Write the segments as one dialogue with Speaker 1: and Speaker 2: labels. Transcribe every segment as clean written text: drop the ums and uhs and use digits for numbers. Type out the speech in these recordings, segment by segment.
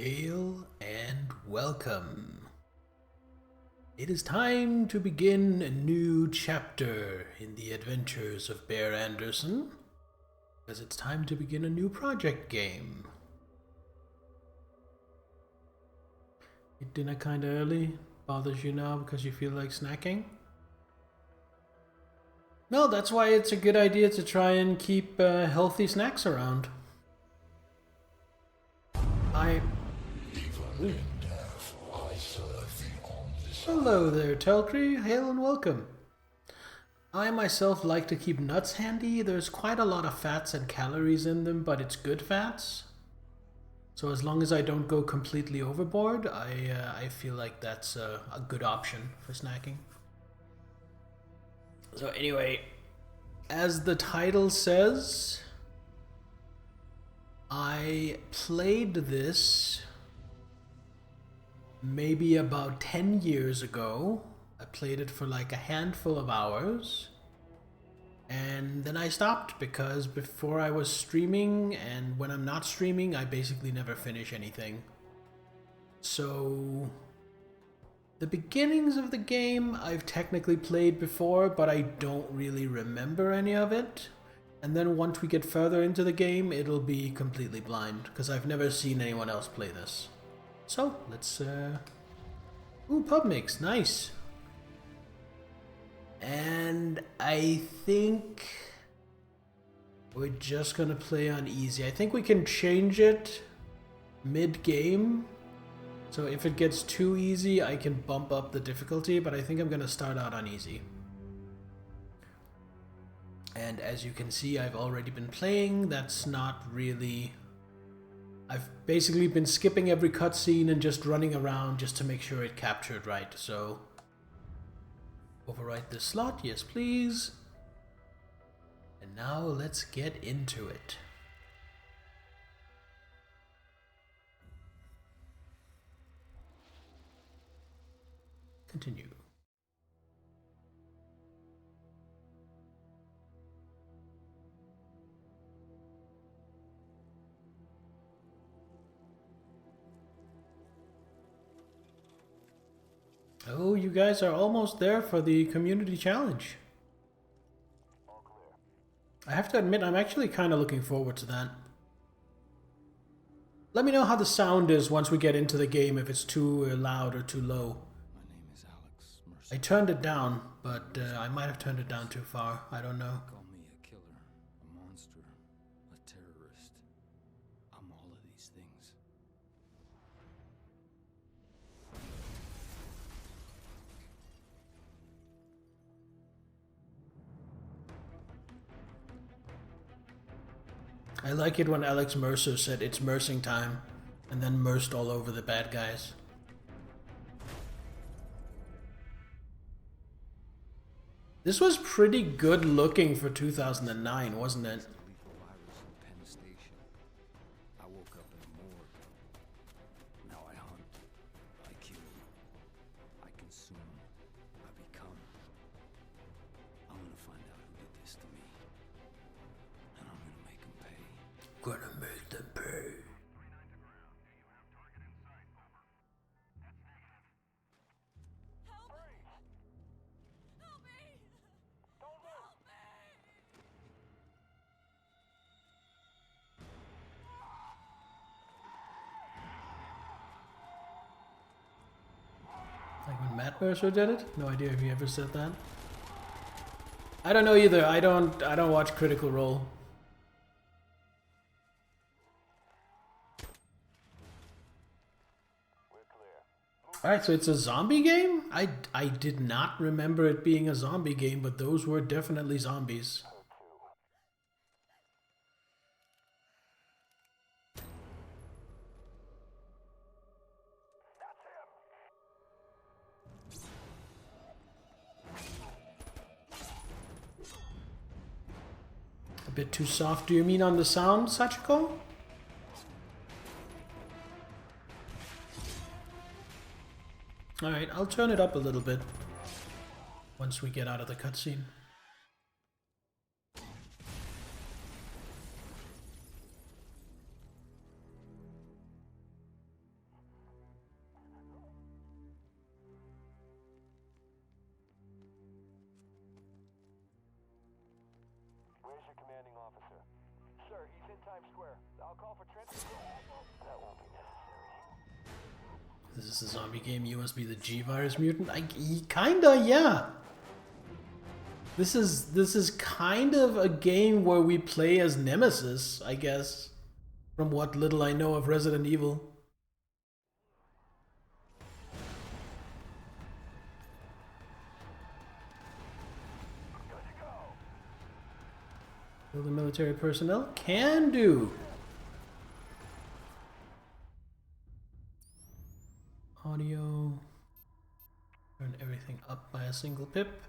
Speaker 1: Hail and welcome. It is time to begin a new chapter in the adventures of Bear Anderson, because it's time to begin a new project game. Eat dinner kinda early? Bothers you now because you feel like snacking? No, that's why it's a good idea to try and keep healthy snacks around. Hello there, Teltree. Hail and welcome. I myself like to keep nuts handy. There's quite a lot of fats and calories in them, but it's good fats. So as long as I don't go completely overboard, I feel like that's a good option for snacking. So anyway, as the title says, I played this maybe about 10 years ago. I played it for like a handful of hours. And then I stopped because before I was streaming, and when I'm not streaming, I basically never finish anything. So the beginnings of the game I've technically played before, but I don't really remember any of it. And then once we get further into the game, it'll be completely blind, because I've never seen anyone else play this. So, let's, Ooh, pub mix, nice. And I think we're just gonna play on easy. I think we can change it mid-game. So if it gets too easy, I can bump up the difficulty, but I think I'm gonna start out on easy. And as you can see, I've already been playing. That's not really... I've basically been skipping every cutscene and just running around just to make sure it captured right. So overwrite this slot, yes please. And now let's get into it. Continue. Oh, you guys are almost there for the community challenge. I have to admit, I'm actually kind of looking forward to that. Let me know how the sound is once we get into the game, if it's too loud or too low.
Speaker 2: My name is Alex Mercer.
Speaker 1: I turned it down, but I might have turned it down too far. I don't know.
Speaker 2: Call me a killer, a monster, a terrorist. I'm all of these things.
Speaker 1: I like it when Alex Mercer said it's Mersing time, and then mersed all over the bad guys. This was pretty good looking for 2009, wasn't it?
Speaker 2: It's a lethal virus in Penn Station. I woke up in a morgue. Now I hunt. I kill. I consume. I become. I'm gonna find out who did this to me. And I'm gonna make them pay.
Speaker 1: Gonna make them pay. Like when Matt Mercer did it? No idea if he ever said that. I don't know either. I don't watch Critical Role. Alright, so it's a zombie game? I did not remember it being a zombie game, but those were definitely zombies. A bit too soft, do you mean on the sound, Sachiko? Alright, I'll turn it up a little bit once we get out of the cutscene. This is a zombie game. You must be the G virus mutant. Kinda, yeah. This is kind of a game where we play as Nemesis, I guess, from what little I know of Resident Evil. Kill the military personnel? Can do! Audio. Turn everything up by a single pip.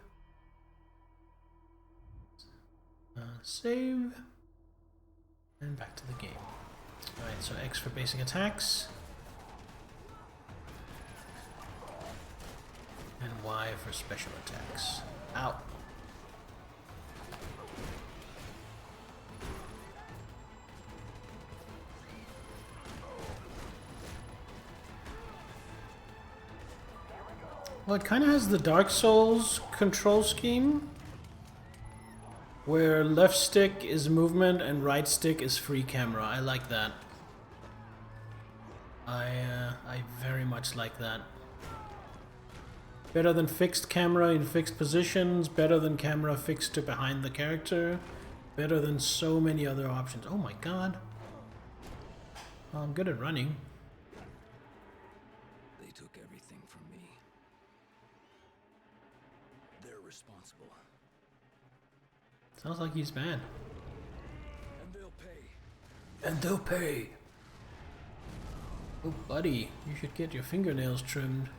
Speaker 1: Save. And back to the game. Alright, so X for basic attacks. And Y for special attacks. Ow. Well, it kind of has the Dark Souls control scheme, where left stick is movement and right stick is free camera. I like that. I very much like that. Better than fixed camera in fixed positions, better than camera fixed to behind the character, better than so many other options. Oh my god. Well, I'm good at running.
Speaker 2: They took everything from me. They're responsible.
Speaker 1: Sounds like he's bad.
Speaker 2: And they'll pay.
Speaker 1: And they'll pay. Oh, buddy, you should get your fingernails trimmed.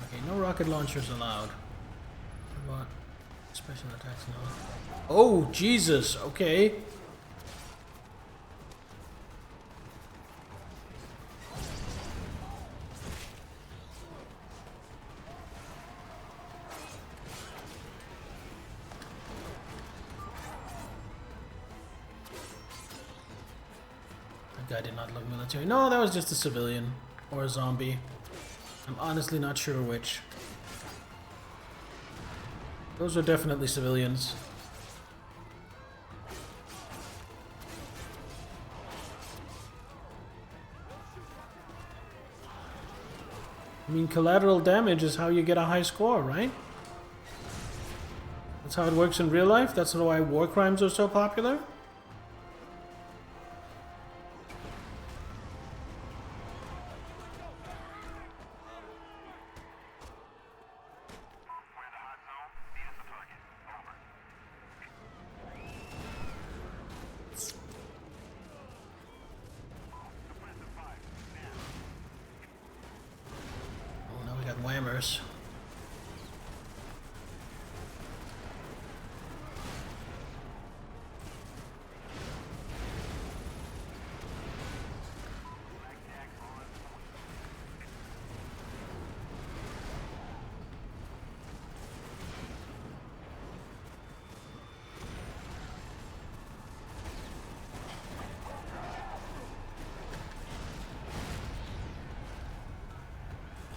Speaker 1: Okay, no rocket launchers allowed. What about special attacks now? Oh, Jesus, okay. Guy did not look military. No, that was just a civilian. Or a zombie. I'm honestly not sure which. Those are definitely civilians. I mean, collateral damage is how you get a high score, right? That's how it works in real life? That's why war crimes are so popular? Whammers.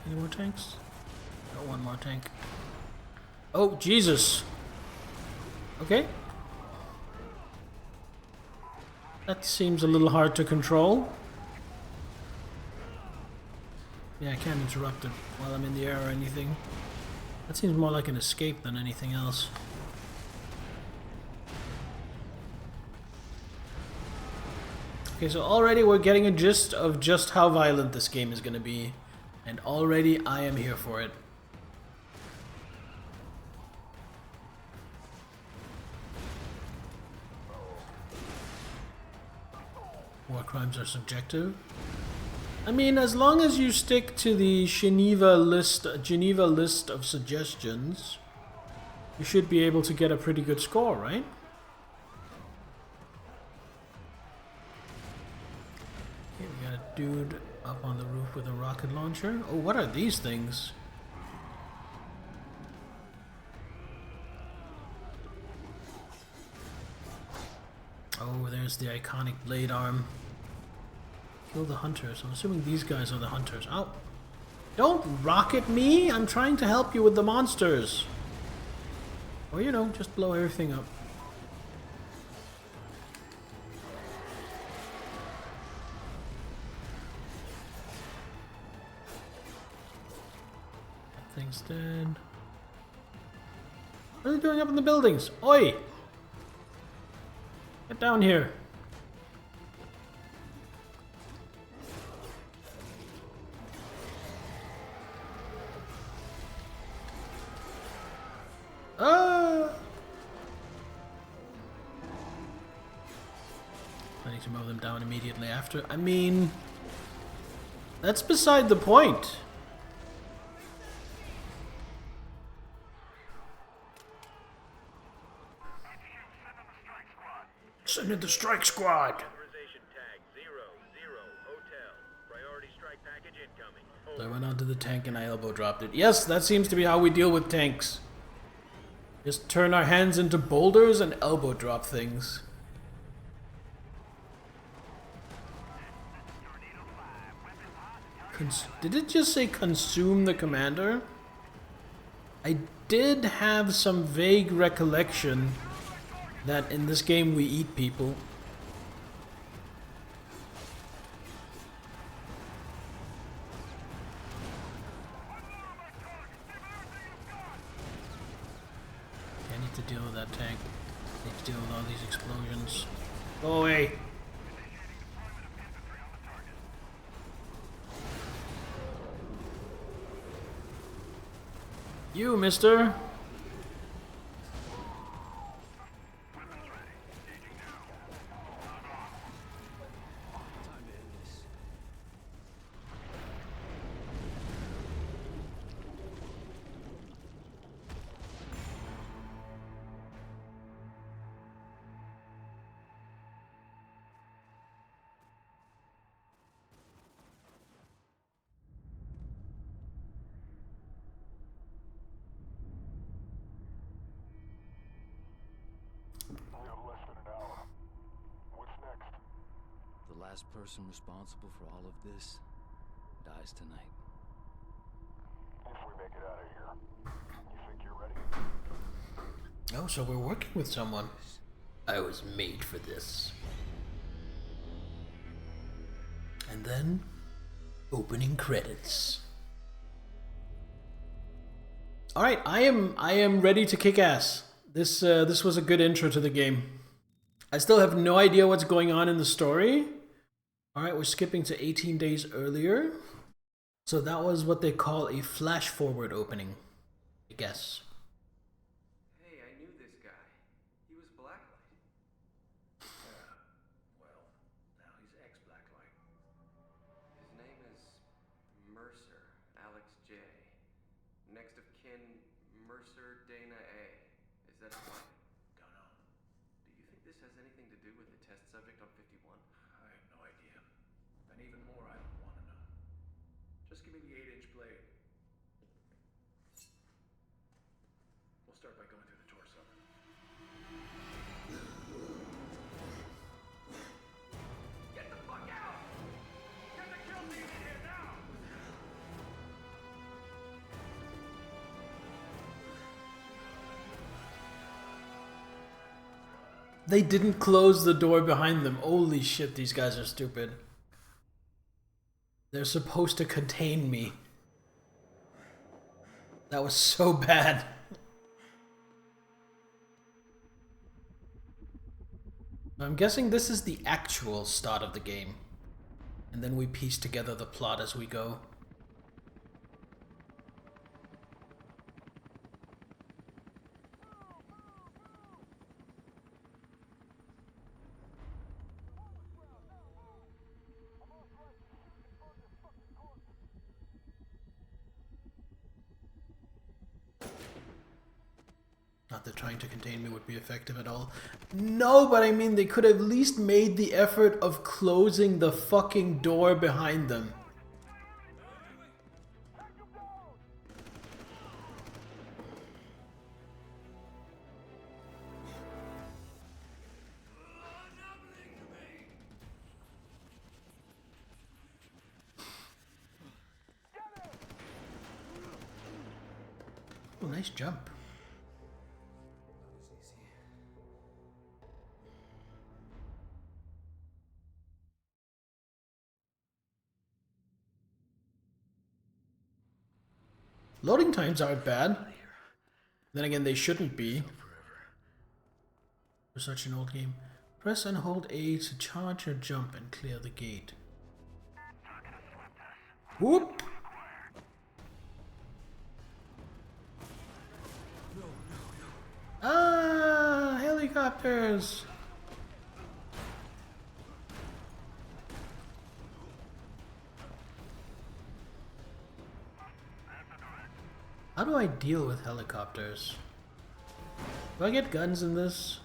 Speaker 1: Any more tanks? Got one more tank. Oh, Jesus. Okay. That seems a little hard to control. Yeah, I can't interrupt it while I'm in the air or anything. That seems more like an escape than anything else. Okay, so already we're getting a gist of just how violent this game is going to be. And already I am here for it. War crimes are subjective. I mean, as long as you stick to the Geneva list of suggestions, you should be able to get a pretty good score, right? Okay, we got a dude up on the roof with a rocket launcher. Oh, what are these things? Oh, there's the iconic blade arm. Kill the hunters. I'm assuming these guys are the hunters. Ow! Don't rocket me! I'm trying to help you with the monsters! Or, you know, just blow everything up. instead. What are they doing up in the buildings? Oi! Get down here. Ah! I need to mow them down immediately after. I mean, that's beside the point. Send in the strike squad.
Speaker 3: Authorization tag 00 Hotel. Priority strike package incoming.
Speaker 1: So I went onto the tank and I elbow dropped it. Yes, that seems to be how we deal with tanks. Just turn our hands into boulders and elbow drop things. Did it just say consume the commander? I did have some vague recollection that in this game we eat people. I need to deal with that tank. I need to deal with all these explosions. Go away! You, mister!
Speaker 2: The last person responsible for all of this dies tonight.
Speaker 4: If we make it out of here, you think you're ready?
Speaker 1: Oh, so we're working with someone. I was made for this. And then, opening credits. All right, I am ready to kick ass. This was a good intro to the game. I still have no idea what's going on in the story. All right, we're skipping to 18 days earlier. So that was what they call a flash forward opening, I guess.
Speaker 5: Hey, I knew this guy. He was Blacklight.
Speaker 6: Yeah, well, now he's ex-Blacklight.
Speaker 5: His name is Mercer, Alex J. Next of kin, Mercer Dana A. Is that his wife?
Speaker 6: Don't know.
Speaker 5: Do you think this has anything to do with the test subject on 51?
Speaker 6: I have no idea. And even more, I don't want to know. Just give me the 8-inch blade. We'll start by going through the torso.
Speaker 3: Get the fuck out! Get the kill team in here now!
Speaker 1: They didn't close the door behind them. Holy shit, these guys are stupid. They're supposed to contain me. That was so bad. I'm guessing this is the actual start of the game. And then we piece together the plot as we go. Not that trying to contain me would be effective at all. No, but I mean, they could have at least made the effort of closing the fucking door behind them. Oh, nice jump. Loading times aren't bad. Then again, they shouldn't be. For such an old game. Press and hold A to charge or jump and clear the gate. Whoop! Ah, helicopters! How do I deal with helicopters? Do I get guns in this?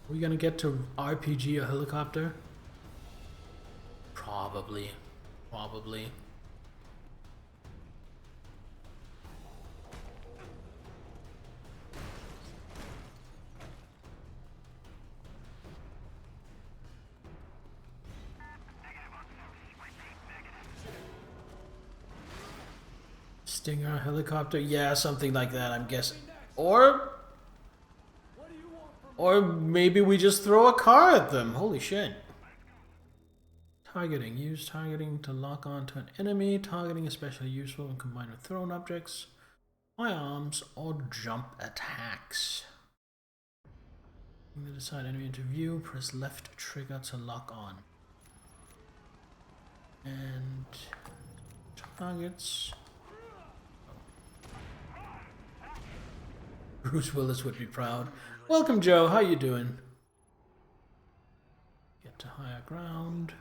Speaker 1: Are we gonna get to RPG a helicopter? Probably. Probably. Stinger helicopter? Yeah, something like that, I'm guessing. Or maybe we just throw a car at them. Holy shit. Targeting. Use targeting to lock on to an enemy. Targeting is especially useful when combined with thrown objects, firearms, or jump attacks. To decide enemy into view, press left trigger to lock on. And targets. Bruce Willis would be proud. Welcome, Joe. How you doing? Get to higher ground.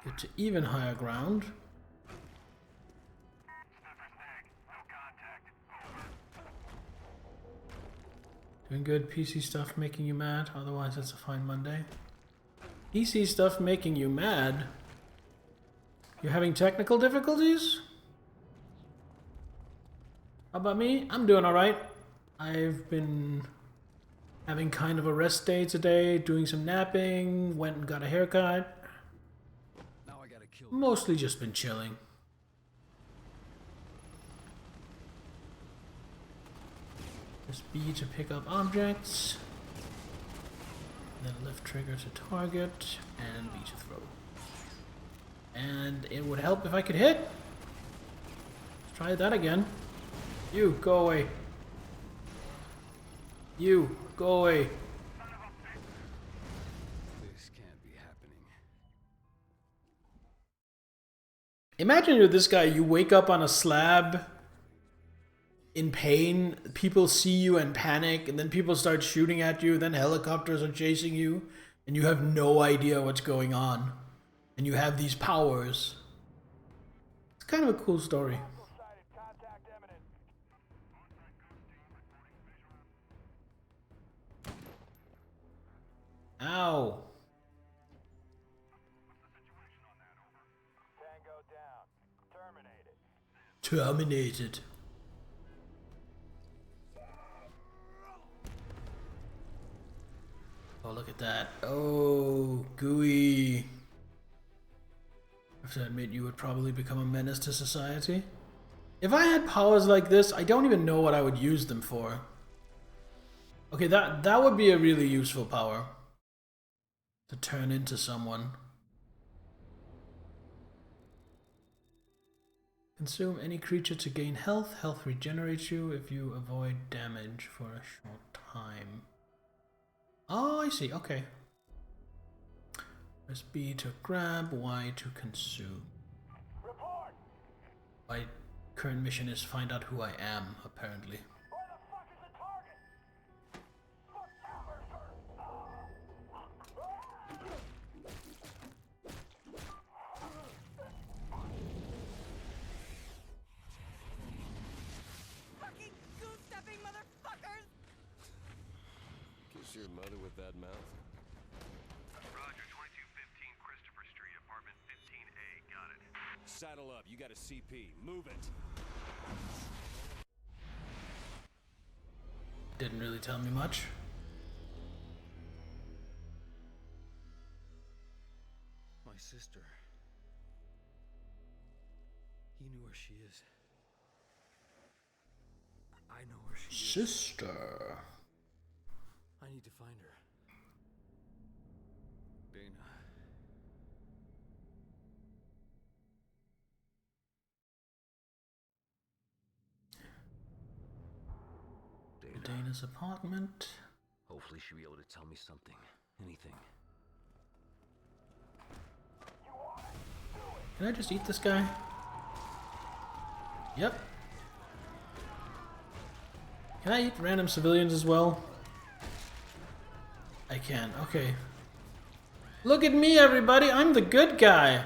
Speaker 1: Get to even higher ground. Doing good. PC stuff making you mad? Otherwise, it's a fine Monday. PC stuff making you mad? You're having technical difficulties? How about me? I'm doing alright. I've been having kind of a rest day today, doing some napping, went and got a haircut.
Speaker 2: Now I gotta kill.
Speaker 1: Mostly just been chilling. Press B to pick up objects. Then left trigger to target, and B to throw. And it would help if I could hit. Let's try that again. You, go away. You, go away.
Speaker 2: This can't be happening.
Speaker 1: Imagine you're this guy, you wake up on a slab in pain, people see you and panic, and then people start shooting at you, then helicopters are chasing you, and you have no idea what's going on. And you have these powers. It's kind of a cool story. Ow.
Speaker 4: Tango down. Terminated.
Speaker 1: Terminated. Oh, look at that. Oh, gooey. I have to admit, you would probably become a menace to society. If I had powers like this, I don't even know what I would use them for. Okay, that would be a really useful power. To turn into someone. Consume any creature to gain health. Health regenerates you if you avoid damage for a short time. Oh, I see. Okay. Press B to grab, Y to consume.
Speaker 4: Report!
Speaker 1: My current mission is find out who I am, apparently.
Speaker 4: Where the fuck is the target? Fuck
Speaker 7: Fucking goose-stepping motherfuckers!
Speaker 2: Kiss your mother with that mouth.
Speaker 3: Roger, 2215 Christopher Street, apartment 15A. Got it.
Speaker 2: Saddle up. You got a CP. Move it.
Speaker 1: Didn't really tell me much.
Speaker 2: My sister. He knew where she is. I know where she is.
Speaker 1: Sister.
Speaker 2: I need to find her. Dana.
Speaker 1: Dana's apartment.
Speaker 2: Hopefully she'll be able to tell me something. Anything.
Speaker 1: Can I just eat this guy? Yep. Can I eat random civilians as well? I can, okay. Look at me, everybody! I'm the good guy!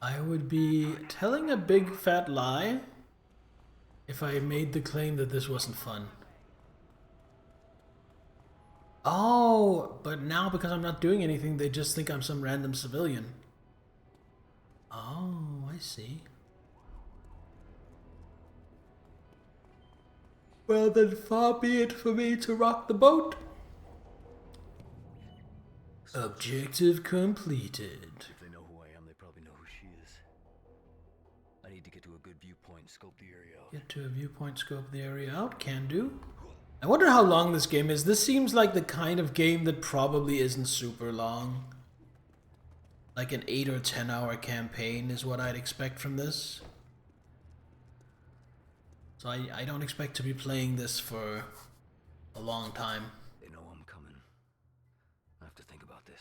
Speaker 1: I would be telling a big fat lie if I made the claim that this wasn't fun. Oh, but now because I'm not doing anything, they just think I'm some random civilian. Oh, I see. Well, then far be it for me to rock the boat. Objective completed.
Speaker 2: If they know who I am, they probably know who she is. I need to get to a good viewpoint and scope the area out.
Speaker 1: Get to a viewpoint, scope the area out. Can do. I wonder how long this game is. This seems like the kind of game that probably isn't super long. Like an 8 or 10 hour campaign is what I'd expect from this. So I don't expect to be playing this for a long time.
Speaker 2: They know I'm coming. I have to think about this.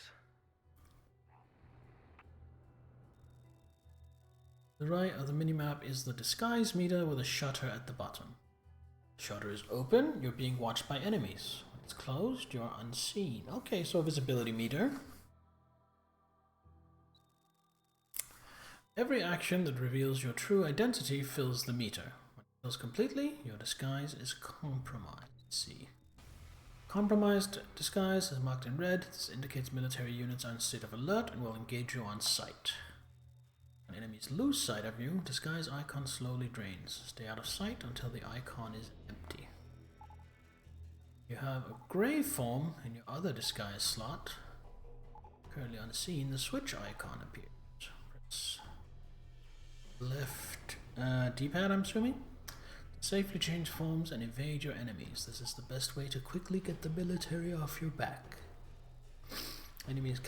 Speaker 1: The right of the minimap is the disguise meter with a shutter at the bottom. The shutter is open, you're being watched by enemies. When it's closed, you're unseen. Okay, so visibility meter. Every action that reveals your true identity fills the meter. When it fills completely, your disguise is compromised. Let's see. Compromised disguise is marked in red. This indicates military units are in state of alert and will engage you on sight. When enemies lose sight of you, disguise icon slowly drains. Stay out of sight until the icon is empty. You have a gray form in your other disguise slot. Currently unseen, the switch icon appears. Press left D-pad, I'm assuming. Safely change forms and evade your enemies. This is the best way to quickly get the military off your back. Enemies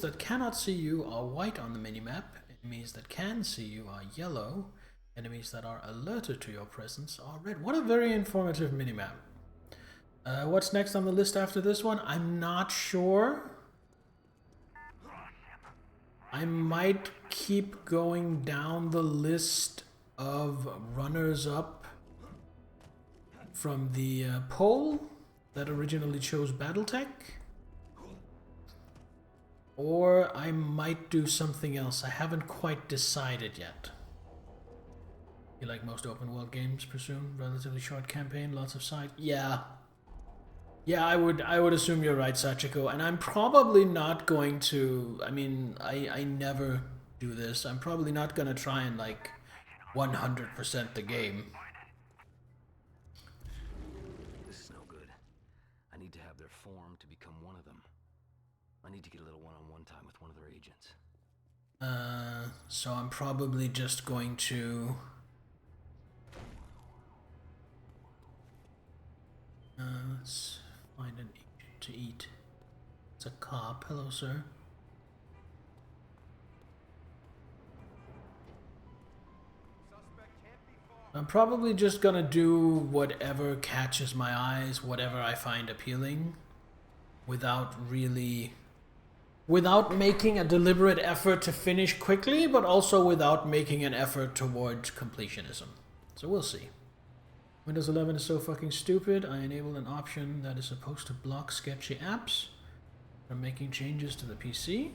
Speaker 1: that cannot see you are white on the minimap. Enemies that can see you are yellow. Enemies that are alerted to your presence are red. What a very informative minimap. What's next on the list after this one? I'm not sure. I might keep going down the list of runners-up from the poll that originally chose Battletech. Or I might do something else. I haven't quite decided yet. You like most open world games, presume? Relatively short campaign, lots of side. Yeah. Yeah, I would assume you're right, Sachiko. And I'm probably not going to, I mean, I never do this. I'm probably not going to try and like 100% the game.
Speaker 2: This is no good. I need to have their form to become one of them. I need to get a little one-on-one time with one of their agents.
Speaker 1: So I'm probably just going to... let's find an agent to eat. It's a cop. Hello, sir. I'm probably just gonna do whatever catches my eyes, whatever I find appealing, without making a deliberate effort to finish quickly, but also without making an effort towards completionism. So we'll see. Windows 11 is so fucking stupid. I enabled an option that is supposed to block sketchy apps from making changes to the PC.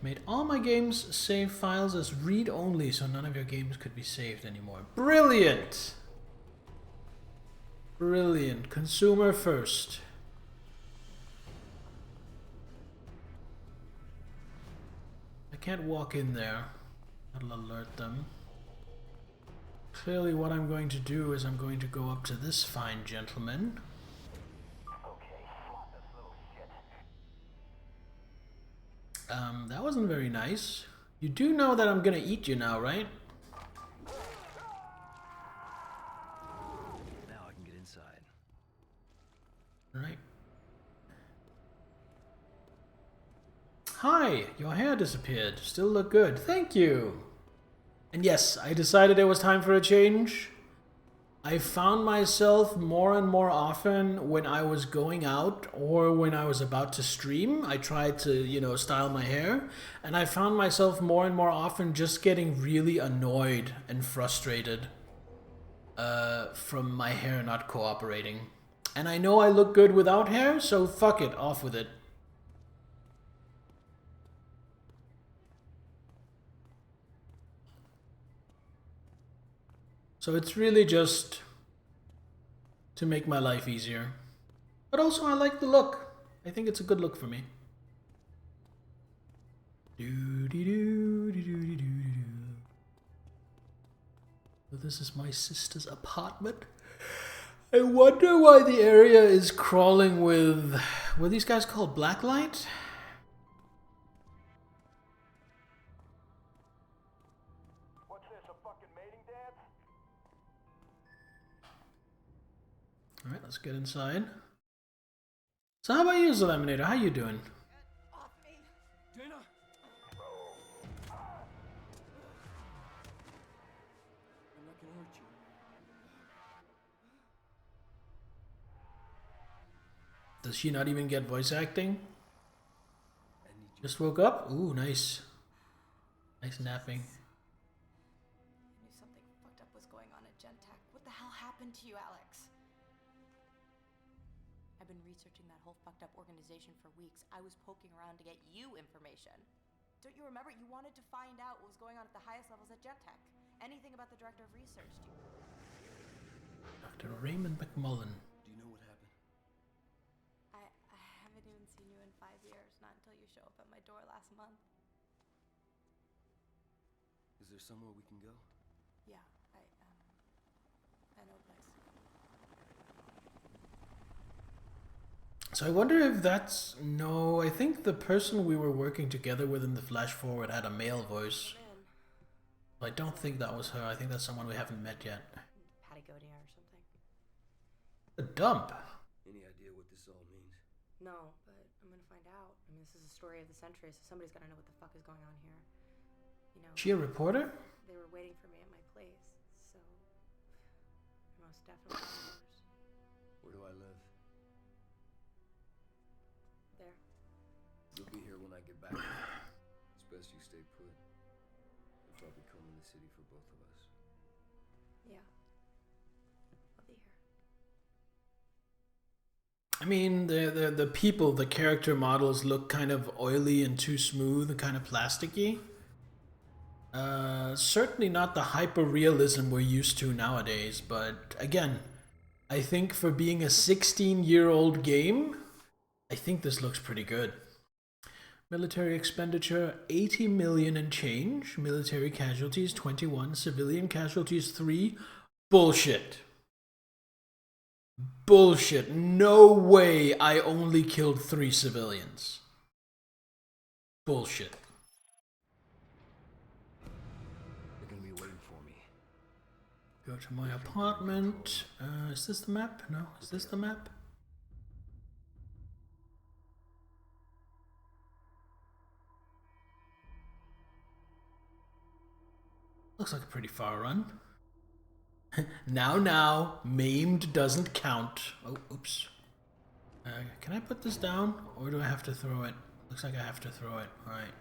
Speaker 1: Made all my games save files as read-only, so none of your games could be saved anymore. Brilliant! Brilliant. Consumer first. I can't walk in there. That'll alert them. Clearly what I'm going to do is I'm going to go up to this fine gentleman.
Speaker 4: Okay, slot this little shit.
Speaker 1: That wasn't very nice. You do know that I'm gonna eat you now, right?
Speaker 2: Now I can get inside.
Speaker 1: Right. Hi, your hair disappeared. Still look good. Thank you. And yes, I decided it was time for a change. I found myself more and more often when I was going out or when I was about to stream, I tried to, you know, style my hair, and I found myself more and more often just getting really annoyed and frustrated from my hair not cooperating. And I know I look good without hair, so fuck it, off with it. So it's really just to make my life easier. But also I like the look. I think it's a good look for me. So this is my sister's apartment. I wonder why the area is crawling with... Were these guys called blacklight?
Speaker 4: What's this, a fucking mating dance?
Speaker 1: Alright, let's get inside. So how about you, Zelaminator? How you doing?
Speaker 7: Off me.
Speaker 2: Dana! I'm not gonna hurt you.
Speaker 1: Does she not even get voice acting?
Speaker 2: I need you.
Speaker 1: Just woke up? Ooh, nice. Nice napping.
Speaker 7: I knew something fucked up was going on at Gentech. What the hell happened to you, Alex? I've been researching that whole fucked up organization for weeks. I was poking around to get you information. Don't you remember? You wanted to find out what was going on at the highest levels at Gentech. Anything about the director of research.
Speaker 1: Dr. Raymond McMullen.
Speaker 2: Do you know what happened?
Speaker 7: I haven't even seen you in 5 years. Not until you show up at my door last month.
Speaker 2: Is there somewhere we can go?
Speaker 7: Yeah, I know a place.
Speaker 1: So I wonder if that's... No, I think the person we were working together with in the Flash Forward had a male voice.
Speaker 7: Man,
Speaker 1: I don't think that was her. I think that's someone we haven't met yet.
Speaker 7: Patagonia or something.
Speaker 1: A dump.
Speaker 2: Any idea what this all means?
Speaker 7: No, but I'm gonna find out. I mean, this is the story of the century, so somebody's gotta know what the fuck is going on here. You know,
Speaker 1: She a reporter?
Speaker 7: they were waiting for me at my place, so they're most definitely yours.
Speaker 2: Where do I live?
Speaker 7: There.
Speaker 2: You'll be here when I get back. It's best you stay put. I'll probably come in the city for both of us.
Speaker 7: Yeah. I'll be here.
Speaker 1: I mean, the people, the character models look kind of oily and too smooth and kind of plasticky. Certainly not the hyper-realism we're used to nowadays, but again, I think for being a 16-year-old game, I think this looks pretty good. Military expenditure, 80 million and change. Military casualties, 21. Civilian casualties, 3. Bullshit. Bullshit. No way I only killed 3 civilians. Bullshit.
Speaker 2: They're gonna be waiting for me.
Speaker 1: Go to my apartment. Is this the map? No. Is this the map? Looks like a pretty far run. Now, maimed doesn't count. Oh, oops. Can I put this down? Or do I have to throw it? Looks like I have to throw it. Alright.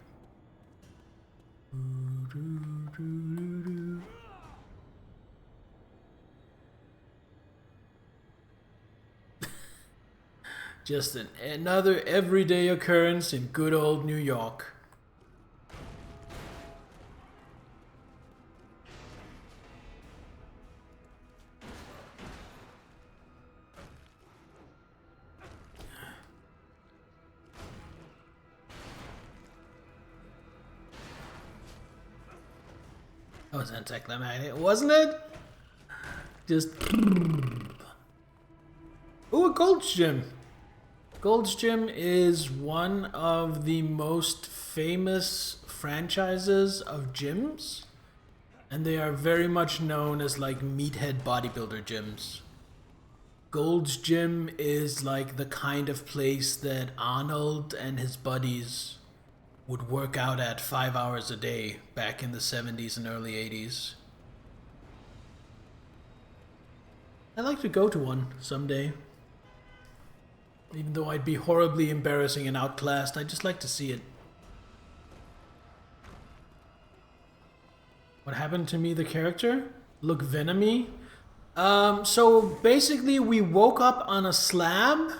Speaker 1: Just another everyday occurrence in good old New York. was anticlimactic, wasn't it? Just... Ooh, a Gold's Gym. Gold's Gym is one of the most famous franchises of gyms. And they are very much known as like meathead bodybuilder gyms. Gold's Gym is like the kind of place that Arnold and his buddies would work out at 5 hours a day back in the 70s and early 80s. I'd like to go to one someday. Even though I'd be horribly embarrassing and outclassed, I'd just like to see it. What happened to me, the character? Look venomy? So basically we woke up on a slab,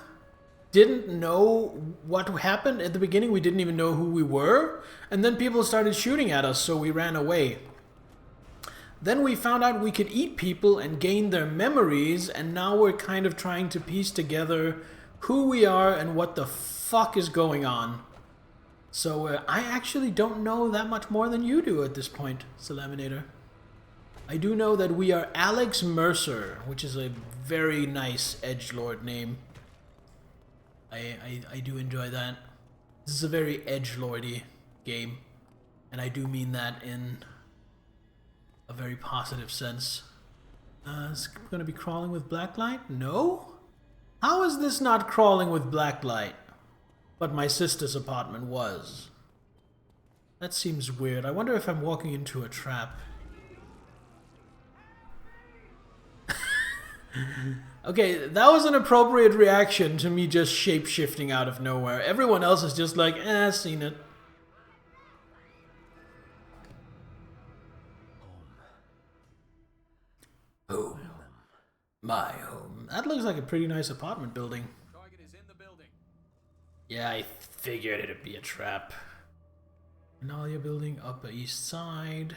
Speaker 1: didn't know what happened at the beginning, we didn't even know who we were, and then people started shooting at us, so we ran away. Then we found out we could eat people and gain their memories, and now we're kind of trying to piece together who we are and what the fuck is going on. So I actually don't know that much more than you do at this point, Salaminator. I do know that we are Alex Mercer, which is a very nice edgelord name. I do enjoy that. This is a very edgelordy game, and I do mean that in a very positive sense. It's gonna be crawling with blacklight? No? How is this not crawling with blacklight? But my sister's apartment was. That seems weird. I wonder if I'm walking into a trap. Okay, that was an appropriate reaction to me just shape-shifting out of nowhere. Everyone else is just like, seen it. Home. My home. That looks like a pretty nice apartment building.
Speaker 6: Target is in the building.
Speaker 1: Yeah, I figured it'd be a trap. Nalia building, Upper East Side.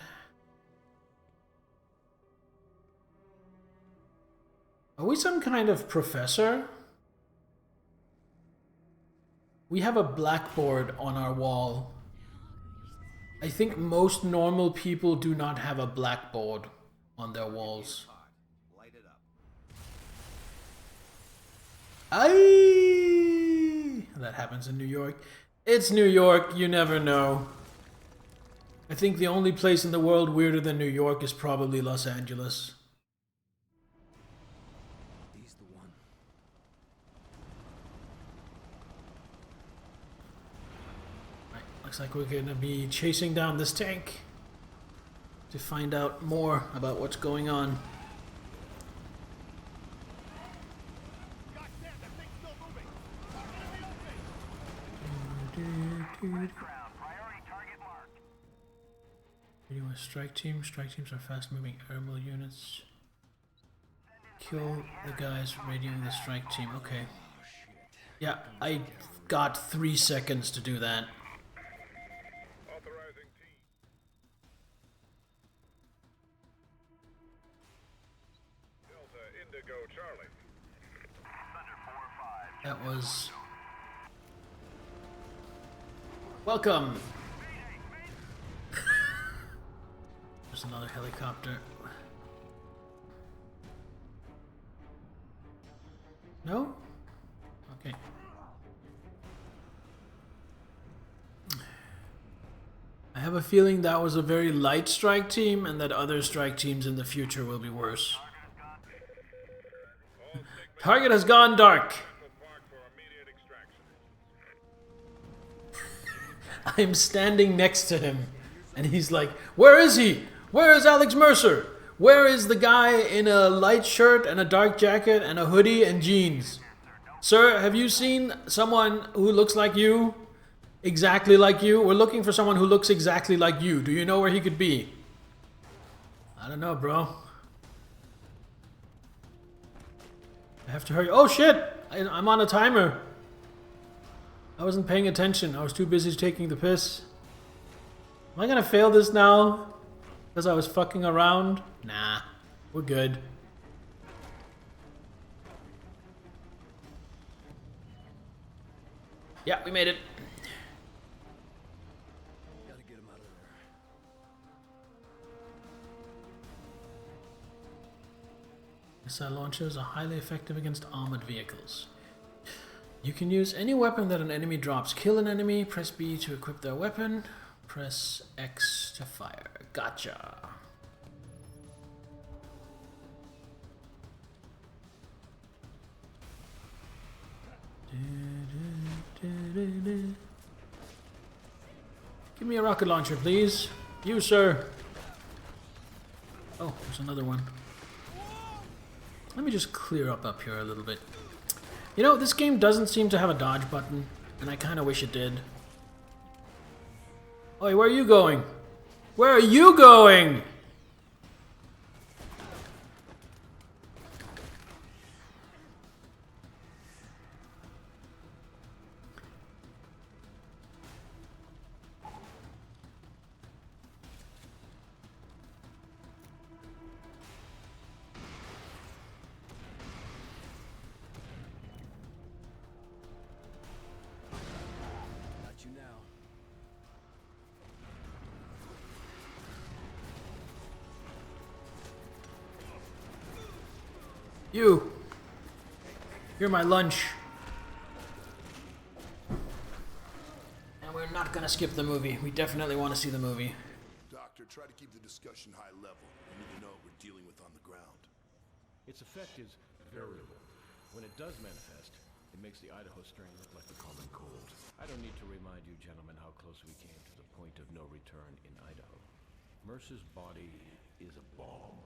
Speaker 1: Are we some kind of professor? We have a blackboard on our wall. I think most normal people do not have a blackboard on their walls.
Speaker 2: Light it up.
Speaker 1: Aye! That happens in New York. It's New York, you never know. I think the only place in the world weirder than New York is probably Los Angeles.
Speaker 2: He's the one.
Speaker 1: Right, looks like we're gonna be chasing down this tank to find out more about what's going on. Radio strike team. Strike teams are fast-moving airable units. Kill the guys radioing the strike team. Okay. Yeah, I got 3 seconds to do that.
Speaker 4: Authorizing team. Delta Indigo Charlie. Thunder 4-5.
Speaker 1: That was... Welcome! There's another helicopter. No? Okay. I have a feeling that was a very light strike team and that other strike teams in the future will be worse. Target has gone dark.
Speaker 4: Park for immediate extraction.
Speaker 1: I'm standing next to him and he's like, where is he? Where is Alex Mercer? Where is the guy in a light shirt and a dark jacket and a hoodie and jeans? Sir, have you seen someone who looks like you? Exactly like you? We're looking for someone who looks exactly like you. Do you know where he could be? I don't know, bro. I have to hurry. Oh shit! I'm on a timer. I wasn't paying attention. I was too busy taking the piss. Am I gonna fail this now? Because I was fucking around? Nah, we're good. Yeah, we made it.
Speaker 2: Gotta get him out of
Speaker 1: Missile launchers are highly effective against armored vehicles. You can use any weapon that an enemy drops. Kill an enemy, press B to equip their weapon, press X to fire. Gotcha. Give me a rocket launcher, please. You, sir. Oh, there's another one. Let me just clear up here a little bit. You know, this game doesn't seem to have a dodge button, and I kind of wish it did. Oi, where are you going? Where are you going?
Speaker 2: Got you now.
Speaker 1: You. You're my lunch. And we're not gonna skip the movie. We definitely want to see the movie.
Speaker 8: Doctor, try to keep the discussion high level. You need to know what we're dealing with on the ground.
Speaker 6: Its effect is variable. When it does manifest, it makes the Idaho strain look like the common cold. I don't need to remind you gentlemen how close we came to the point of no return in Idaho. Mercer's body is a bomb,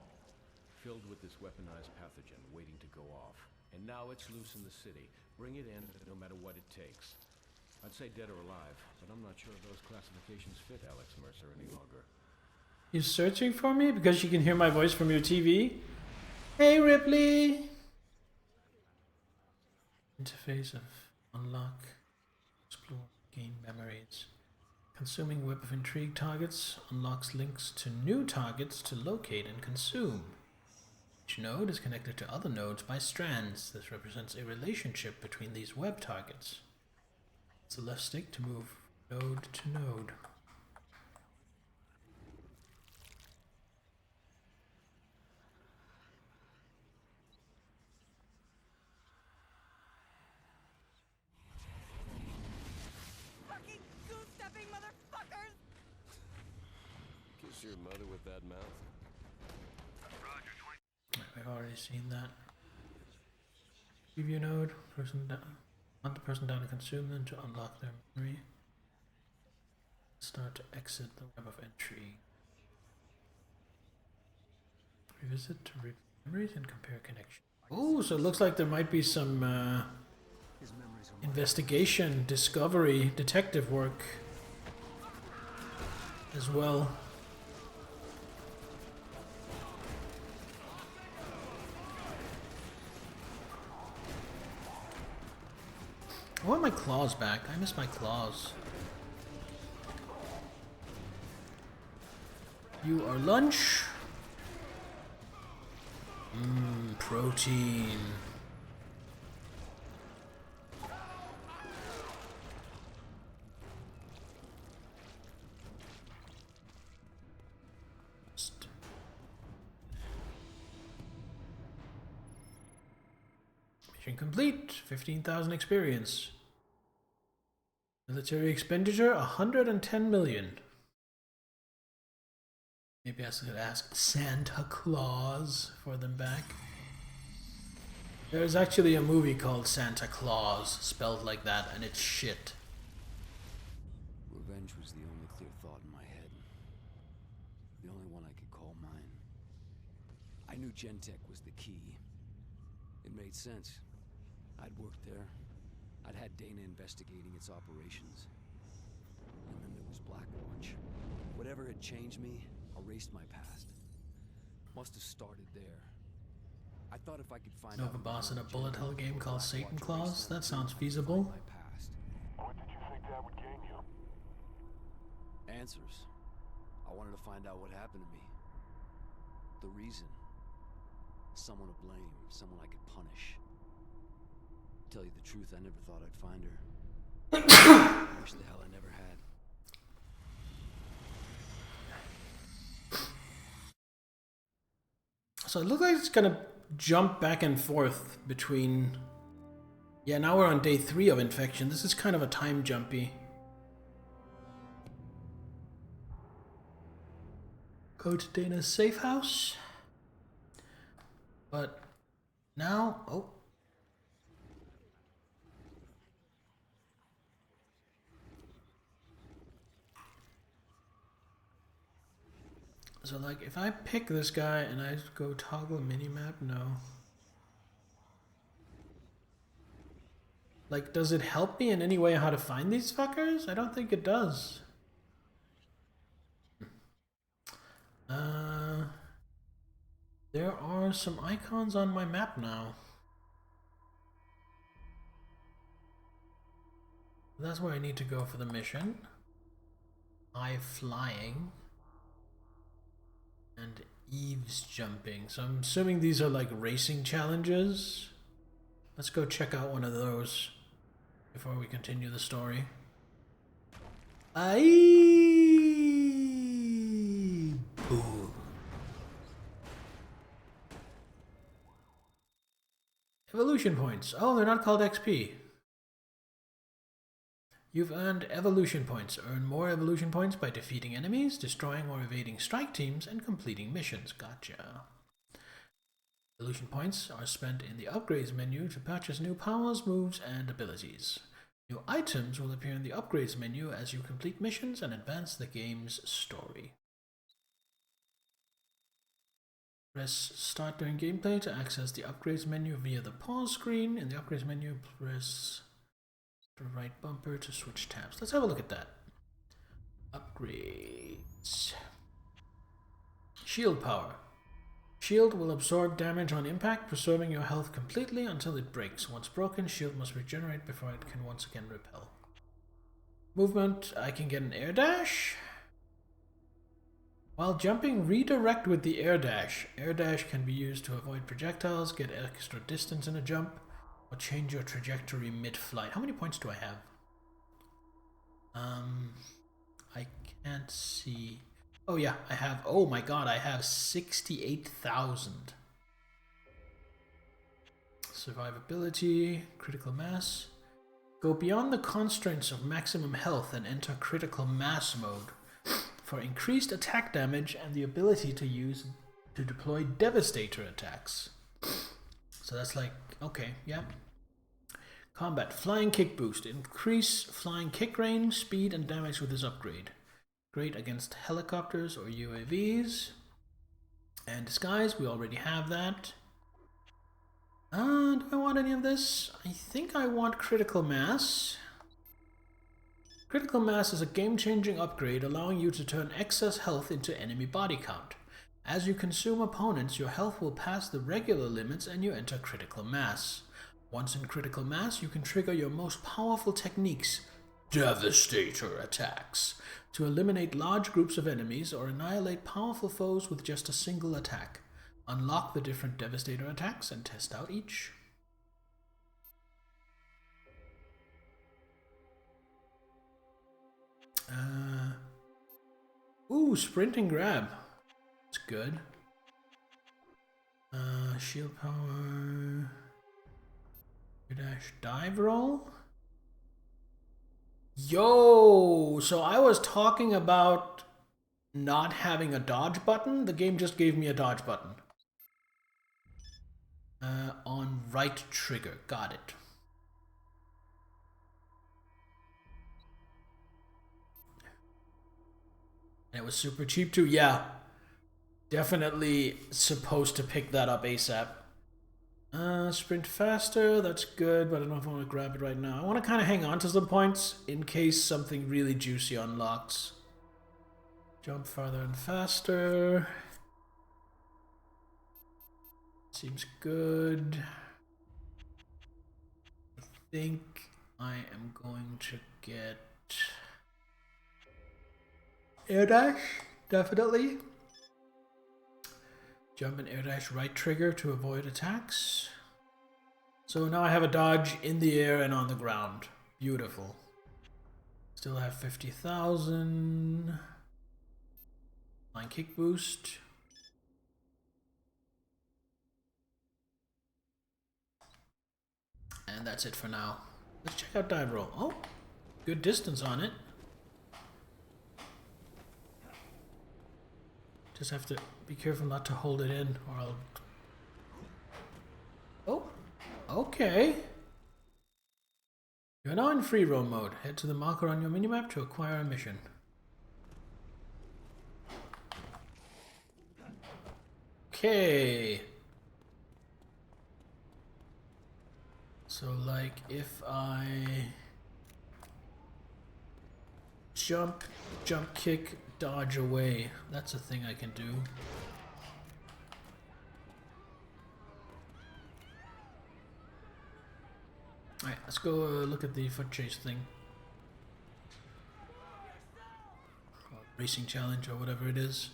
Speaker 6: filled with this weaponized pathogen waiting to go off. And now it's loose in the city. Bring it in, no matter what it takes. I'd say dead or alive, but I'm not sure if those classifications fit Alex Mercer any longer.
Speaker 1: You searching for me because you can hear my voice from your TV? Hey, Ripley! Interface of unlock, explore, gain memories. Consuming web of intrigue targets unlocks links to new targets to locate and consume. Each node is connected to other nodes by strands. This represents a relationship between these web targets. It's the left stick to move node to node.
Speaker 7: Fucking goose-stepping motherfuckers!
Speaker 2: Kiss your mother with that mouth.
Speaker 1: We've already seen that. Preview node. Person down. Hunt the person down to consume them to unlock their memory. Start to exit the web of entry. Revisit to read memories and compare connections. Oh, so it looks like there might be some investigation, discovery, detective work as well. I want my claws back. I miss my claws. You are lunch. Protein. Mission complete. 15,000 experience. Military expenditure 110 million. Maybe I should ask Santa Claus for them back. There's actually a movie called Santa Claus, spelled like that, and it's shit.
Speaker 2: Revenge was the only clear thought in my head. The only one I could call mine. I knew Gentech was the key. It made sense. I'd worked there. I'd had Dana investigating its operations. And then there was Blackwatch. Whatever had changed me, erased my past. Must have started there. I thought if I could find
Speaker 1: Know of a boss in a bullet hell game called Satan Claus? That sounds feasible.
Speaker 2: My past.
Speaker 4: What did you think that would gain you?
Speaker 2: Answers. I wanted to find out what happened to me. The reason. Someone to blame, someone I could punish. Tell you the truth, I never thought I'd find her. I wish the hell I never had.
Speaker 1: So it looks like it's gonna jump back and forth between... Yeah, now we're on day 3 of infection. This is kind of a time jumpy. Go to Dana's safe house. But now... Oh. So like, if I pick this guy and I go toggle minimap, no. Like, does it help me in any way how to find these fuckers? I don't think it does. There are some icons on my map now. That's where I need to go for the mission. High flying. And eaves jumping. So I'm assuming these are like racing challenges. Let's go check out one of those before we continue the story. Boom. Evolution points. Oh, they're not called XP. You've earned evolution points. Earn more evolution points by defeating enemies, destroying or evading strike teams, and completing missions. Gotcha. Evolution points are spent in the upgrades menu to purchase new powers, moves, and abilities. New items will appear in the upgrades menu as you complete missions and advance the game's story. Press start during gameplay to access the upgrades menu via the pause screen. In the upgrades menu, press the right bumper to switch tabs. Let's have a look at that. Upgrades. Shield power. Shield will absorb damage on impact, preserving your health completely until it breaks. Once broken, shield must regenerate before it can once again repel. Movement, I can get an air dash. While jumping, redirect with the air dash. Air dash can be used to avoid projectiles, get extra distance in a jump, or change your trajectory mid-flight. How many points do I have? I can't see. Oh yeah, I have, oh my god, I have 68,000. Survivability, critical mass. Go beyond the constraints of maximum health and enter critical mass mode for increased attack damage and the ability to deploy devastator attacks. So that's like, okay, yeah. Combat, flying kick boost. Increase flying kick range, speed, and damage with this upgrade. Great against helicopters or UAVs. And disguise, we already have that. Do I want any of this? I think I want critical mass. Critical mass is a game-changing upgrade allowing you to turn excess health into enemy body count. As you consume opponents, your health will pass the regular limits and you enter critical mass. Once in critical mass, you can trigger your most powerful techniques, devastator attacks, to eliminate large groups of enemies or annihilate powerful foes with just a single attack. Unlock the different devastator attacks and test out each. Ooh, sprinting grab. That's good. Shield power. Dash dive roll. Yo, so I was talking about not having a dodge button. The game just gave me a dodge button. On right trigger. Got it. And it was super cheap too. Yeah. Definitely supposed to pick that up ASAP. Sprint faster, that's good, but I don't know if I want to grab it right now. I want to kind of hang on to some points in case something really juicy unlocks. Jump farther and faster. Seems good. I think I am going to get air dash, definitely. Jump and air dash right trigger to avoid attacks. So now I have a dodge in the air and on the ground. Beautiful. Still have 50,000. Flying kick boost. And that's it for now. Let's check out dive roll. Oh, good distance on it. Just have to be careful not to hold it in or I'll... Oh, okay. You're now in free roam mode. Head to the marker on your minimap to acquire a mission. Okay. So like if I jump, kick, dodge away, that's a thing I can do. Alright, let's go look at the foot chase thing. Or racing challenge or whatever it is.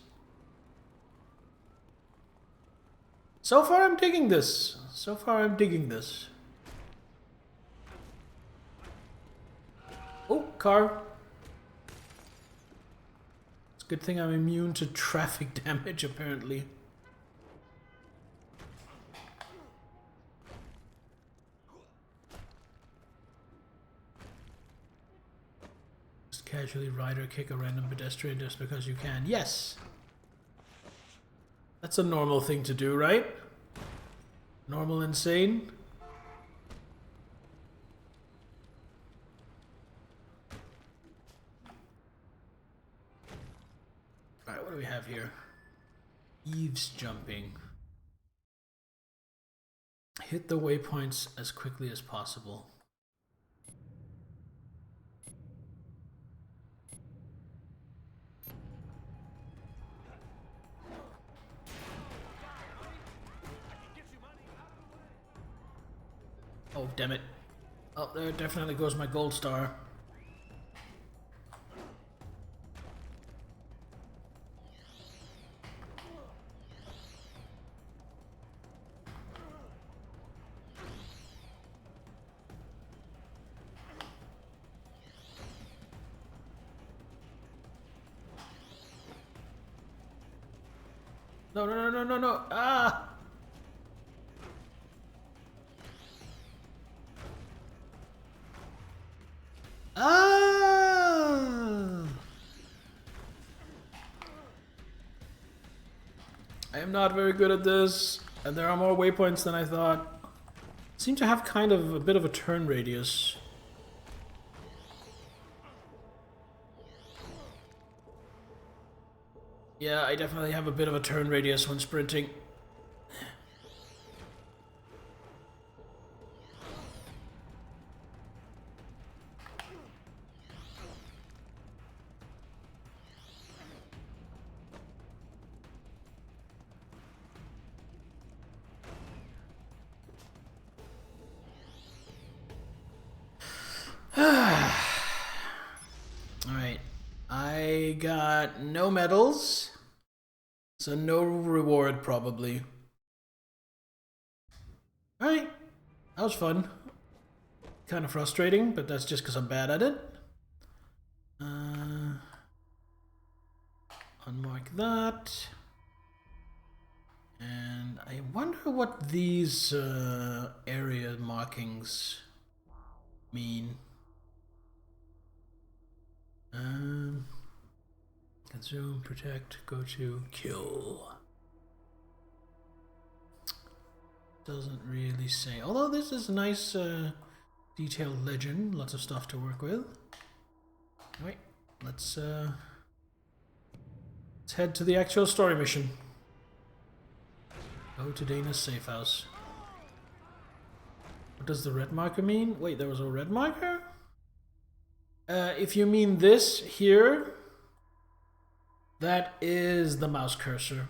Speaker 1: So far I'm digging this. Oh, car. It's a good thing I'm immune to traffic damage, apparently. Just casually ride or kick a random pedestrian just because you can. Yes! That's a normal thing to do, right? Normal insane? Alright, what do we have here? Eavesjumping. Hit the waypoints as quickly as possible. Oh, damn it. Oh, there definitely goes my gold star. No, no, no, no, no, no. Ah! Ah! I am not very good at this, and there are more waypoints than I thought. Seem to have kind of a bit of a turn radius. Yeah, I definitely have a bit of a turn radius when sprinting. Alright. I got no medals. So no reward, probably. Alright. That was fun. Kind of frustrating, but that's just because I'm bad at it. Unmark that. And I wonder what these area markings mean. Consume, protect, go to, kill. Doesn't really say. Although this is a nice detailed legend, lots of stuff to work with. Alright, let's head to the actual story mission. Go to Dana's safe house. What does the red marker mean? Wait, there was a red marker? If you mean this here, that is the mouse cursor.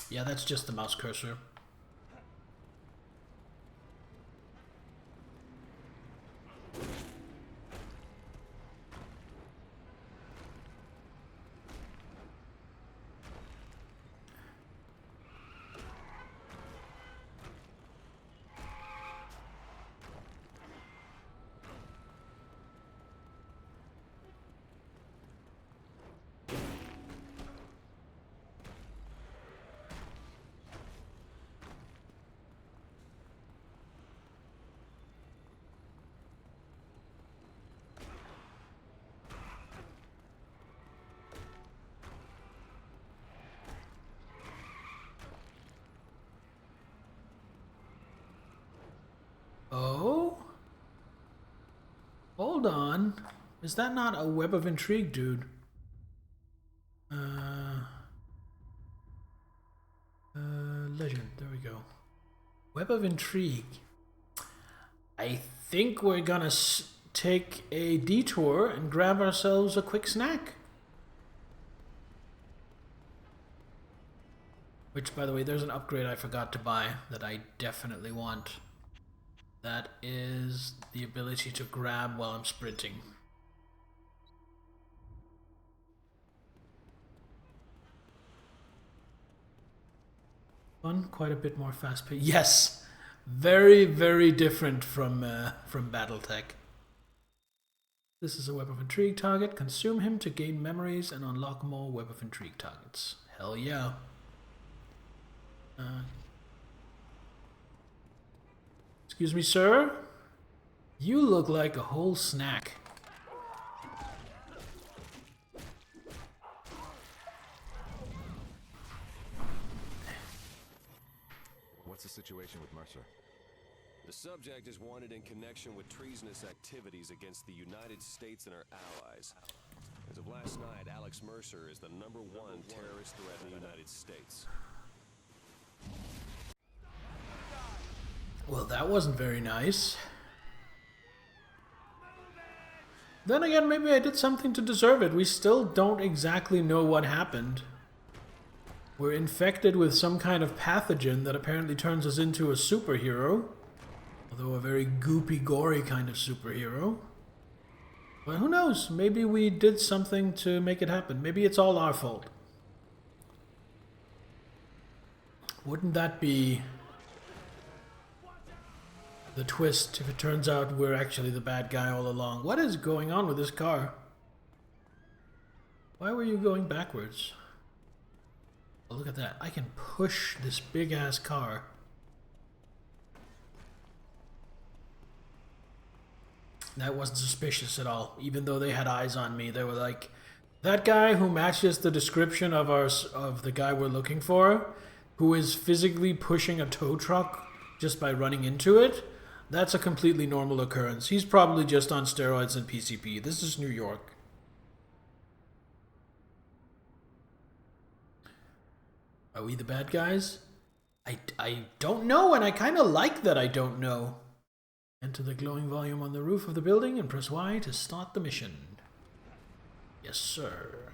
Speaker 1: Yeah, that's just the mouse cursor. hold on. Is that not a web of intrigue, dude? Legend. There we go. Web of intrigue. I think we're gonna take a detour and grab ourselves a quick snack. Which, by the way, there's an upgrade I forgot to buy that I definitely want. That is the ability to grab while I'm sprinting. Fun, quite a bit more fast-paced. Yes, very, very different from BattleTech. This is a Web of Intrigue target. Consume him to gain memories and unlock more Web of Intrigue targets. Hell yeah. Excuse me, sir? You look like a whole snack.
Speaker 9: What's the situation with Mercer?
Speaker 10: The subject is wanted in connection with treasonous activities against the United States and our allies. As of last night, Alex Mercer is the #1 terrorist threat in the United States.
Speaker 1: Well, that wasn't very nice. Then again, maybe I did something to deserve it. We still don't exactly know what happened. We're infected with some kind of pathogen that apparently turns us into a superhero. Although a very goopy, gory kind of superhero. But who knows? Maybe we did something to make it happen. Maybe it's all our fault. Wouldn't that be the twist if it turns out we're actually the bad guy all along? What is going on with this car? Why were you going backwards? Oh, look at that. I can push this big ass car. That wasn't suspicious at all. Even though they had eyes on me, they were like, that guy who matches the description of the guy we're looking for, who is physically pushing a tow truck just by running into it, that's a completely normal occurrence. He's probably just on steroids and PCP. This is New York. Are we the bad guys? I don't know, and I kind of like that I don't know. Enter the glowing volume on the roof of the building and press Y to start the mission. Yes, sir.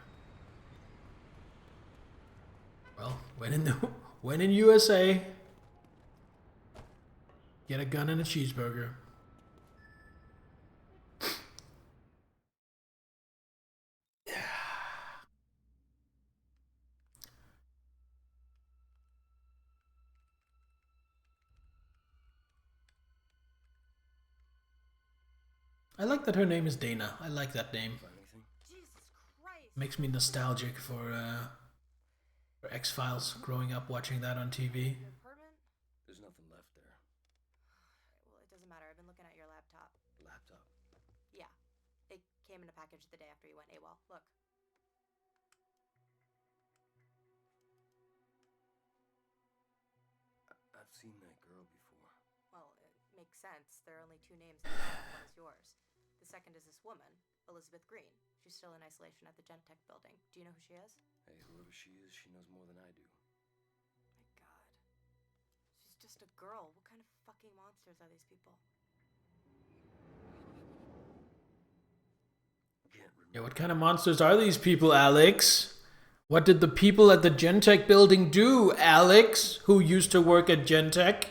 Speaker 1: Well, when in USA, get a gun and a cheeseburger. I like that her name is Dana. I like that name.
Speaker 7: Jesus Christ.
Speaker 1: Makes me nostalgic for X-Files, growing up watching that on TV.
Speaker 7: Your apartment?
Speaker 5: There's nothing left there.
Speaker 7: Well, it doesn't matter. I've been looking at your laptop.
Speaker 5: Laptop.
Speaker 7: Yeah. It came in a package the day after you went AWOL. Look.
Speaker 5: I've seen that girl before.
Speaker 7: Well, it makes sense. There are only two names in the one is yours. The second is this woman, Elizabeth Green. She's still in isolation at the Gentech building. Do you know who she is?
Speaker 5: Hey, whoever she is, she knows more than I do.
Speaker 7: My God. She's just a girl. What kind of fucking monsters are these people?
Speaker 1: Yeah, what kind of monsters are these people, Alex? What did the people at the Gentech building do, Alex, who used to work at Gentech?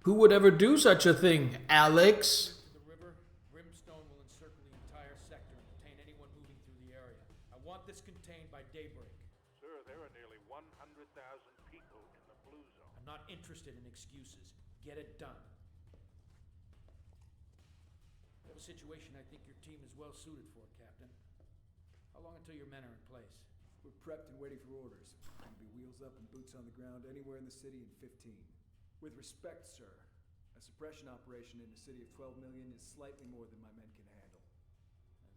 Speaker 1: Who would ever do such a thing, Alex?
Speaker 6: The river, brimstone will encircle the entire sector and detain anyone moving through the area. I want this contained by daybreak.
Speaker 3: Sir, there are nearly 100,000 people in the blue zone.
Speaker 6: I'm not interested in excuses. Get it done. We have a situation I think your team is well suited for, Captain. How long until your men are in place?
Speaker 11: We're prepped and waiting for orders. We'll be wheels up and boots on the ground anywhere in the city in 15. With respect, sir, a suppression operation in a city of 12 million is slightly more than my men can handle.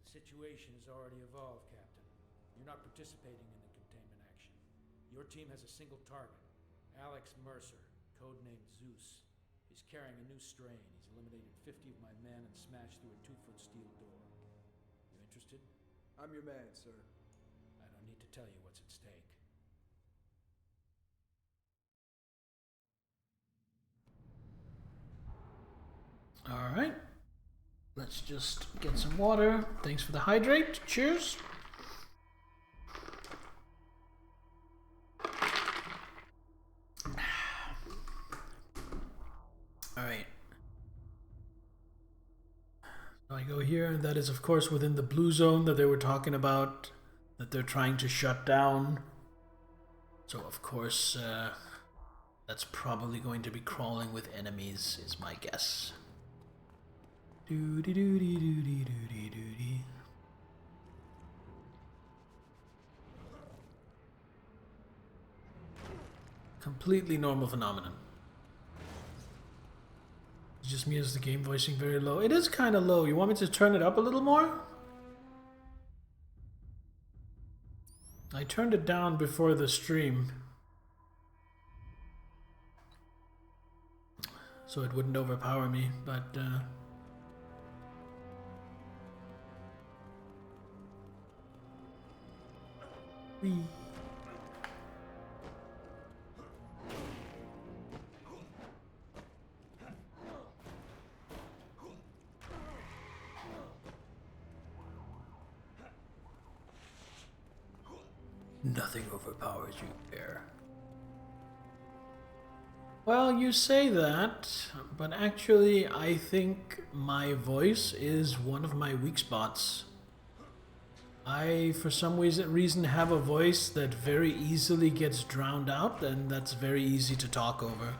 Speaker 6: The situation has already evolved, Captain. You're not participating in the containment action. Your team has a single target, Alex Mercer,
Speaker 11: codenamed Zeus. He's carrying a new strain. He's eliminated 50 of my men and smashed through a 2-foot steel door. You interested? I'm your man, sir. I don't need to tell you what's at stake.
Speaker 1: Alright. Let's just get some water. Thanks for the hydrate. Cheers. Alright. So I go here, and that is of course within the blue zone that they were talking about, that they're trying to shut down. So of course, that's probably going to be crawling with enemies, is my guess. Completely normal phenomenon. It's just me as the game voicing very low. It is kind of low. You want me to turn it up a little more? I turned it down before the stream, so it wouldn't overpower me, but whee. Nothing overpowers you, bear. Well, you say that, but actually I think my voice is one of my weak spots. I, for some reason, have a voice that very easily gets drowned out, and that's very easy to talk over.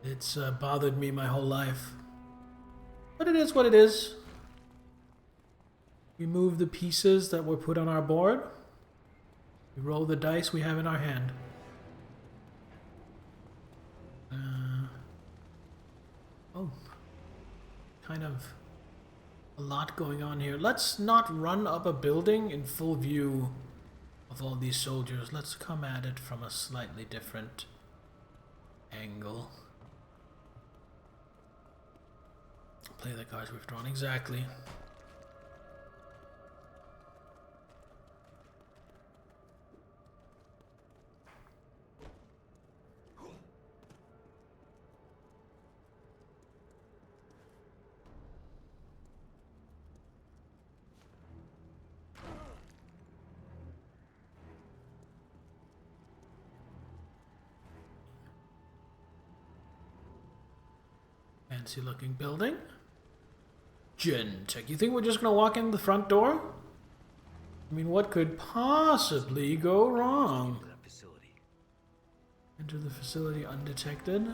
Speaker 1: It's bothered me my whole life. But it is what it is. We move the pieces that were put on our board. We roll the dice we have in our hand. Oh. Kind of a lot going on here. Let's not run up a building in full view of all these soldiers. Let's come at it from a slightly different angle. Play the cards we've drawn. Exactly. Fancy looking building. Gentech. You think we're just gonna walk in the front door? I mean, what could possibly go wrong? Enter the facility undetected.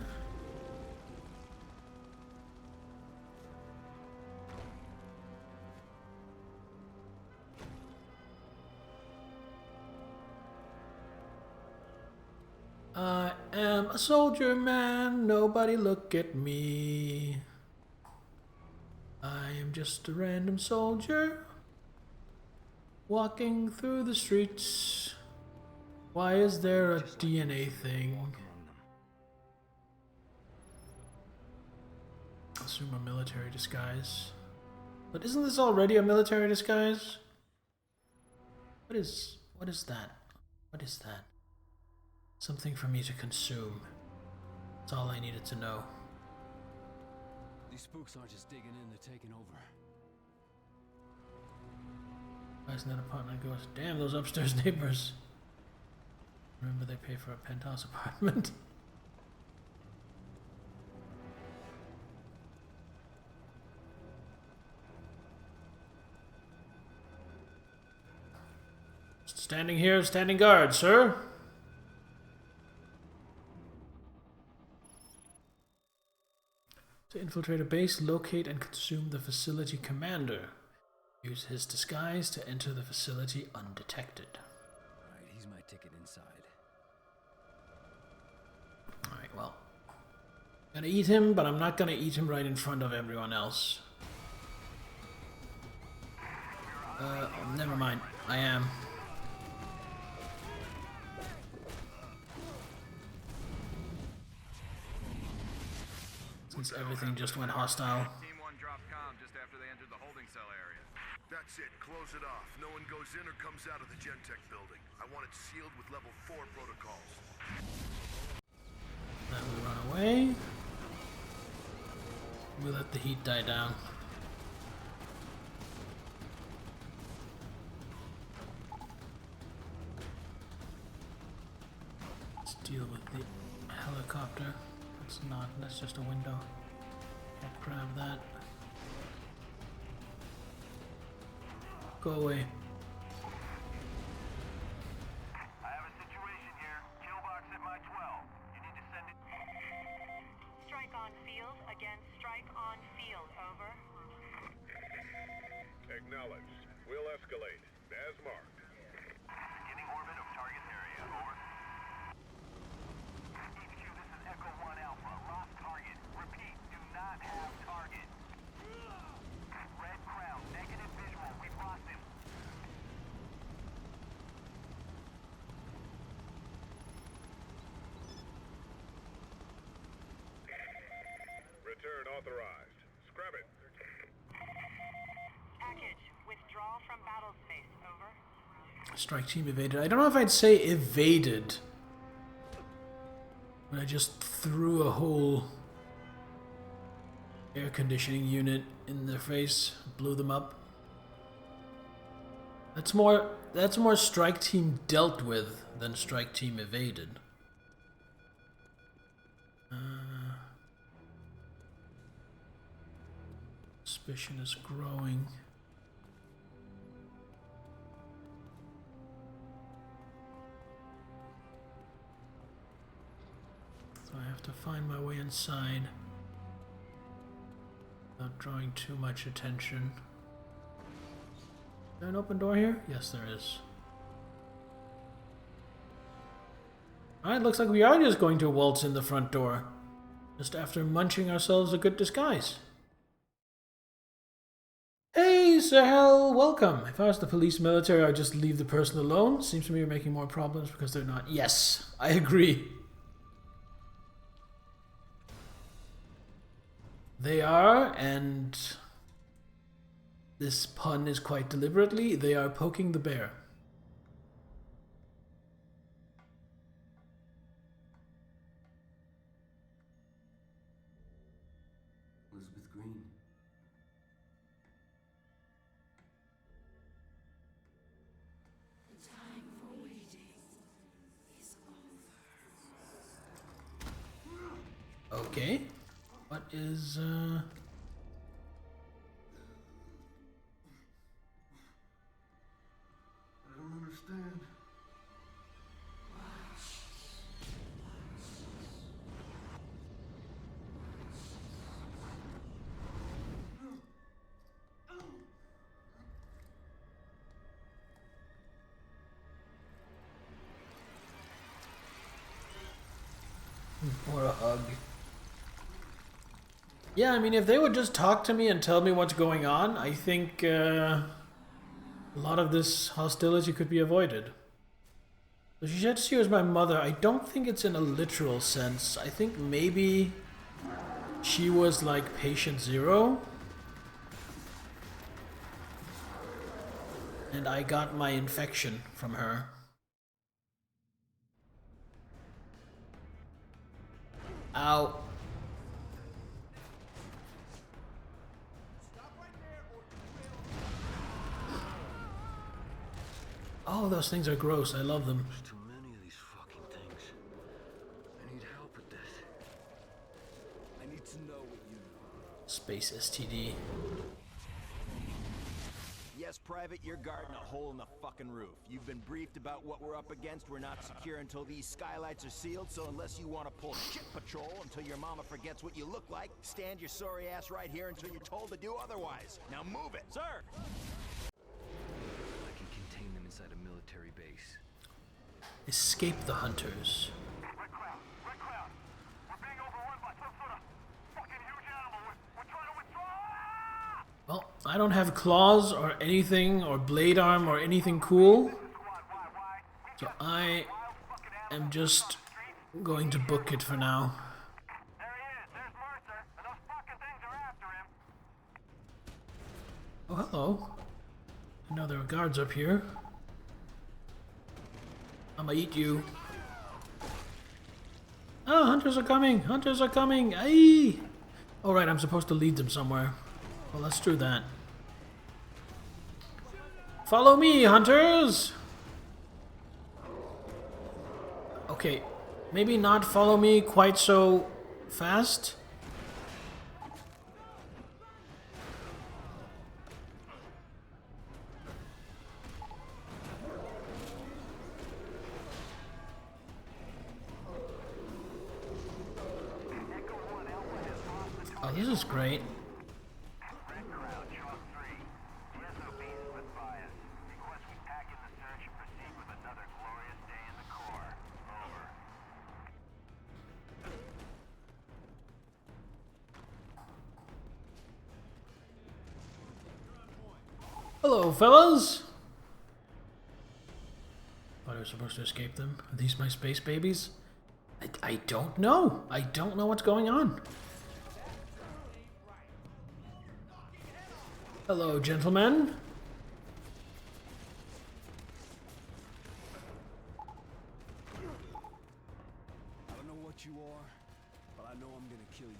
Speaker 1: I am a soldier man, nobody look at me. I am just a random soldier walking through the streets. Why is there a DNA thing? Assume a military disguise. But isn't this already a military disguise? What is that? What is that? Something for me to consume. That's all I needed to know.
Speaker 2: These spooks aren't just digging in, they're taking over.
Speaker 1: Why isn't that apartment goes? Damn, those upstairs neighbors. Remember, they pay for a penthouse apartment. Standing here, standing guard, sir. To infiltrate a base, locate and consume the facility commander. Use his disguise to enter the facility undetected.
Speaker 2: Alright, he's my ticket inside.
Speaker 1: Alright, well. Gonna eat him, but I'm not gonna eat him right in front of everyone else. Never mind. I am. Since everything just went hostile.
Speaker 3: Team 1 dropped comm just after they entered the holding cell area.
Speaker 8: That's it. Close it off. No one goes in or comes out of the Gentech building. I want it sealed with level 4 protocols.
Speaker 1: Then we run away. We let the heat die down. Let's deal with the helicopter. That's just a window. Can't grab that. Go away.
Speaker 3: I have a situation here. Killbox at my 12. You need to send it.
Speaker 12: Strike on field against strike on field. Over.
Speaker 3: Acknowledged. We'll escalate. As marked. Beginning orbit of target area. Over. HQ, this is Echo 1 Alpha. Lost target. Repeat, do not have target. Red Crown, negative visual. We've lost him. Return authorized. Scrap it.
Speaker 12: Package. Withdraw from battle space. Over.
Speaker 1: Strike team evaded. I don't know if I'd say evaded. When I just threw a whole air conditioning unit in their face, blew them up. That's more strike team dealt with than strike team evaded. Suspicion is growing. So I have to find my way inside without drawing too much attention. Is there an open door here? Yes, there is. Alright, looks like we are just going to waltz in the front door. Just after munching ourselves a good disguise. Hey, Sahel, welcome. If I was the police military, I'd just leave the person alone. Seems to me you're making more problems because they're not. Yes, I agree. They are, and this pun is quite deliberately, they are poking the bear.
Speaker 5: Elizabeth Green.
Speaker 13: The time for waiting is over.
Speaker 1: Okay. What is,
Speaker 8: I don't understand.
Speaker 1: or a hug. Yeah, I mean, if they would just talk to me and tell me what's going on, I think a lot of this hostility could be avoided. So she said she was my mother. I don't think it's in a literal sense. I think maybe she was like patient zero. And I got my infection from her. Ow. Oh, those things are gross. I love them.
Speaker 2: There's too many of these fucking things. I need help with this.
Speaker 5: I need to know what you know.
Speaker 1: Space STD.
Speaker 14: Yes, Private, you're guarding a hole in the fucking roof. You've been briefed about what we're up against. We're not secure until these skylights are sealed, so unless you want to pull shit patrol until your mama forgets what you look like, stand your sorry ass right here until you're told to do otherwise. Now move it! Sir!
Speaker 2: I can contain them inside a military base.
Speaker 1: Escape the hunters.
Speaker 3: Red Cloud! Red Cloud! We're being overrun by some sort of fucking huge animal. We're trying to withdraw! Ah!
Speaker 1: Well, I don't have claws or anything, or blade arm or anything cool. So I am just going to book it for now.
Speaker 3: There he is. There's Mercer. Enough
Speaker 1: Oh, hello. I know there are guards up here. I'ma eat you. Oh, hunters are coming! Hunters are coming! Aye! Alright, I'm supposed to lead them somewhere. Well, let's do that. Follow me, hunters! Okay, maybe not follow me quite so fast. Oh, this is great.
Speaker 3: Red Crowd, Chalk 3. TSOB is with bias. Request we pack in the search and proceed with another glorious day in the Corps. Over.
Speaker 1: Hello, fellas! Thought I was supposed to escape them. Are these my space babies? I don't know. I don't know what's going on. Hello, gentlemen.
Speaker 2: I don't know what you are, but I know I'm gonna kill you.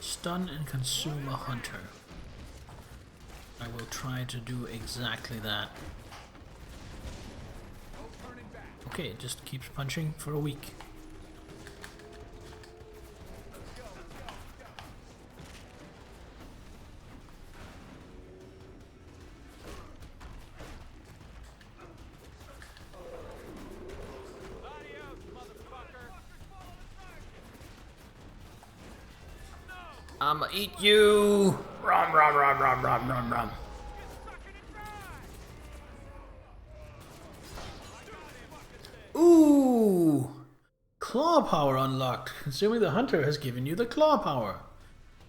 Speaker 1: Stun and consume a hunter. I will try to do exactly that. Okay, it just keeps punching for a week. I'ma eat you! Rum, rum, rum, rum, rum, rum, rum. Ooh! Claw power unlocked. Consuming the hunter has given you the claw power.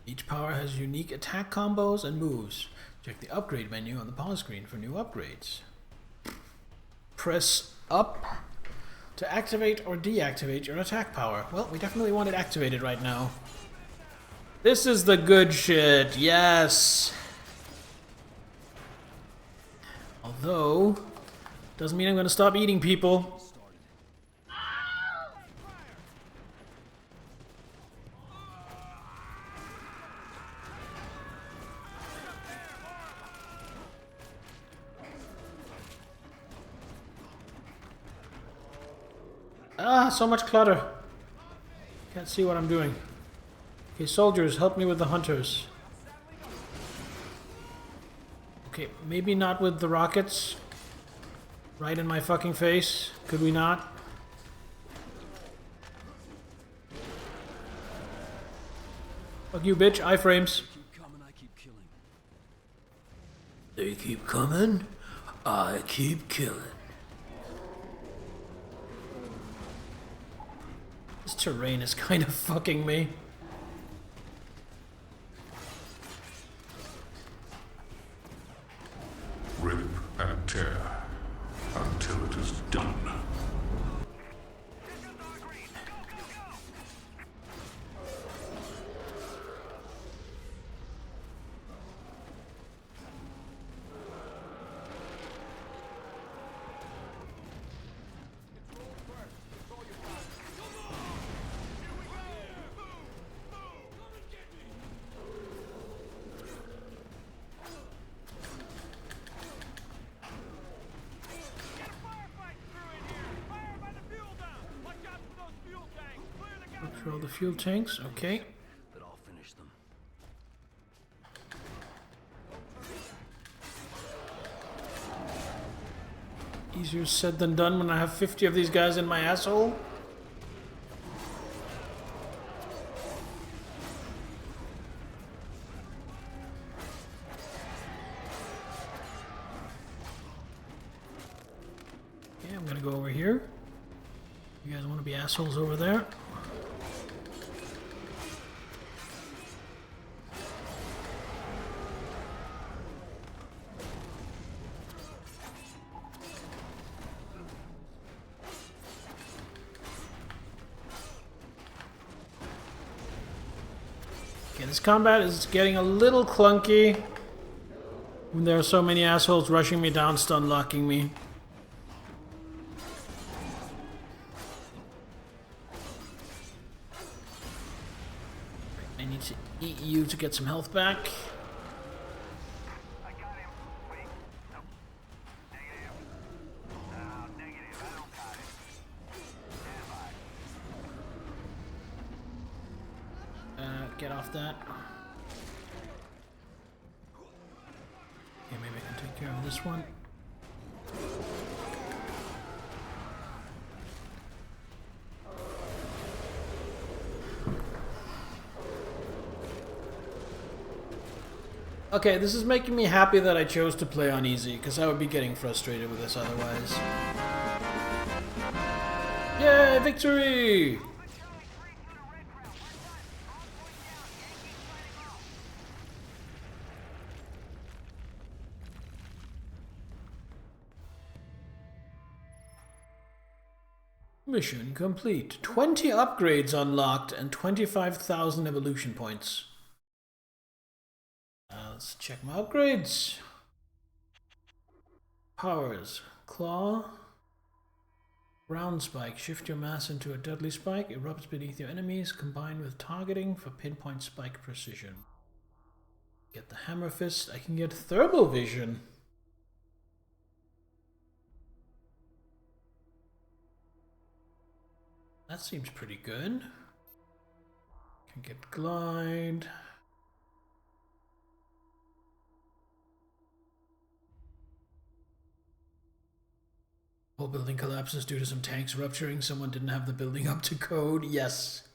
Speaker 1: Each power has unique attack combos and moves. Check the upgrade menu on the pause screen for new upgrades. Press up to activate or deactivate your attack power. Well, we definitely want it activated right now. This is the good shit, yes! Although, doesn't mean I'm gonna stop eating people. Ah, so much clutter. Can't see what I'm doing. Okay, soldiers, help me with the hunters. Okay, maybe not with the rockets. Right in my fucking face. Could we not? Fuck you, bitch. Iframes. They keep coming. I keep killing. This terrain is kind of fucking me.
Speaker 15: Rip and tear until it is done.
Speaker 1: Control the fuel tanks, okay.
Speaker 2: But I'll finish them.
Speaker 1: Easier said than done when I have 50 of these guys in my asshole. Okay, I'm gonna go over here. You guys want to be assholes over there? Okay, this combat is getting a little clunky when there are so many assholes rushing me down, stun locking me. I need to eat you to get some health back. Get off that. Okay, maybe I can take care of this one. Okay, this is making me happy that I chose to play on easy, because I would be getting frustrated with this otherwise. Yay, victory! Mission complete. 20 upgrades unlocked and 25,000 evolution points. Let's check my upgrades. Powers. Claw. Ground spike. Shift your mass into a deadly spike. Erupts beneath your enemies. Combined with targeting for pinpoint spike precision. Get the hammer fist. I can get thermal vision. That seems pretty good. Can get glide. Whole building collapses due to some tanks rupturing. Someone didn't have the building up to code. Yes.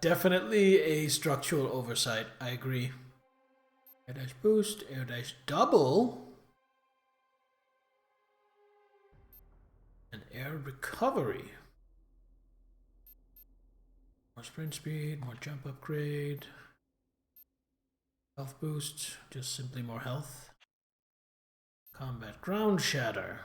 Speaker 1: Definitely a structural oversight. I agree. Air dash boost. Air dash double. And air recovery. More sprint speed. More jump upgrade. Health boost. Just simply more health. Combat ground shatter.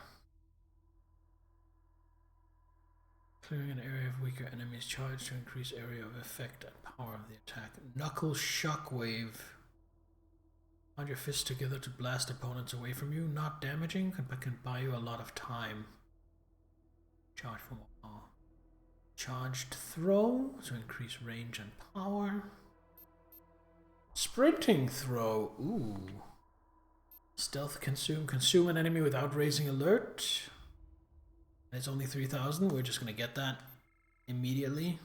Speaker 1: Clearing an area of weaker enemies charged to increase area of effect and power of the attack. Knuckle shockwave. Bind your fists together to blast opponents away from you. Not damaging, but can buy you a lot of time. Charge for more. Charged throw to increase range and power. Sprinting throw. Ooh. Stealth consume. Consume an enemy without raising alert. It's only 3,000. We're just going to get that immediately.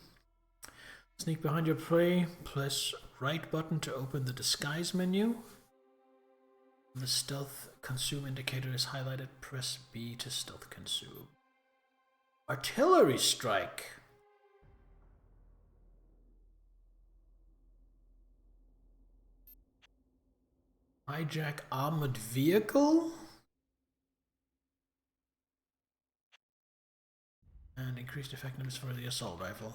Speaker 1: Sneak behind your prey. Press right button to open the disguise menu. The stealth consume indicator is highlighted. Press B to stealth consume. Artillery strike. Hijack armored vehicle. And increased effectiveness for the assault rifle.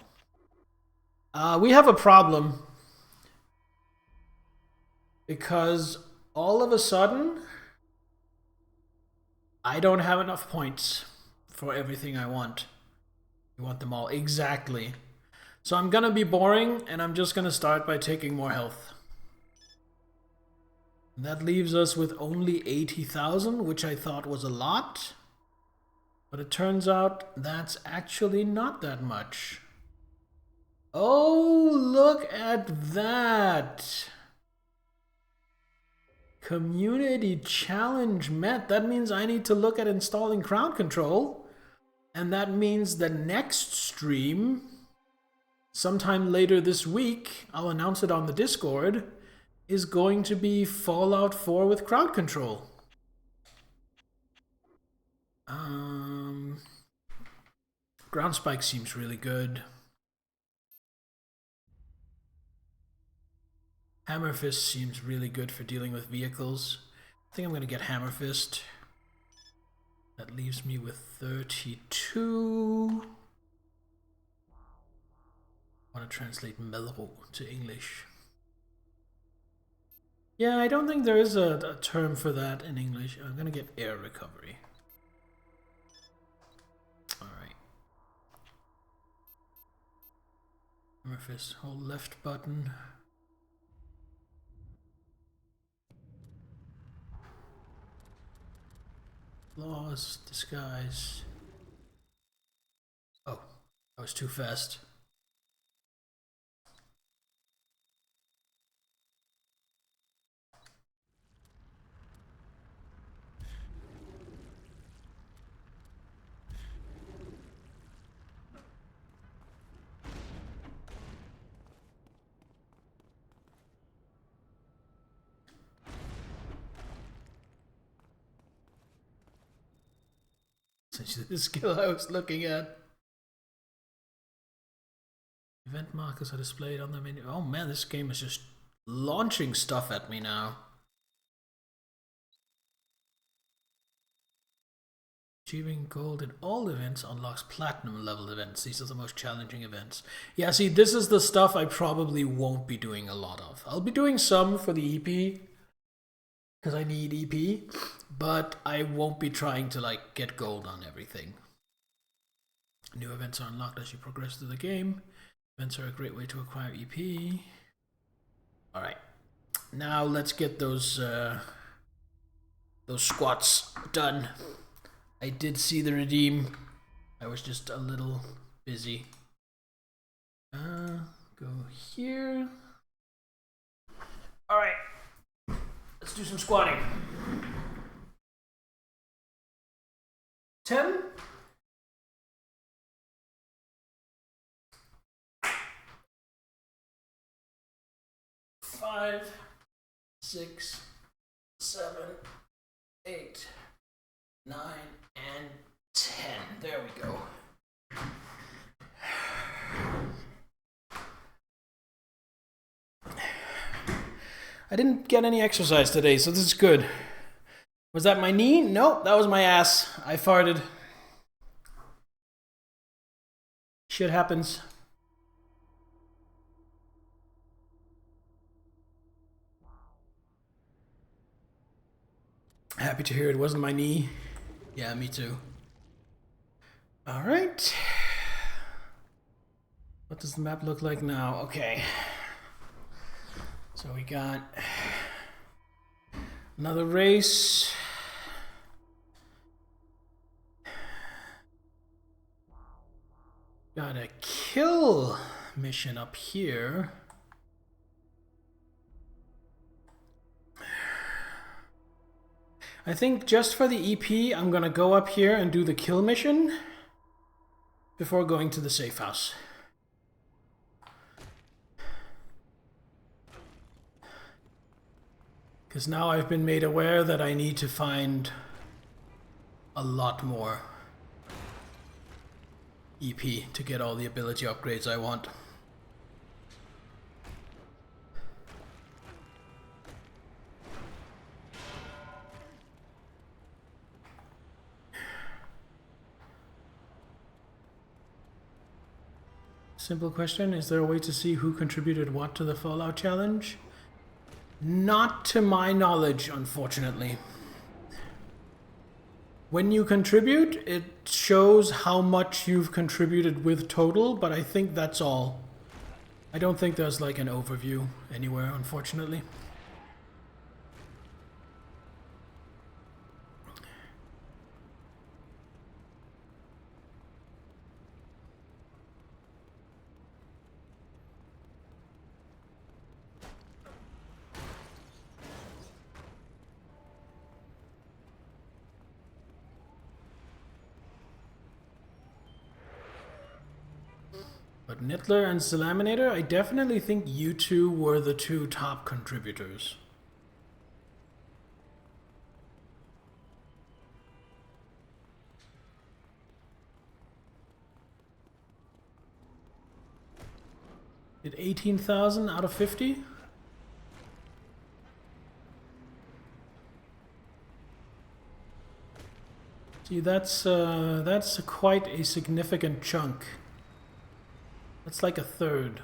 Speaker 1: We have a problem. Because all of a sudden, I don't have enough points for everything I want. You want them all. Exactly. So I'm gonna be boring, and I'm just gonna start by taking more health. That leaves us with only 80,000, which I thought was a lot. But it turns out that's actually not that much. Oh, look at that! Community challenge met. That means I need to look at installing crowd control. And that means the next stream, sometime later this week, I'll announce it on the Discord, is going to be Fallout 4 with crowd control. Ground spike seems really good. Hammer fist seems really good for dealing with vehicles. I think I'm going to get hammer fist. That leaves me with 32. I want to translate mellow to English. Yeah, I don't think there is a term for that in English. I'm going to get air recovery. Hammer fist. Hold left button. Laws, disguise. Oh, I was too fast. Essentially the skill I was looking at. Event markers are displayed on the menu. Oh man, this game is just launching stuff at me now. Achieving gold in all events unlocks platinum level events. These are the most challenging events. Yeah, see, this is the stuff I probably won't be doing a lot of. I'll be doing some for the EP, because I need EP, but I won't be trying to like get gold on everything. New events are unlocked as you progress through the game. Events are a great way to acquire EP. Alright, now let's get those squats done. I did see the redeem. I was just a little busy. Go here. Alright, let's do some squatting. 10. Five, 6, 7, 8, 9, and 10. There we go. I didn't get any exercise today, so this is good. Was that my knee? Nope, that was my ass. I farted. Shit happens. Happy to hear it wasn't my knee. Yeah, me too. Alright. What does the map look like now? Okay. So we got another race. Got a kill mission up here. I think just for the EP, I'm gonna go up here and do the kill mission before going to the safe house. Because now I've been made aware that I need to find a lot more EP to get all the ability upgrades I want. Simple question, is there a way to see who contributed what to the Fallout challenge? Not to my knowledge, unfortunately. When you contribute, it shows how much you've contributed with total, but I think that's all. I don't think there's like an overview anywhere, unfortunately. But Nittler and Salaminator, I definitely think you two were the two top contributors. Did 18,000 out of 50? See, that's quite a significant chunk. That's like a third.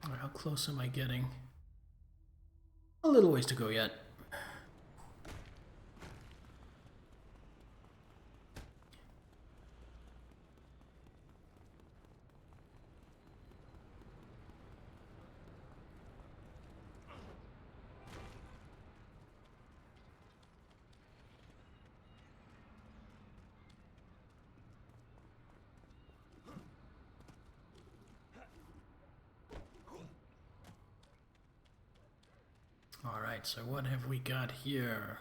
Speaker 1: All right, how close am I getting? A little ways to go yet. Alright, so what have we got here?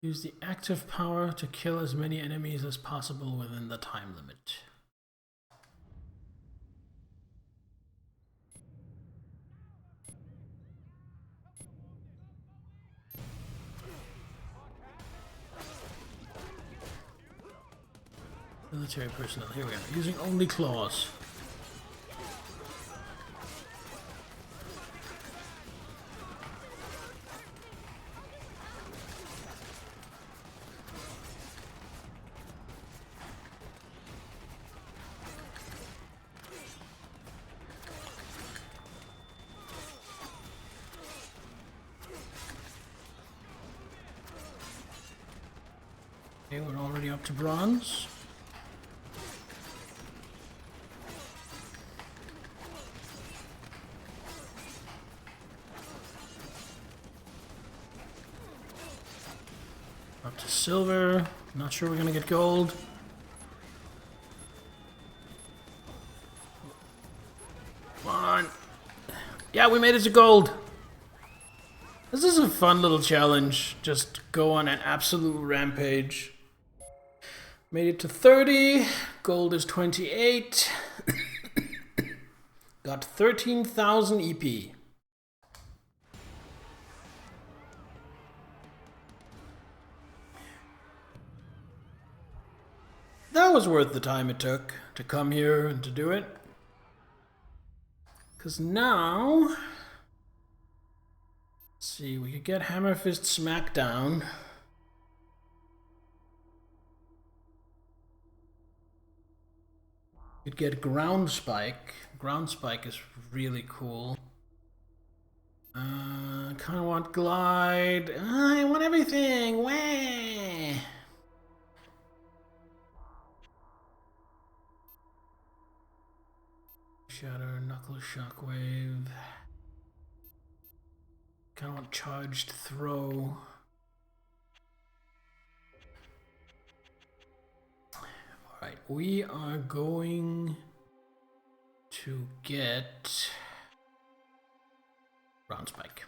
Speaker 1: Use the active power to kill as many enemies as possible within the time limit. Military personnel, here we are, using only claws. Okay, we're already up to bronze. Up to silver. Not sure we're gonna get gold. Come on. Yeah, we made it to gold. This is a fun little challenge. Just go on an absolute rampage. Made it to 30. Gold is 28. Got 13,000 EP. That was worth the time it took to come here and to do it. Because now... Let's see, we could get Hammer Fist Smackdown. Could get Ground Spike. Ground Spike is really cool. Kind of want Glide. I want everything. Wah! Shatter, Knuckle, Shockwave. Kind of want Charged Throw. Alright, we are going to get Ground Spike.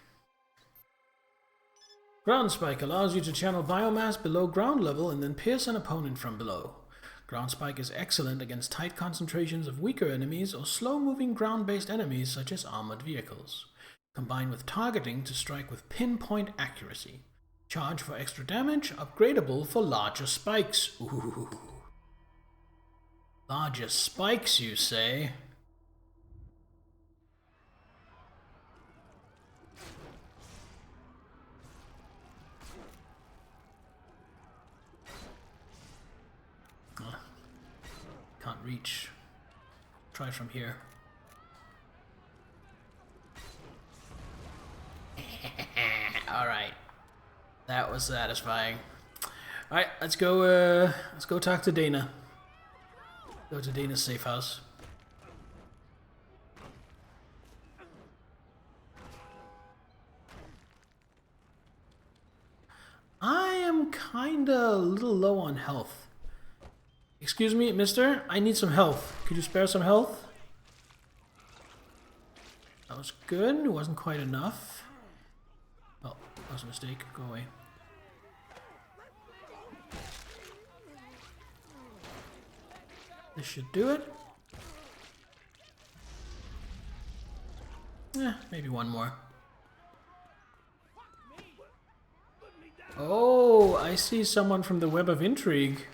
Speaker 1: Ground Spike allows you to channel biomass below ground level and then pierce an opponent from below. Ground Spike is excellent against tight concentrations of weaker enemies or slow-moving ground-based enemies such as armored vehicles. Combined with targeting to strike with pinpoint accuracy. Charge for extra damage, upgradable for larger spikes. Ooh. Larger spikes, you say? Can't reach. Try from here. Alright. That was satisfying. Alright, let's go talk to Dana. Go to Dana's safe house. I am kinda a little low on health. Excuse me, mister? I need some health. Could you spare some health? That was good. It wasn't quite enough. Oh, that was a mistake. Go away. This should do it. Maybe one more. Oh, I see someone from the Web of Intrigue.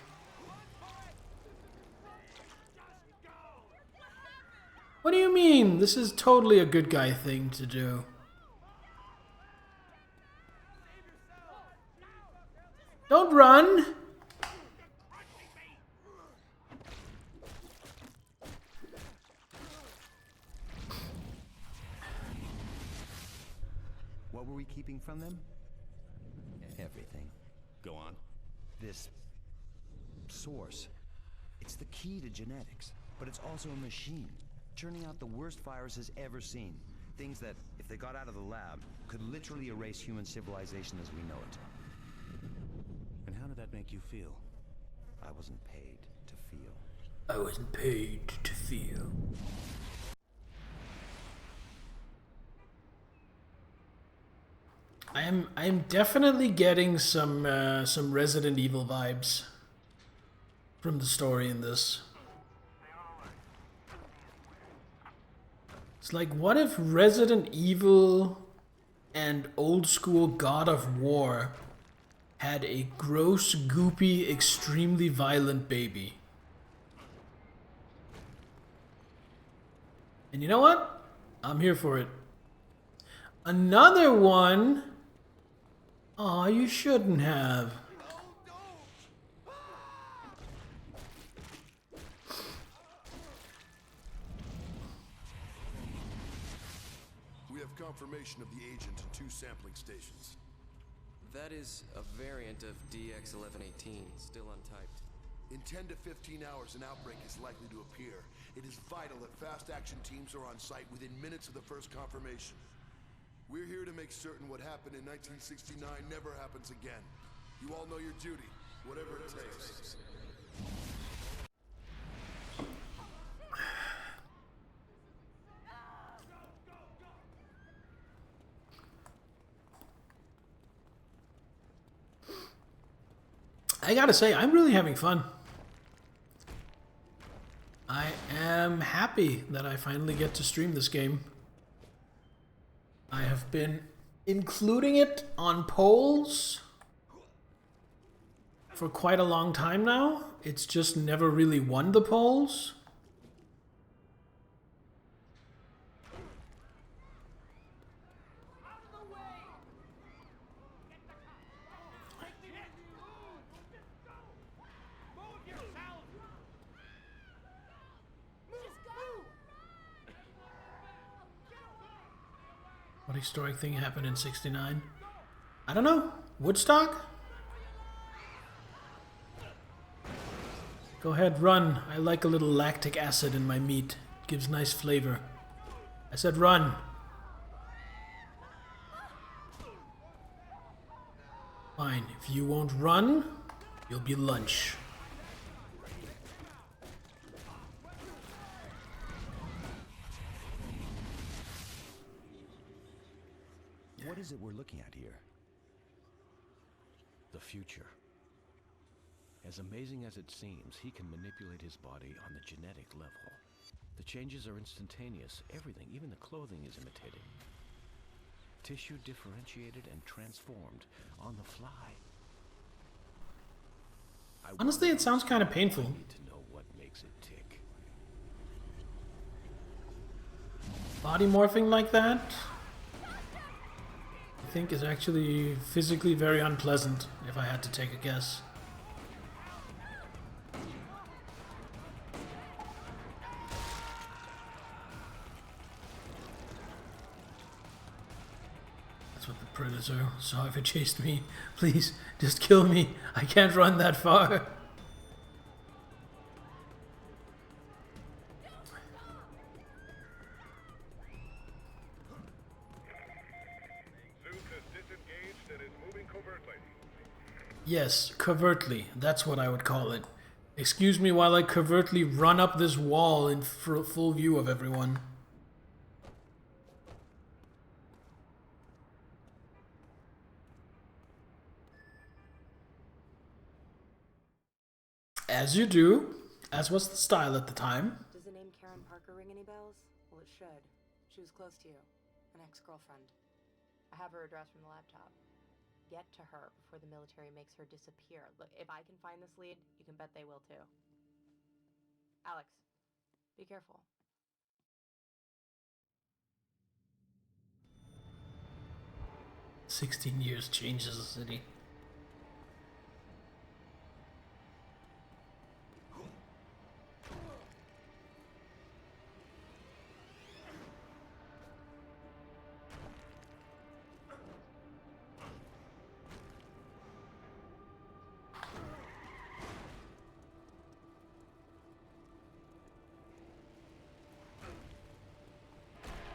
Speaker 1: What do you mean? This is totally a good guy thing to do. Don't run!
Speaker 14: What were we keeping from them? Everything.
Speaker 2: Go on.
Speaker 14: This source. It's the key to genetics, but it's also a machine, churning out the worst viruses ever seen. Things that, if they got out of the lab, could literally erase human civilization as we know it.
Speaker 2: And how did that make you feel?
Speaker 14: I wasn't paid to feel.
Speaker 1: I wasn't paid to feel. I'm definitely getting some Resident Evil vibes from the story in this. It's like, what if Resident Evil and old school God of War had a gross, goopy, extremely violent baby? And you know what? I'm here for it. Another one? Aw, you shouldn't have.
Speaker 8: We have confirmation of the agent in 2 sampling stations.
Speaker 5: That is a variant of DX1118, still untyped.
Speaker 8: In 10 to 15 hours, an outbreak is likely to appear. It is vital that fast action teams are on site within minutes of the first confirmation. We're here to make certain what happened in 1969 never happens again. You all know your duty, whatever it takes.
Speaker 1: I gotta say, I'm really having fun. I am happy that I finally get to stream this game. I have been including it on polls for quite a long time now. It's just never really won the polls. What historic thing happened in '69? I don't know. Woodstock? Go ahead, run. I like a little lactic acid in my meat. It gives nice flavor. I said run. Fine. If you won't run, you'll be lunch.
Speaker 14: What is it we're looking at here?
Speaker 6: The future. As amazing as it seems, he can manipulate his body on the genetic level. The changes are instantaneous. Everything, even the clothing, is imitated. Tissue differentiated and transformed on the fly.
Speaker 1: Honestly, it sounds kind of painful.
Speaker 6: I need to know what makes it tick.
Speaker 1: Body morphing like that, I think, is actually physically very unpleasant, if I had to take a guess. That's what the Predator saw if it chased me. Please, just kill me. I can't run that far. Yes, covertly. That's what I would call it. Excuse me while I covertly run up this wall in full view of everyone. As you do, as was the style at the time.
Speaker 7: Does the name Karen Parker ring any bells? Well, it should. She was close to you. An ex-girlfriend. I have her address from the laptop. Get to her before the military makes her disappear. Look, if I can find this lead, you can bet they will too. Alex, be careful.
Speaker 1: "16 years changes the city."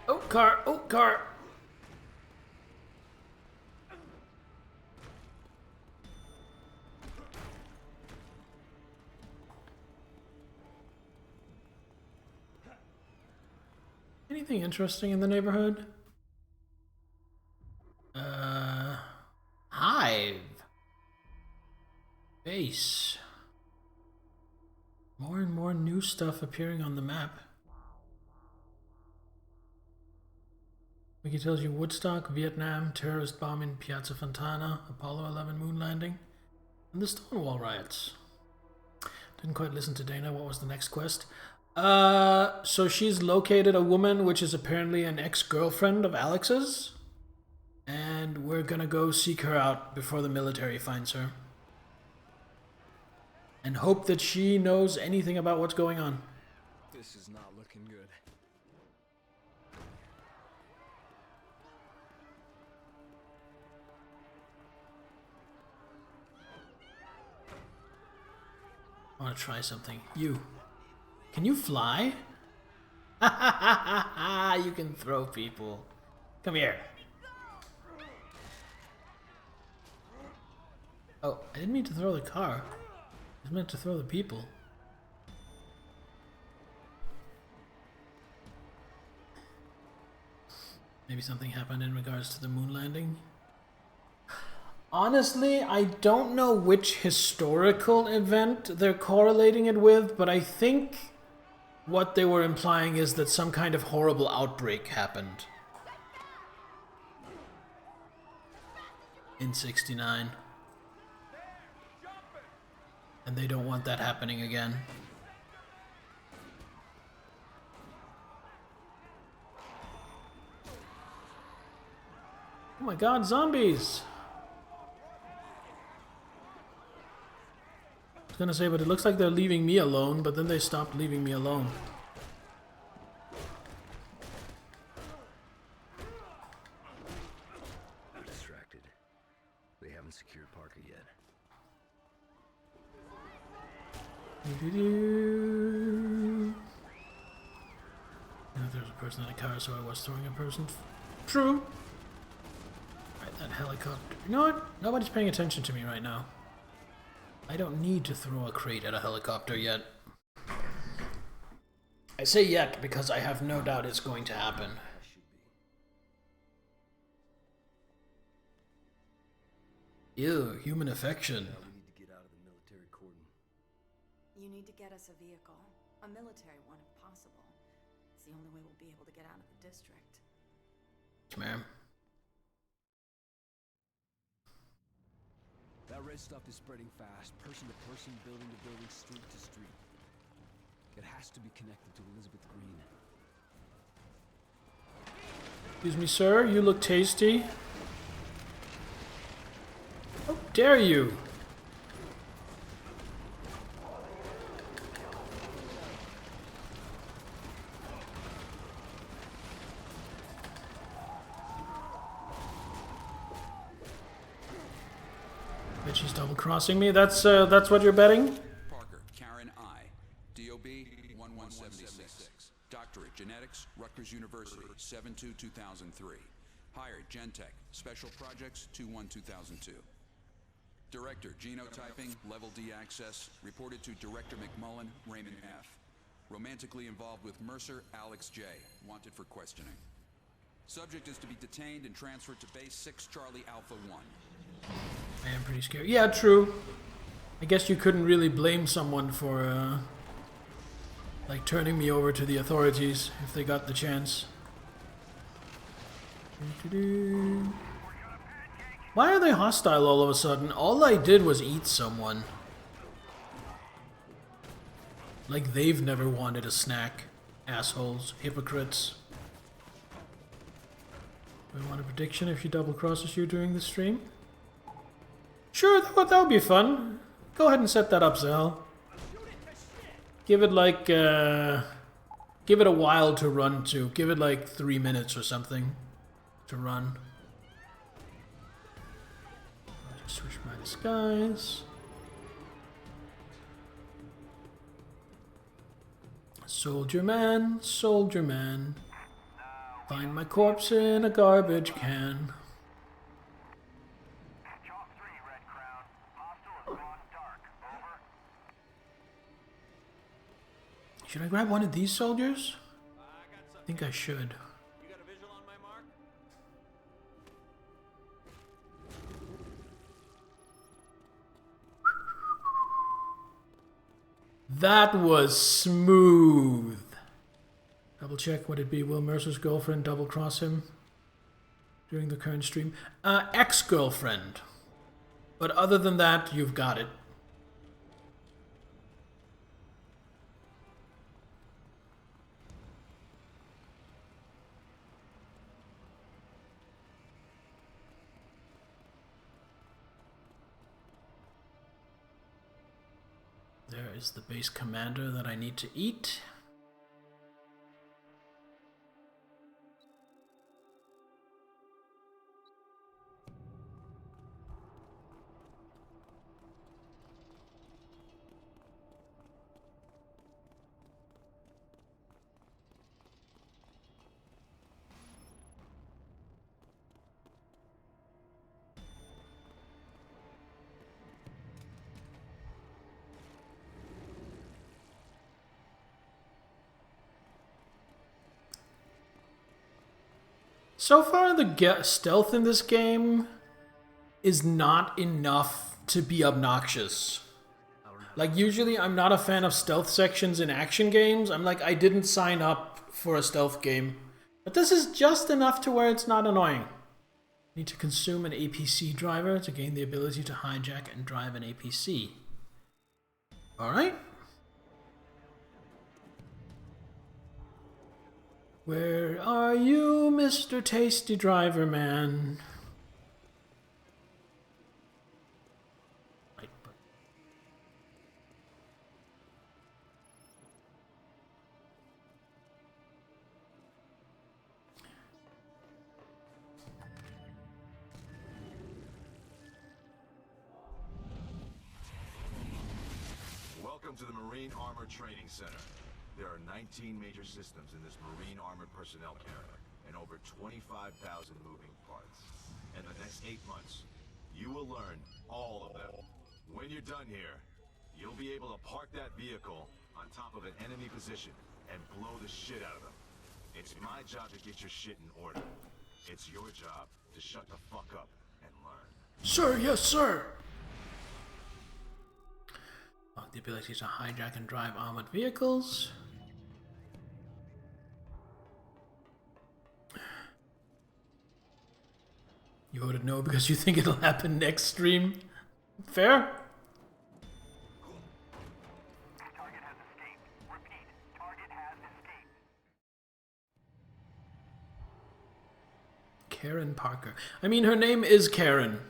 Speaker 1: Oh, car! Oh, car! Anything interesting in the neighborhood? Hive. Base. More and more new stuff appearing on the map. Wiki tells you Woodstock, Vietnam, terrorist bombing Piazza Fontana, Apollo 11 moon landing, and the Stonewall riots. Didn't quite listen to Dana. What was the next quest? So she's located a woman which is apparently an ex-girlfriend of Alex's. And we're gonna go seek her out before the military finds her. And hope that she knows anything about what's going on.
Speaker 2: This is not looking good.
Speaker 1: I want to try something. You. Can you fly? Ha ha ha ha! You can throw people. Come here. Oh, I didn't mean to throw the car. I was meant to throw the people. Maybe something happened in regards to the moon landing. Honestly, I don't know which historical event they're correlating it with, but I think what they were implying is that some kind of horrible outbreak happened in '69. And they don't want that happening again. Oh my god, zombies! I was gonna say, but it looks like they're leaving me alone, but then they stopped leaving me alone.
Speaker 2: I'm distracted. They haven't secured Parker yet.
Speaker 1: There's a person in a car, so I was throwing a person. True. Right, that helicopter. You know what? Nobody's paying attention to me right now. I don't need to throw a crate at a helicopter yet. I say yet because I have no doubt it's going to happen. Ew, human affection.
Speaker 7: You need to get us a vehicle. A military one, if possible. It's the only way we'll be able to get out of the district.
Speaker 1: Come here.
Speaker 2: That red stuff is spreading fast. Person to person, building to building, street to street. It has to be connected to Elizabeth Green.
Speaker 1: Excuse me, sir. You look tasty. How dare you? Bet she's double-crossing me. That's what you're betting?
Speaker 16: Parker, Karen I. DOB 1176. Doctorate Genetics, Rutgers University, 7/2/2003. Hired Gentech, Special Projects 2/1/2002. Director Genotyping, Level D Access, reported to Director McMullen, Raymond F. Romantically involved with Mercer, Alex J. Wanted for questioning. Subject is to be detained and transferred to Base 6 Charlie Alpha 1.
Speaker 1: I am pretty scared. Yeah, true. I guess you couldn't really blame someone for, like, turning me over to the authorities if they got the chance. Why are they hostile all of a sudden? All I did was eat someone. Like they've never wanted a snack. Assholes. Hypocrites. Do I want a prediction if she double crosses you during the stream? Sure, that would be fun. Go ahead and set that up, Zell. Give it like, give it a while to run to. Give it like 3 minutes or something to run. I'll just switch my disguise. Soldier man, soldier man. Find my corpse in a garbage can. Should I grab one of these soldiers? think I should.
Speaker 6: You got a visual on my mark?
Speaker 1: That was smooth. Double check, would it be Will Mercer's girlfriend double cross him during the current stream? Ex-girlfriend. But other than that, you've got it. There is the base commander that I need to eat. So far, the stealth in this game is not enough to be obnoxious. Like, usually I'm not a fan of stealth sections in action games. I'm like, I didn't sign up for a stealth game. But this is just enough to where it's not annoying. Need to consume an APC driver to gain the ability to hijack and drive an APC. Alright. Where are you, Mr. Tasty Driver Man?
Speaker 9: Welcome to the Marine Armor Training Center. There are 19 major systems in this Marine Armored Personnel carrier and over 25,000 moving parts. In the next 8 months, you will learn all of them. When you're done here, you'll be able to park that vehicle on top of an enemy position and blow the shit out of them. It's my job to get your shit in order. It's your job to shut the fuck up and learn.
Speaker 1: Sir, yes, sir. The ability to hijack and drive armored vehicles. You voted no because you think it'll happen next stream. Fair?
Speaker 3: Target has escaped. Repeat, target has escaped.
Speaker 1: Karen Parker. I mean, her name is Karen.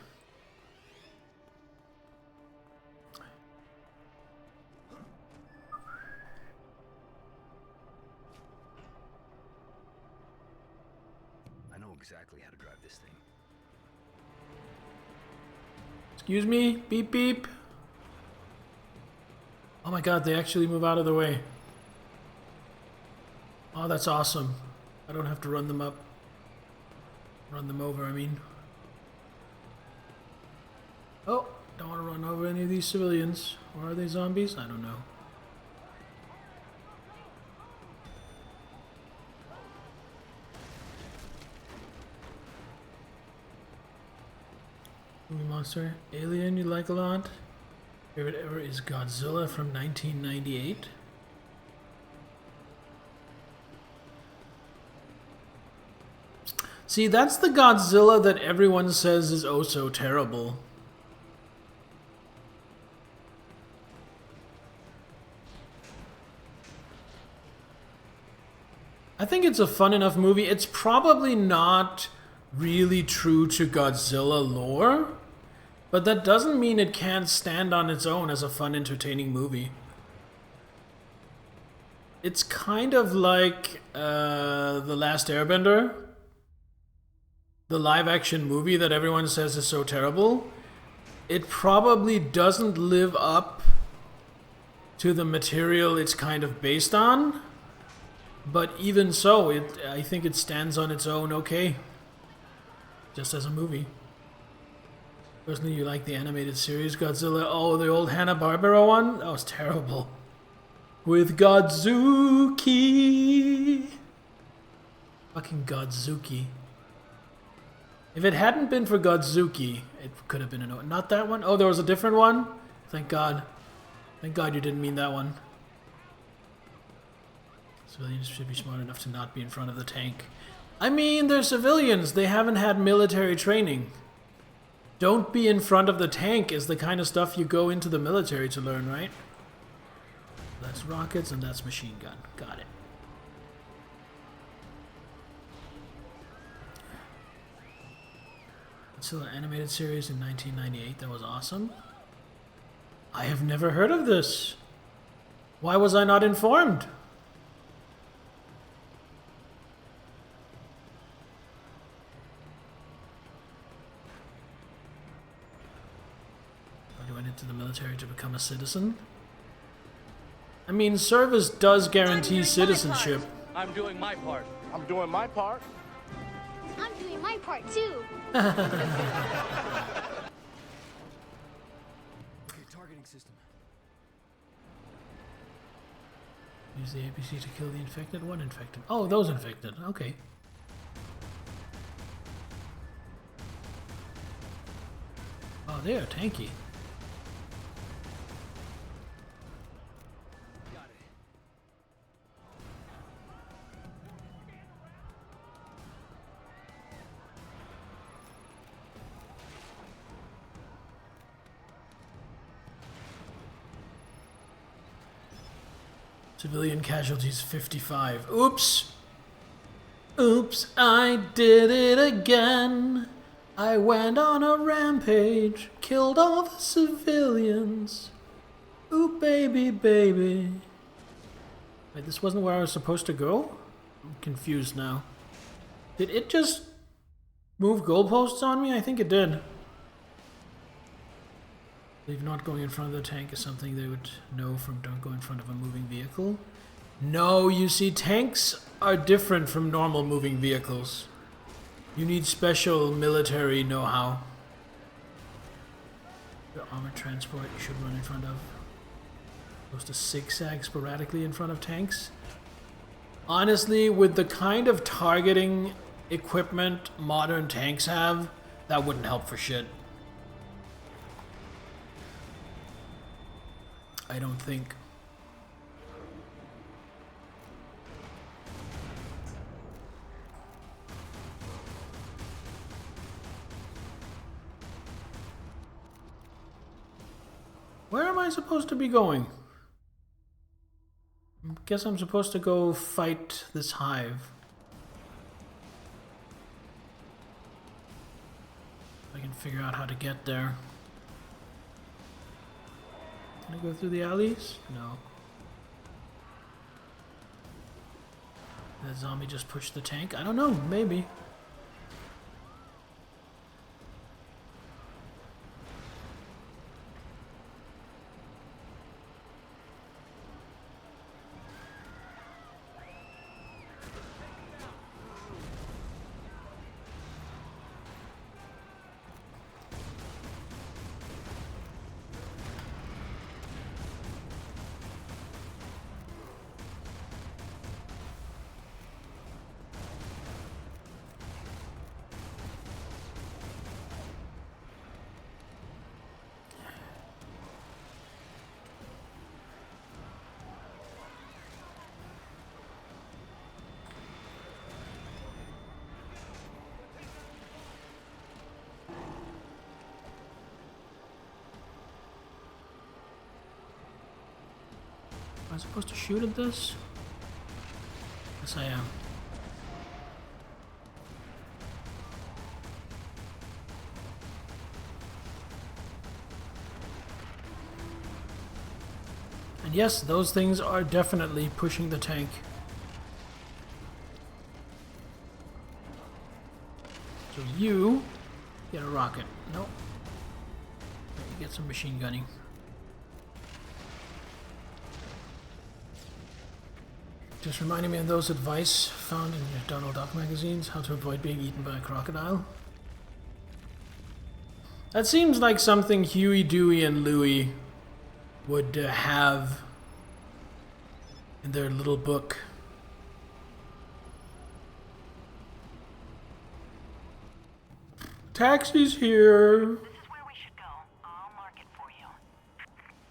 Speaker 2: I know exactly how to drive this thing.
Speaker 1: Excuse me? Beep beep. Oh my god, they actually move out of the way. Oh, that's awesome. I don't have to run them up. Run them over, I mean. Oh, don't want to run over any of these civilians. Or are they zombies? I don't know. Movie monster. Alien you like a lot? Favorite ever is Godzilla from 1998. See, that's the Godzilla that everyone says is oh so terrible. I think it's a fun enough movie. It's probably not really true to Godzilla lore, but that doesn't mean it can't stand on its own as a fun, entertaining movie. It's kind of like The Last Airbender, the live-action movie that everyone says is so terrible. It probably doesn't live up to the material it's kind of based on, but even so, I think it stands on its own okay. Just as a movie. Personally, you like the animated series Godzilla? Oh, the old Hanna-Barbera one? That was terrible. With Godzuki. Fucking Godzuki. If it hadn't been for Godzuki, it could have been a no. Not that one? Oh, there was a different one? Thank God. Thank God you didn't mean that one. Civilians should be smart enough to not be in front of the tank. I mean, they're civilians. They haven't had military training. Don't be in front of the tank is the kind of stuff you go into the military to learn, right? That's rockets and that's machine gun. Got it. It's still an animated series in 1998 that was awesome. I have never heard of this. Why was I not informed? I went into the military to become a citizen. I mean, service does guarantee citizenship.
Speaker 17: I'm doing my part.
Speaker 18: I'm doing my part.
Speaker 19: I'm doing my part too.
Speaker 17: Okay, targeting system.
Speaker 1: Use the APC to kill the infected. What infected? Oh, those infected. Okay. Oh, they are tanky. Civilian casualties 55. Oops! Oops, I did it again. I went on a rampage, killed all the civilians. Ooh, baby, baby. Wait, this wasn't where I was supposed to go? I'm confused now. Did it just move goalposts on me? I think it did. I believe not going in front of the tank is something they would know from don't go in front of a moving vehicle. No, you see, tanks are different from normal moving vehicles. You need special military know-how. The armored transport you should run in front of. Supposed to zigzag sporadically in front of tanks. Honestly, with the kind of targeting equipment modern tanks have, that wouldn't help for shit. I don't think. Where am I supposed to be going? I guess I'm supposed to go fight this hive. If I can figure out how to get there. Can I go through the alleys? No. Did that zombie just push the tank? I don't know, maybe. Am I supposed to shoot at this? Yes, I am. And yes, those things are definitely pushing the tank. So you get a rocket. Nope. You get some machine gunning. Just reminding me of those advice found in your Donald Duck magazines, how to avoid being eaten by a crocodile. That seems like something Huey, Dewey, and Louie would have in their little book. Taxi's here.
Speaker 12: This is where we should go. I'll mark it for you.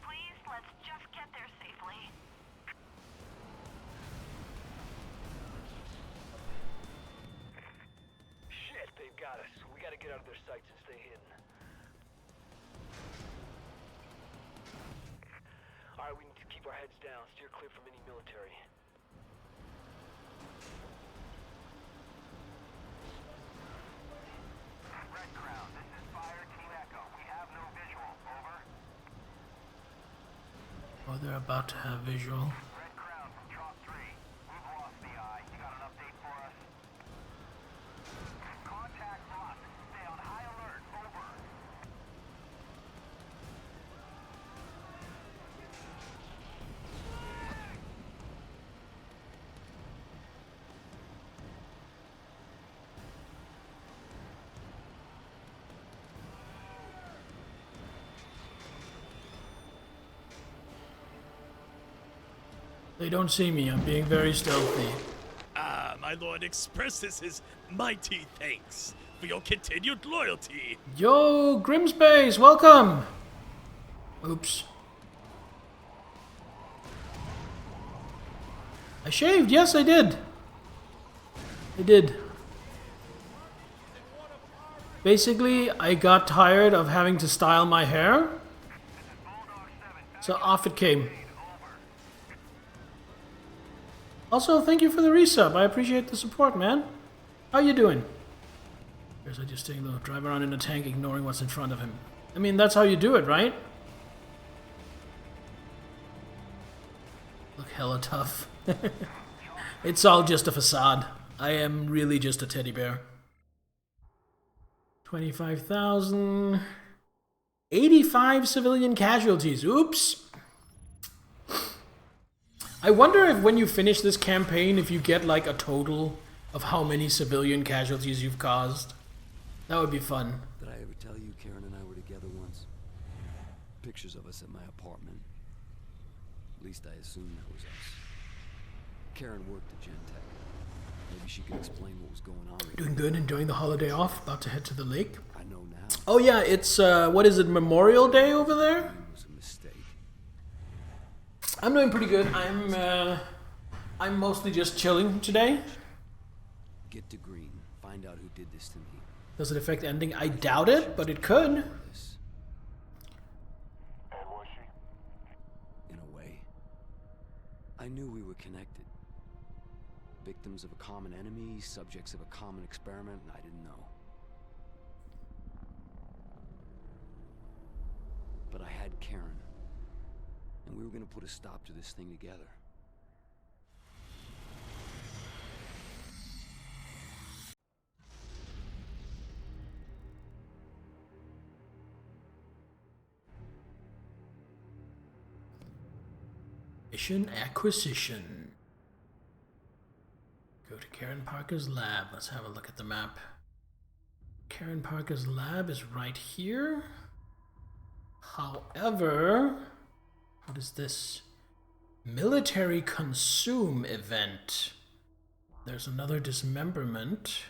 Speaker 12: Please, let's just get there safely.
Speaker 17: Shit, they've got us. We gotta get out of their sights and stay hidden. Alright, we need to keep our heads down, steer clear from any military.
Speaker 3: Red Crown, this is Fire Team Echo. We have no visual. Over.
Speaker 1: Oh, they're about to have visual.
Speaker 3: Red Crown from Chalk 3. We've lost the eye. You got an update for us? Contact lost. Stay on high alert. Over.
Speaker 1: They don't see me. I'm being very stealthy.
Speaker 18: Ah, my lord expresses his mighty thanks for your continued loyalty.
Speaker 1: Yo, Grimspace, welcome. Oops. I shaved. Yes, I did. I did. Basically, I got tired of having to style my hair, so off it came. Also, thank you for the resub. I appreciate the support, man. How you doing? Here's I just taking the drive around in a tank, ignoring what's in front of him. I mean, that's how you do it, right? Look hella tough. It's all just a facade. I am really just a teddy bear. 25,000. 85 civilian casualties. Oops. I wonder if when you finish this campaign, if you get like a total of how many civilian casualties you've caused. That would be fun.
Speaker 2: Did I ever tell you Karen and I were together once? Pictures of us at my apartment. At least I assumed that was us. Karen worked at Gentech. Maybe she could explain what was going on.
Speaker 1: Doing good, enjoying the holiday off, about to head to the lake.
Speaker 2: I know now.
Speaker 1: Oh yeah, it's, what is it, Memorial Day over there?
Speaker 2: It was a mistake.
Speaker 1: I'm doing pretty good. I'm mostly just chilling today.
Speaker 2: Get to Green. Find out who did this to me.
Speaker 1: Does it affect ending? I doubt it, but it could.
Speaker 4: And was she?
Speaker 2: In a way. I knew we were connected. Victims of a common enemy, subjects of a common experiment, and I didn't know. But I had Karen. And we were gonna put a stop to this thing together.
Speaker 1: Mission acquisition. Go to Karen Parker's lab. Let's have a look at the map. Karen Parker's lab is right here. However, what is this? Military consume event. There's another dismemberment.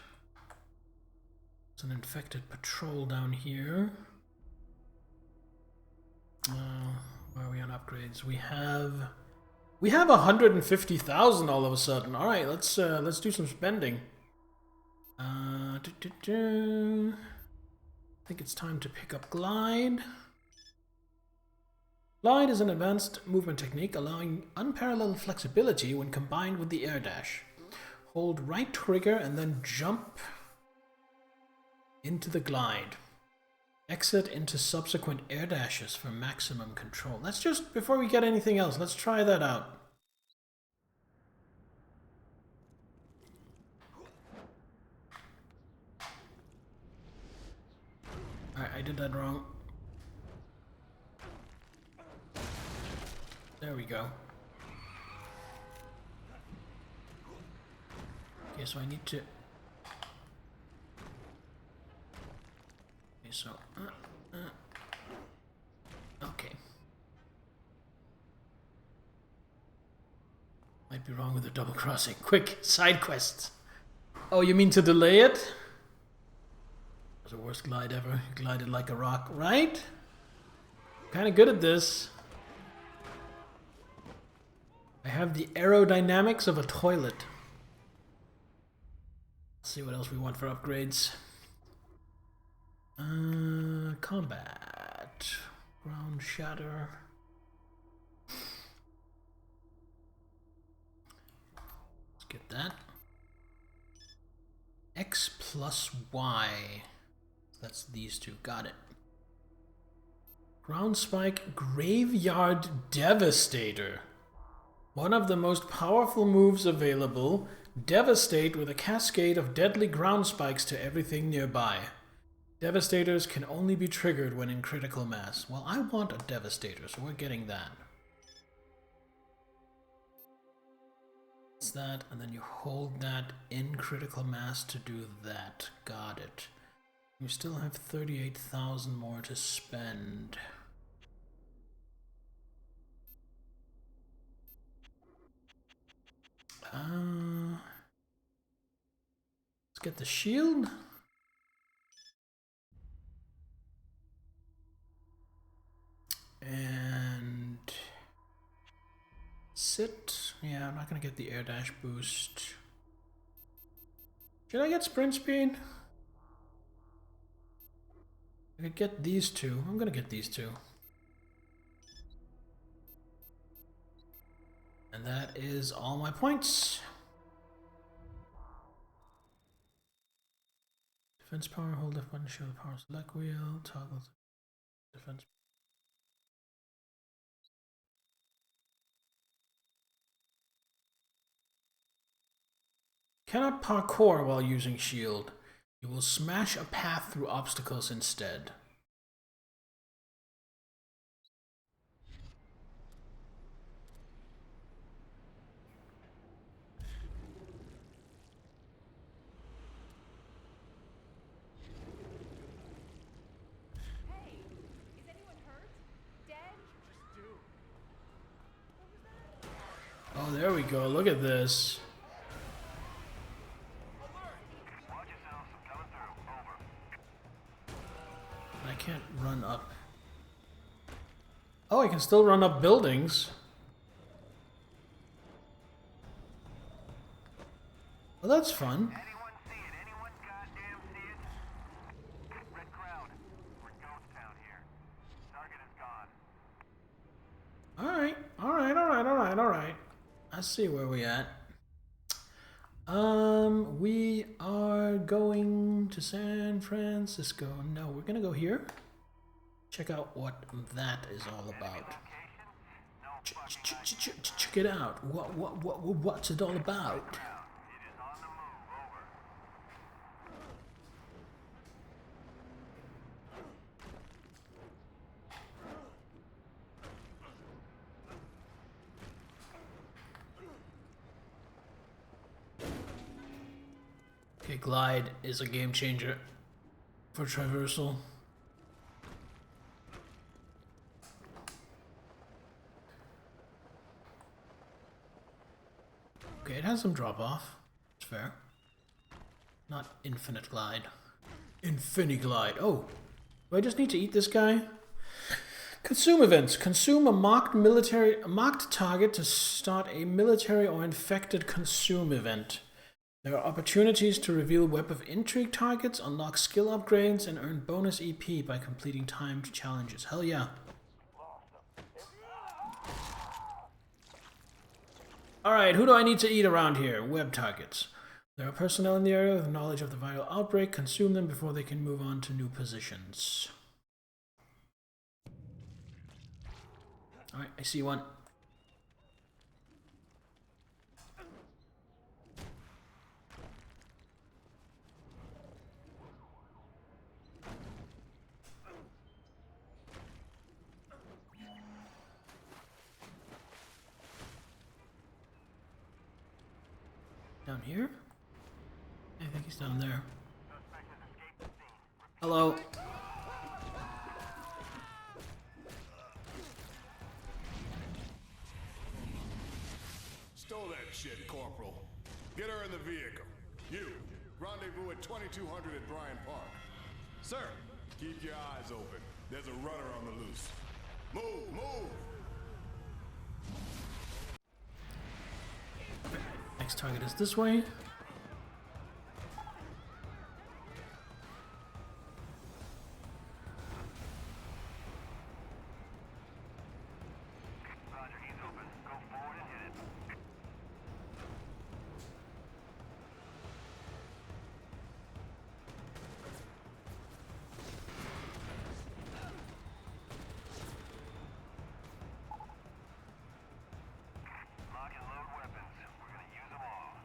Speaker 1: There's an infected patrol down here. Where are we on upgrades? We have 150,000 all of a sudden. All right, let's do some spending. I think it's time to pick up Glide. Glide is an advanced movement technique allowing unparalleled flexibility when combined with the air dash. Hold right trigger and then jump into the glide. Exit into subsequent air dashes for maximum control. Let's just, before we get anything else, let's try that out. Alright, I did that wrong. There we go. Okay, so I need to... Okay, so... Okay. Might be wrong with the double crossing. Quick, side quests. Oh, you mean to delay it? was the worst glide ever. You glided like a rock, right? Kind of good at this. I have the aerodynamics of a toilet. Let's see what else we want for upgrades. Combat. Ground shatter. Let's get that. X plus Y. That's these two. Got it. Ground Spike Graveyard Devastator. One of the most powerful moves available. Devastate with a cascade of deadly ground spikes to everything nearby. Devastators can only be triggered when in critical mass. Well, I want a Devastator, so we're getting that. It's that, and then you hold that in critical mass to do that. Got it. You still have 38,000 more to spend. Let's get the shield. And sit. Yeah, I'm not gonna get the air dash boost. Should I get sprint speed? I could get these two. I'm gonna get these two. And that is all my points. Defense power, hold F button, show the power select wheel, toggle defense. Cannot parkour while using shield. You will smash a path through obstacles instead. Oh, there we go. Look at this. I can't run up. Oh, I can still run up buildings. Well, that's fun. Alright. I see where we at. We are going to San Francisco. No, we're gonna go here. Check out what that is all about. Check it out. What's it all about? Okay, glide is a game changer for traversal. Okay, it has some drop off. It's fair. Not infinite glide. Infinity glide. Oh, do I just need to eat this guy? Consume events. Consume a mocked target to start a military or infected consume event. There are opportunities to reveal Web of Intrigue targets, unlock skill upgrades, and earn bonus EP by completing timed challenges. Hell yeah. Alright, who do I need to eat around here? Web targets. There are personnel in the area with knowledge of the viral outbreak. Consume them before they can move on to new positions. Alright, I see one. Down here? I think he's down there. Hello.
Speaker 8: Stole that shit, Corporal. Get her in the vehicle. You, rendezvous at 2200 at Bryant Park. Sir! Keep your eyes open. There's a runner on the loose. Move! Move!
Speaker 1: Next target is this way.
Speaker 3: Roger, he's open. Go forward and hit it. Lock and load weapons. We're gonna use them all.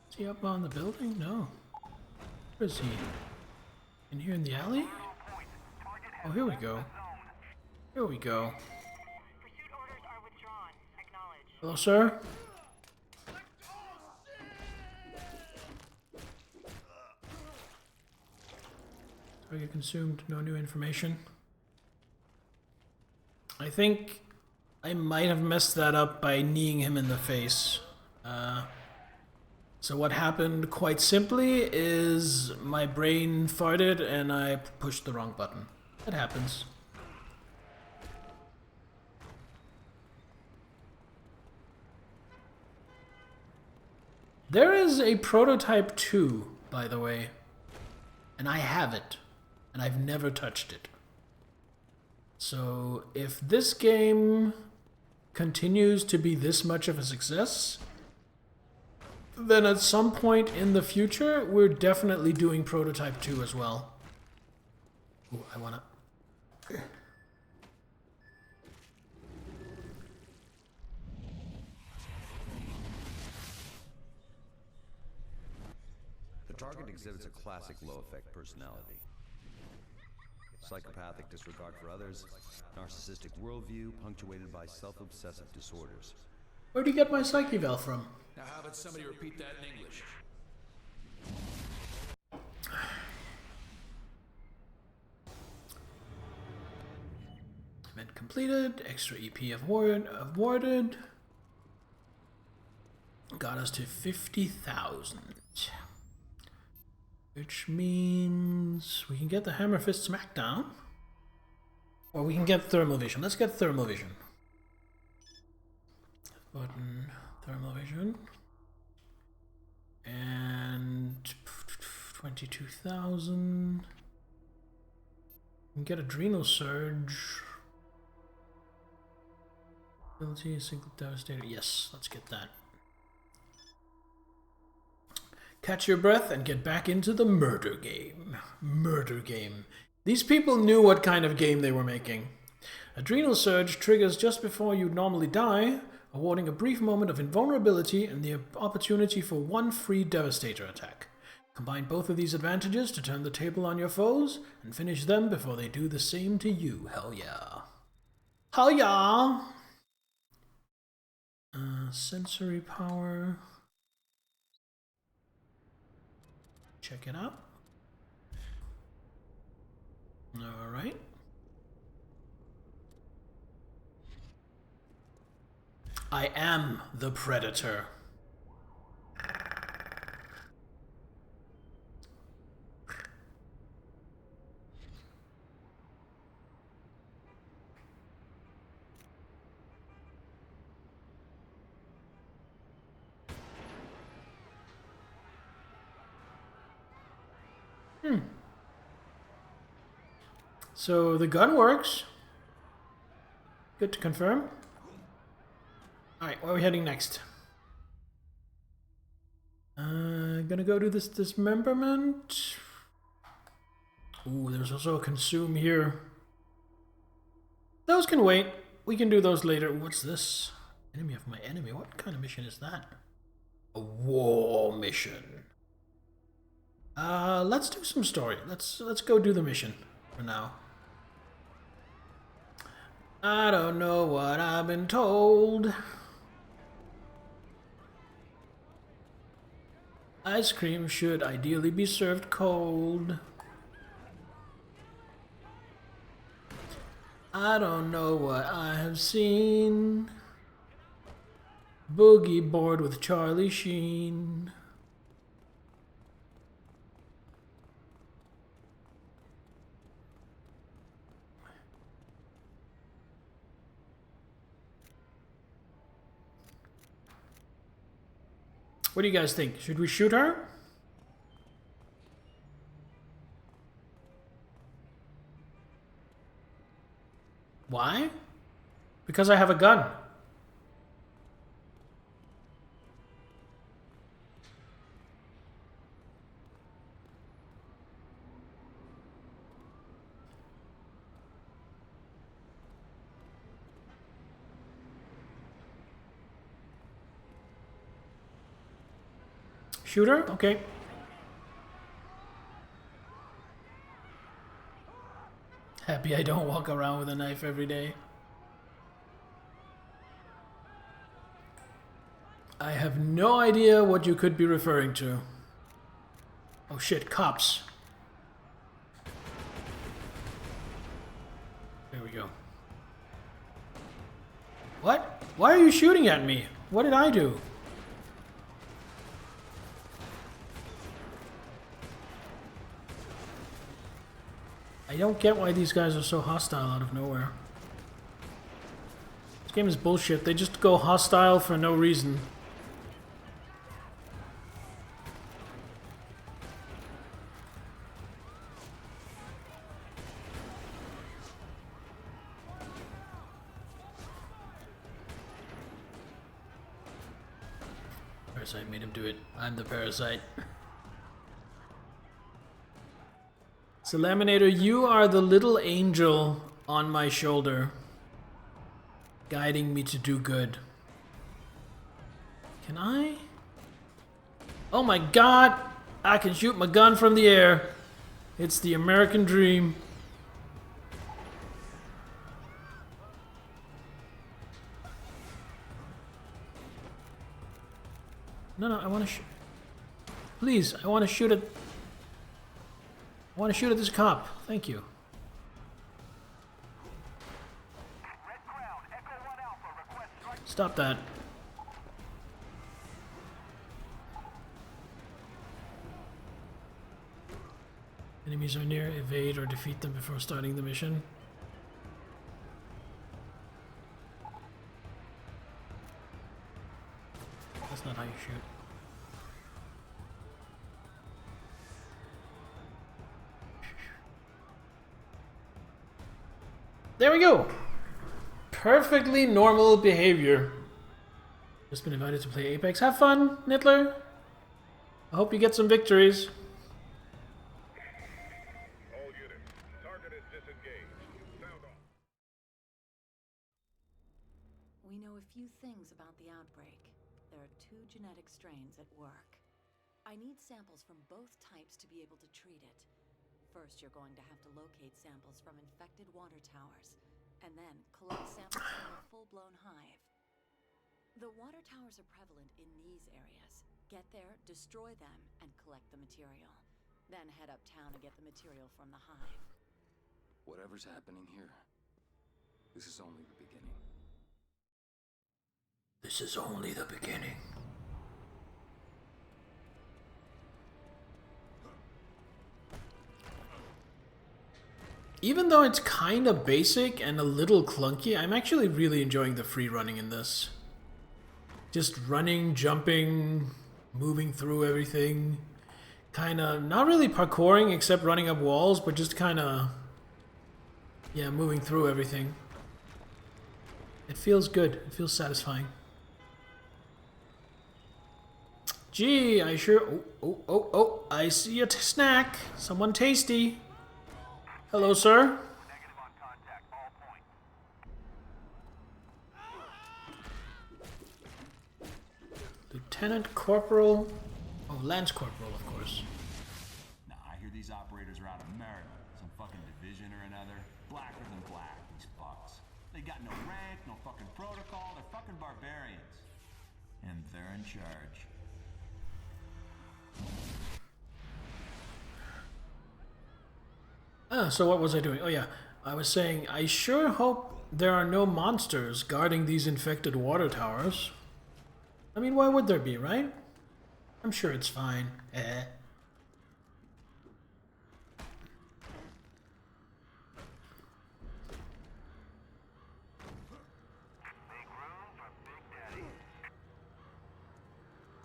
Speaker 1: Is he up on the building? No. Where is he? In here in the alley? Oh, here we go. Here we go. Hello, sir? Target consumed. No new information. I think I might have messed that up by kneeing him in the face. So what happened, quite simply, is my brain farted and I pushed the wrong button. That happens. There is a prototype 2, by the way, and I have it, and I've never touched it. So if this game continues to be this much of a success, then at some point in the future, we're definitely doing Prototype 2 as well. Ooh, I wanna...
Speaker 20: The target exhibits a classic low-effect personality. Psychopathic disregard for others, narcissistic worldview punctuated by self-obsessive disorders.
Speaker 1: Where'd you get my psyche valve from?
Speaker 16: Now how about somebody repeat that in English?
Speaker 1: Event completed. Extra EP awarded. Got us to 50,000. Which means we can get the Hammer Fist Smackdown. Or we can get Thermal Vision. Let's get Thermal Vision. Button, Thermal Vision. And 22,000. We can get Adrenal Surge. Ability, single devastator. Yes, let's get that. Catch your breath and get back into the murder game. Murder game. These people knew what kind of game they were making. Adrenal Surge triggers just before you normally die, awarding a brief moment of invulnerability and the opportunity for one free Devastator attack. Combine both of these advantages to turn the table on your foes and finish them before they do the same to you. Hell yeah. Hell yeah! Sensory power. Check it out. Alright. I am the Predator. So the gun works. Good to confirm. Alright, where are we heading next? Gonna go to this dismemberment. Ooh, there's also a consume here. Those can wait. We can do those later. What's this? Enemy of my enemy. What kind of mission is that? A war mission. Let's do some story. Let's go do the mission for now. I don't know what I've been told. Ice cream should ideally be served cold. I don't know what I have seen. Boogie board with Charlie Sheen. What do you guys think? Should we shoot her? Why? Because I have a gun. Shooter? Okay. Happy I don't walk around with a knife every day. I have no idea what you could be referring to. Oh shit, cops. There we go. What? Why are you shooting at me? What did I do? I don't get why these guys are so hostile out of nowhere. This game is bullshit. They just go hostile for no reason. Parasite made him do it. I'm the parasite. So Laminator, you are the little angel on my shoulder, guiding me to do good. Can I? Oh my god! I can shoot my gun from the air. It's the American dream. No, I want to shoot. Please, I want to shoot at... I want to shoot at this cop. Thank you. Stop that. Enemies are near. Evade or defeat them before starting the mission. That's not how you shoot. There we go. Perfectly normal behavior. Just been invited to play Apex. Have fun, Nittler. I hope you get some victories.
Speaker 4: All units, target is disengaged. Sound off.
Speaker 21: We know a few things about the outbreak. There are 2 genetic strains at work. I need samples from both types to be able to treat it. First, you're going to have to locate samples from infected water towers, and then collect samples from a full-blown hive. The water towers are prevalent in these areas. Get there, destroy them, and collect the material. Then head uptown and get the material from the hive.
Speaker 2: Whatever's happening here, this is only the beginning.
Speaker 1: This is only the beginning. Even though it's kind of basic and a little clunky, I'm actually really enjoying the free running in this. Just running, jumping, moving through everything. Kind of, not really parkouring except running up walls, but just kind of, yeah, moving through everything. It feels good. It feels satisfying. Gee, I sure... Oh, I see a snack. Someone tasty. Hello, sir. Lieutenant Corporal... Oh, Lance Corporal, of course.
Speaker 14: Nah, I hear these operators are out of merit. Some fucking division or another. Blacker than black, these fucks. They got no rank, no fucking protocol. They're fucking barbarians. And they're in charge.
Speaker 1: So what was I doing? Oh yeah, I was saying I sure hope there are no monsters guarding these infected water towers. I mean, why would there be, right? I'm sure it's fine.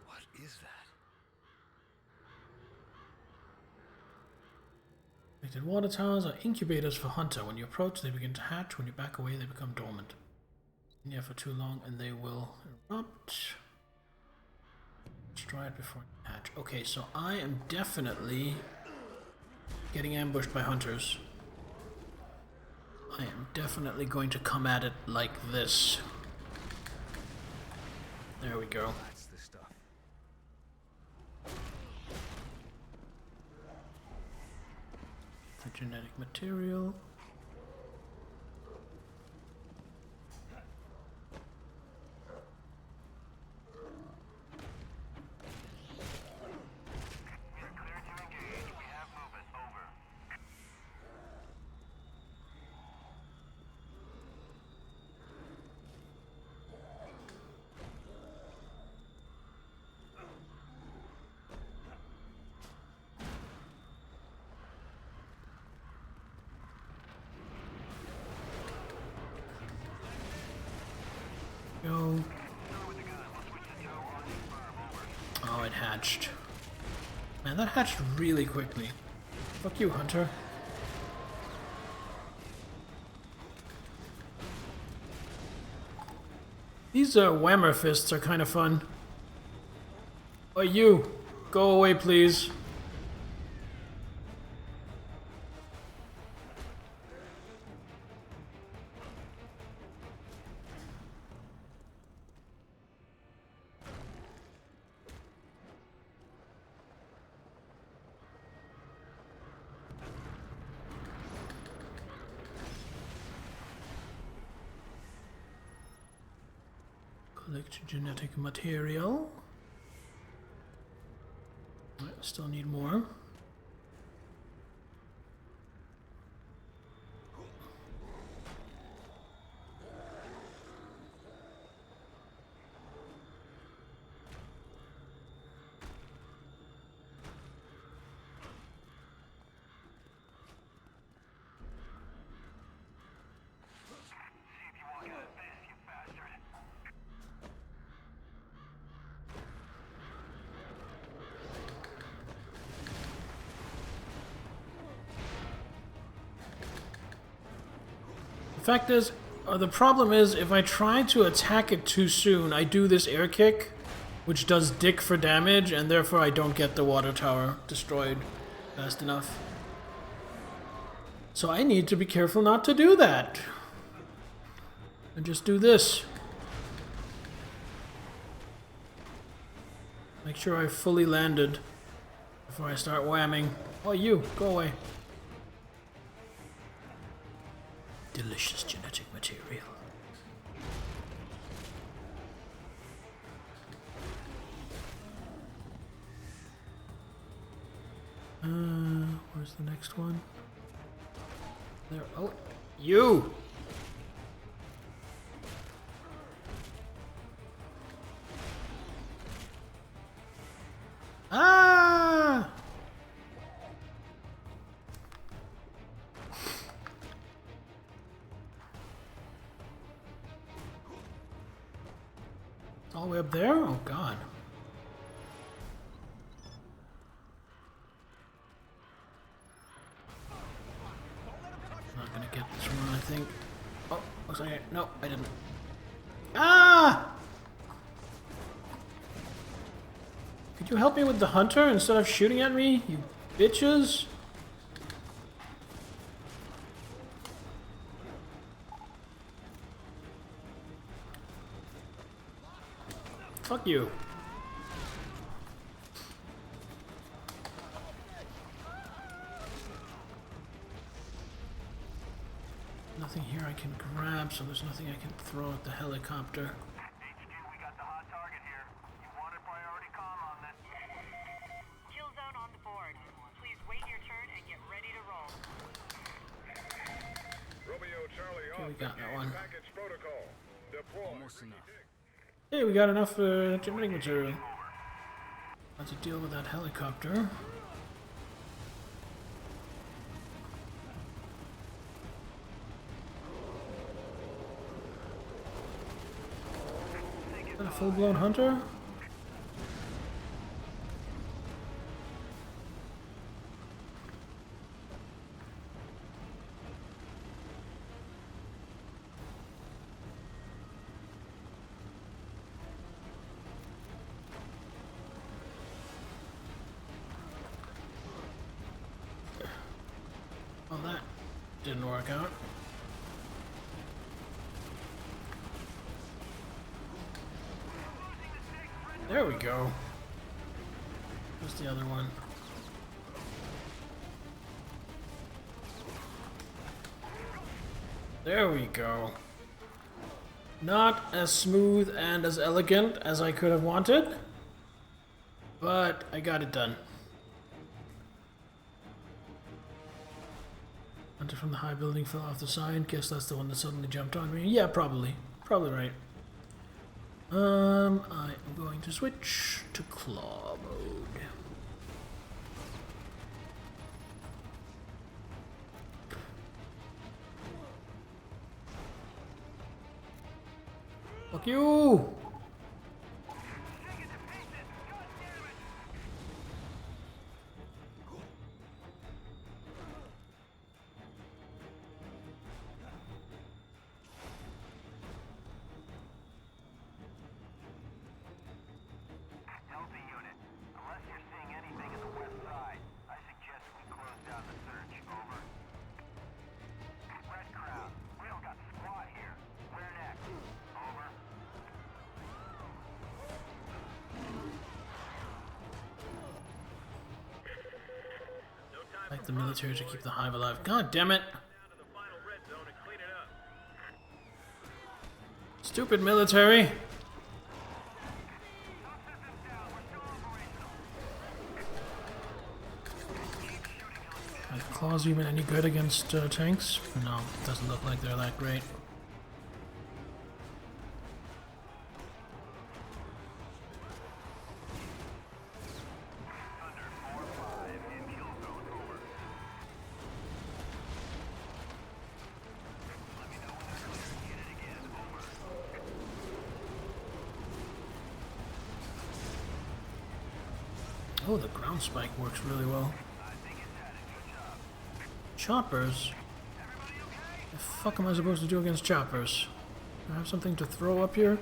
Speaker 2: What is that?
Speaker 1: Connected water towers are incubators for hunter. When you approach, they begin to hatch. When you back away, they become dormant. In here for too long, and they will erupt. Destroy it before you hatch. Okay, so I am definitely getting ambushed by hunters. I am definitely going to come at it like this. There we go.
Speaker 2: That's the stuff.
Speaker 1: The genetic material. Go. Oh, it hatched. Man, that hatched really quickly. Fuck you, Hunter. These whammer fists are kind of fun. Oh, you! Go away, please. Collect genetic material. I still need more. Fact is, the problem is, if I try to attack it too soon, I do this air kick, which does dick for damage, and therefore I don't get the water tower destroyed fast enough. So I need to be careful not to do that. And just do this. Make sure I fully landed before I start whamming. Oh, you, go away. Delicious genetic material. Where's the next one? There. Oh, you! Ah! All the way up there? Oh god. Not gonna get this one, I think. Oh, looks like no, I didn't. Ah! Could you help me with the hunter instead of shooting at me, you bitches? Fuck you. Nothing here I can grab, so there's nothing I can throw at the helicopter.
Speaker 3: HQ, we got the hot target here. You wanted priority comm on this.
Speaker 12: Kill zone on the board. Please wait your turn and get ready to roll.
Speaker 4: Romeo Charlie
Speaker 1: Okay, we got that one.
Speaker 4: package protocol. Deploy.
Speaker 2: Almost enough.
Speaker 1: Hey, we got enough genetic material. Let's deal with that helicopter. Is that a full-blown hunter? Well, that didn't work out. There we go. Where's the other one? There we go. Not as smooth and as elegant as I could have wanted, but I got it done. Hunter from the high building fell off the side. Guess that's the one that suddenly jumped on me. Yeah, probably. Probably right. I'm going to switch to claw mode. Fuck you!
Speaker 3: Delta unit, unless you're seeing anything in the west side, I suggest we close down the search. Over. Red Crowd, we don't got squad here. Where next? Over.
Speaker 1: Like the military to keep the hive alive. God damn it! Stupid military! Are the claws even any good against tanks? No, doesn't look like they're that great. Oh, the ground spike works really well. Choppers? The fuck am I supposed to do against choppers? Do I have something to throw up here?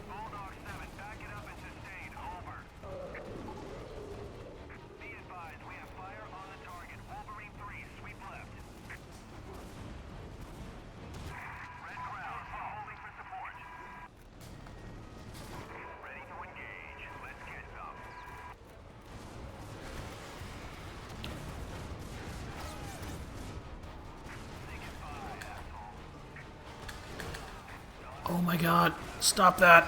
Speaker 1: Oh my god, stop that!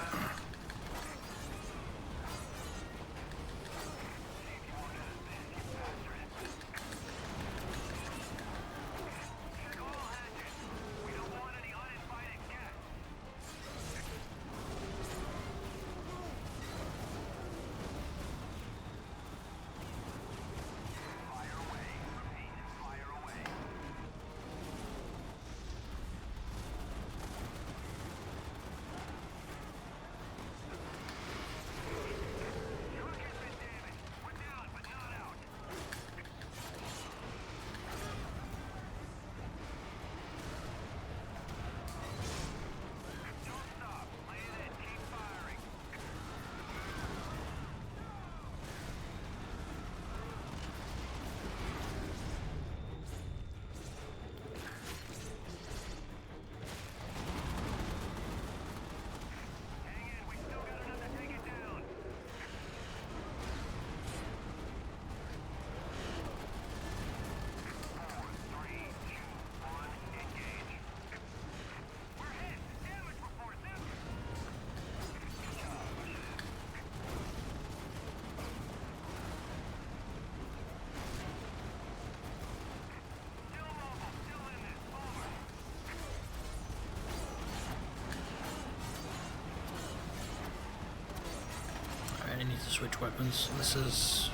Speaker 1: need to switch weapons. This is...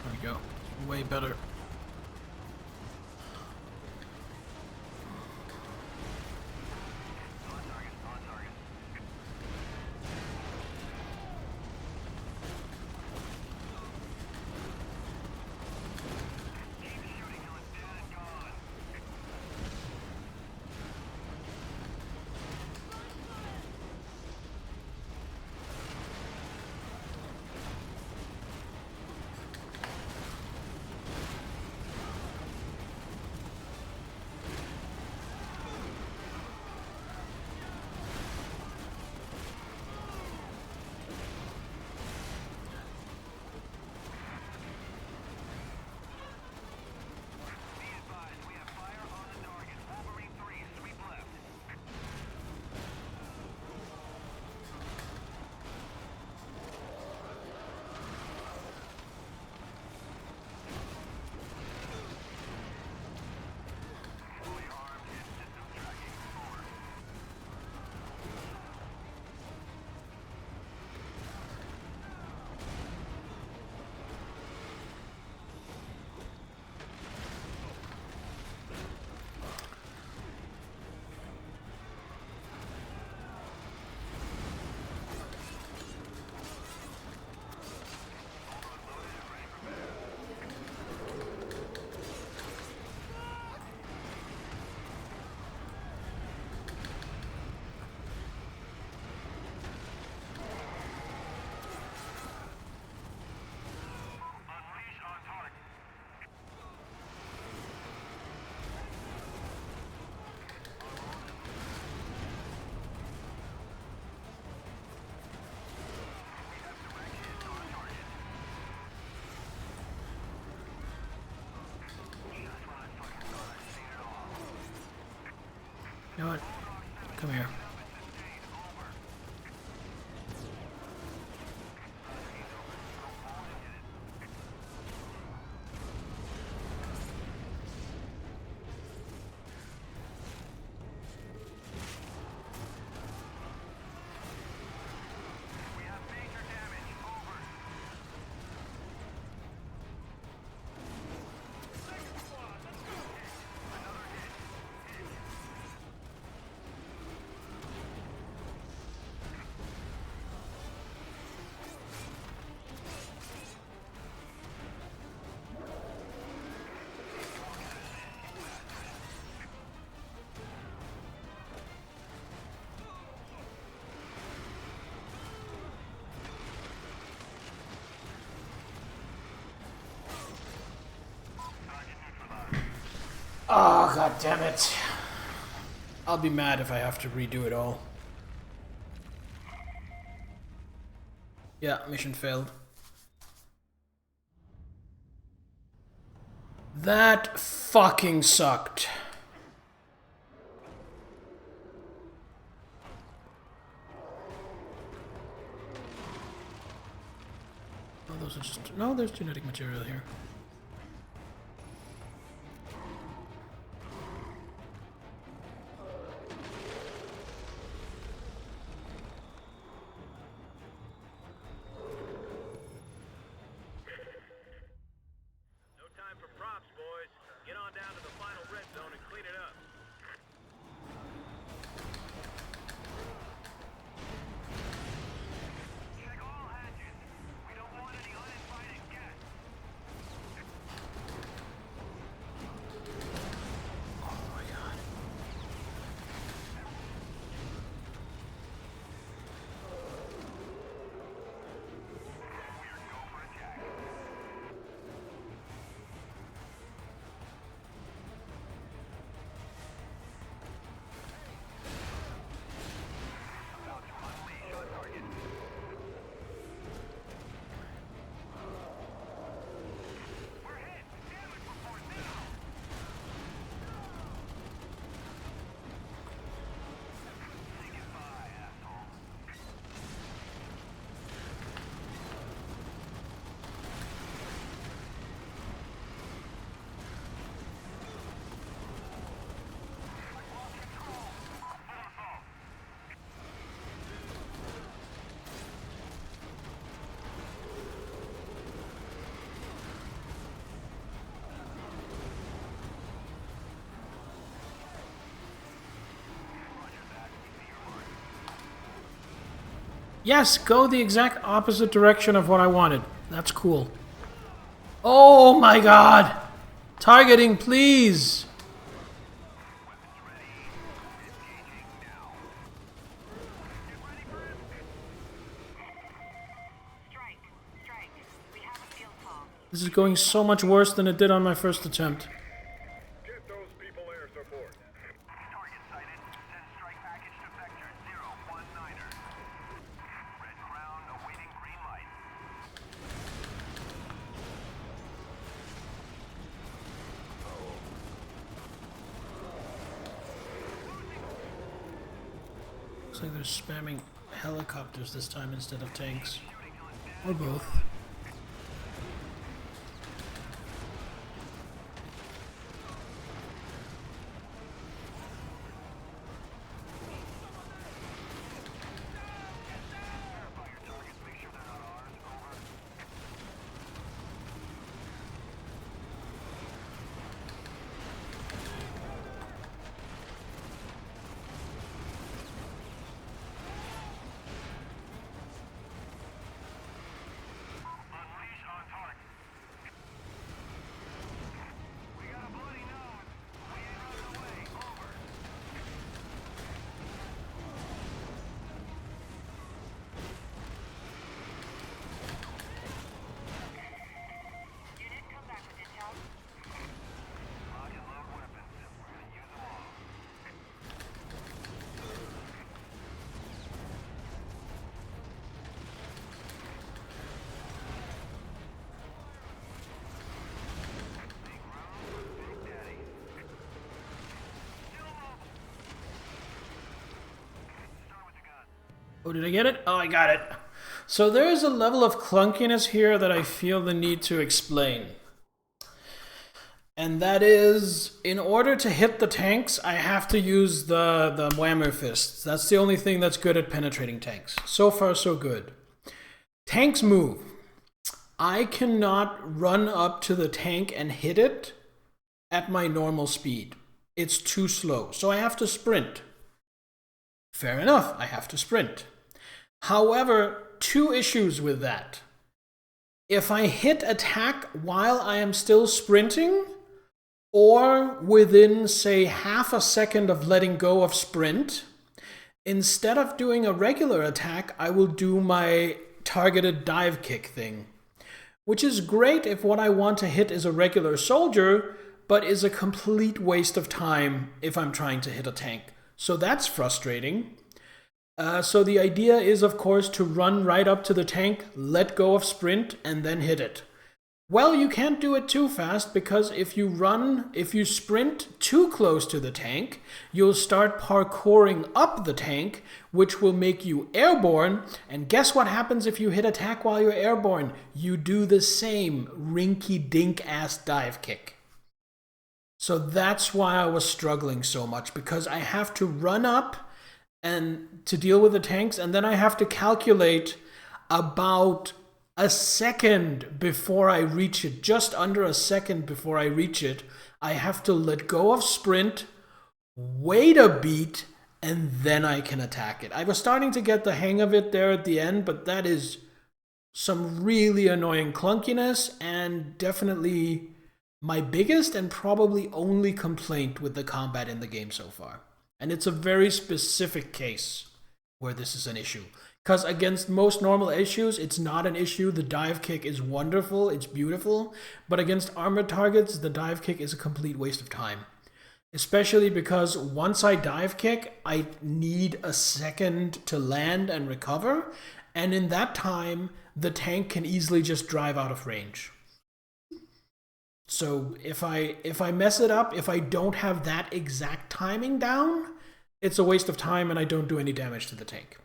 Speaker 1: There we go. Way better. You know what? Come here. Oh, god damn it. I'll be mad if I have to redo it all. Yeah, mission failed. That fucking sucked. Oh, those are just... No, there's genetic material here. Yes, go the exact opposite direction of what I wanted. That's cool. Oh my god! Targeting, please! This is going so much worse than it did on my first attempt.
Speaker 4: Get those people air support.
Speaker 3: Target sighted. Send strike package to Vector 019er. Red Crown awaiting green light.
Speaker 1: Looks like they're spamming helicopters this time instead of tanks. Or both. Oh, did I get it? Oh, I got it. So there is a level of clunkiness here that I feel the need to explain. And that is, in order to hit the tanks, I have to use the whammer fists. That's the only thing that's good at penetrating tanks. So far, so good. Tanks move. I cannot run up to the tank and hit it at my normal speed. It's too slow. So I have to sprint. Fair enough, I have to sprint. However, two issues with that. If I hit attack while I am still sprinting, or within, say, half a second of letting go of sprint, instead of doing a regular attack, I will do my targeted dive kick thing. Which is great if what I want to hit is a regular soldier, but is a complete waste of time if I'm trying to hit a tank. So that's frustrating. So the idea is, of course, to run right up to the tank, let go of sprint, and then hit it. Well, you can't do it too fast, because if you sprint too close to the tank, you'll start parkouring up the tank, which will make you airborne. And guess what happens if you hit attack while you're airborne? You do the same rinky-dink-ass dive kick. So that's why I was struggling so much, because I have to run up and to deal with the tanks, and then I have to calculate about a second before I reach it, just under a second before I reach it. I have to let go of sprint, wait a beat, and then I can attack it. I was starting to get the hang of it there at the end, but that is some really annoying clunkiness, and definitely my biggest and probably only complaint with the combat in the game so far. And it's a very specific case where this is an issue. Because against most normal issues, it's not an issue. The dive kick is wonderful, it's beautiful. But against armored targets, the dive kick is a complete waste of time. Especially because once I dive kick, I need a second to land and recover. And in that time, the tank can easily just drive out of range. So if I mess it up, if I don't have that exact timing down, it's a waste of time and I don't do any damage to the tank.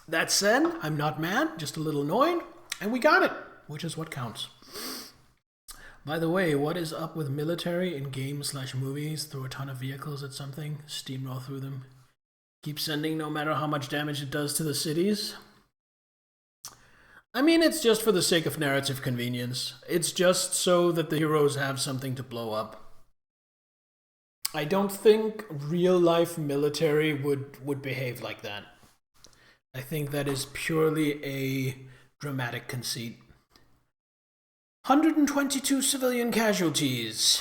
Speaker 1: That said, I'm not mad, just a little annoyed, and we got it, which is what counts. By the way, what is up with military in games/movies? Throw a ton of vehicles at something, steamroll through them, keep sending no matter how much damage it does to the cities? I mean, it's just for the sake of narrative convenience. It's just so that the heroes have something to blow up. I don't think real life military would behave like that. I think that is purely a dramatic conceit. 122 civilian casualties.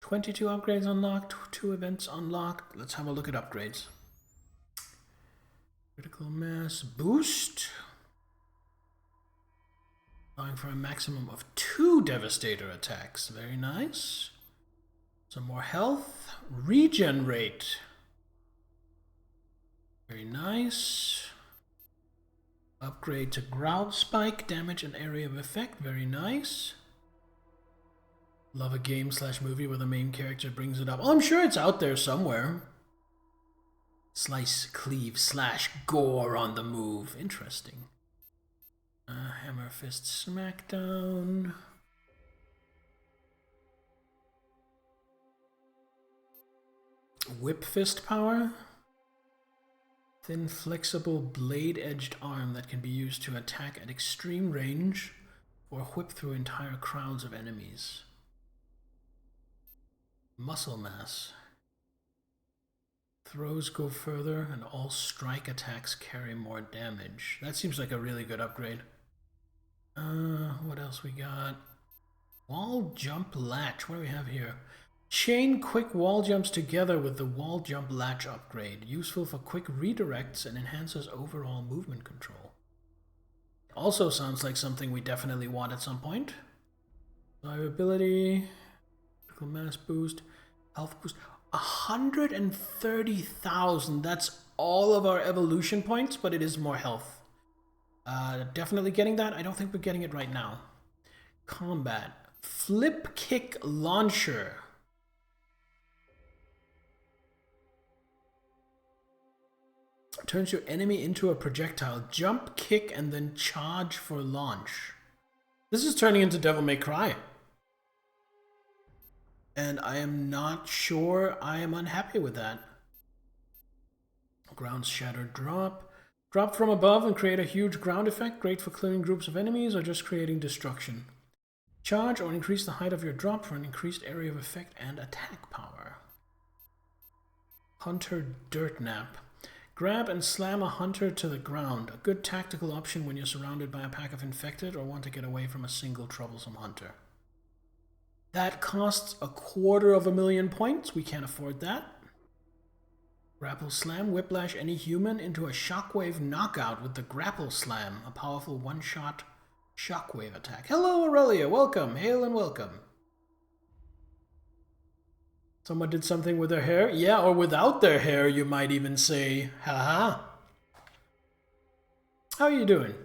Speaker 1: 22 upgrades unlocked, 2 events unlocked. Let's have a look at upgrades. Critical mass boost. Allowing for a maximum of 2 Devastator attacks. Very nice. Some more health. Regen rate. Very nice. Upgrade to ground spike. Damage and area of effect. Very nice. Love a game / movie where the main character brings it up. Oh, I'm sure it's out there somewhere. Slice, cleave, / gore on the move. Interesting. Hammer, fist, smackdown. Whip fist power. Thin, flexible, blade-edged arm that can be used to attack at extreme range or whip through entire crowds of enemies. Muscle mass. Throws go further and all strike attacks carry more damage. That seems like a really good upgrade. What else we got? Wall jump latch. What do we have here? Chain quick wall jumps together with the wall jump latch upgrade. Useful for quick redirects and enhances overall movement control. Also sounds like something we definitely want at some point. Survivability, critical mass boost, health boost. 130,000. That's all of our evolution points, but it is more health. Definitely getting that. I don't think we're getting it right now. Combat. Flip kick launcher. Turns your enemy into a projectile. Jump, kick, and then charge for launch. This is turning into Devil May Cry. And I am not sure I am unhappy with that. Ground shatter drop. Drop from above and create a huge ground effect. Great for clearing groups of enemies or just creating destruction. Charge or increase the height of your drop for an increased area of effect and attack power. Hunter Dirt Nap. Grab and slam a hunter to the ground. A good tactical option when you're surrounded by a pack of infected or want to get away from a single troublesome hunter. That costs 250,000 points. We can't afford that. Grapple Slam. Whiplash any human into a shockwave knockout with the Grapple Slam. A powerful one-shot shockwave attack. Hello, Aurelia. Welcome. Hail and welcome. Someone did something with their hair? Yeah, or without their hair, you might even say, haha. How are you doing?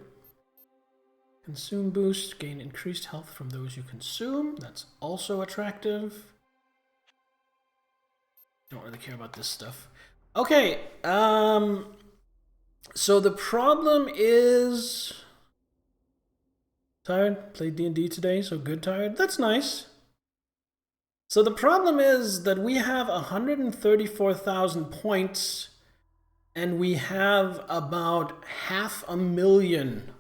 Speaker 1: Consume boost. Gain increased health from those you consume. That's also attractive. Don't really care about this stuff. Okay, so the problem is... Tired? Played D&D today, so good tired. That's nice. So the problem is that we have 134,000 points and we have about 500,000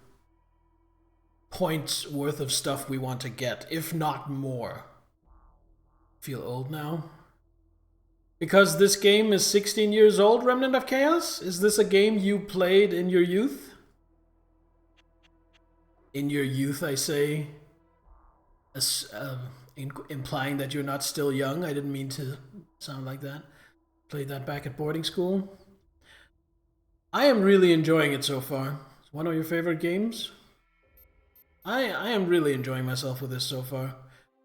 Speaker 1: points worth of stuff we want to get, if not more. Feel old now? Because this game is 16 years old, Remnant of Chaos? Is this a game you played in your youth? In your youth, I say, implying that you're not still young. I didn't mean to sound like that. Played that back at boarding school. I am really enjoying it so far. It's one of your favorite games? I am really enjoying myself with this so far.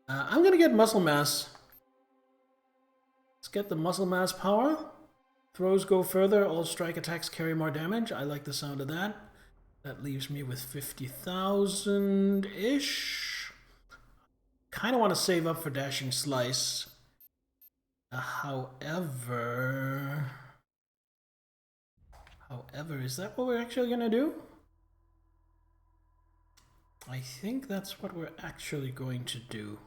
Speaker 1: I'm gonna get muscle mass. Let's get the muscle mass power. Throws go further. All strike attacks carry more damage. I like the sound of that. That leaves me with 50,000-ish. Kind of want to save up for Dashing Slice. However, is that what we're actually going to do? I think that's what we're actually going to do.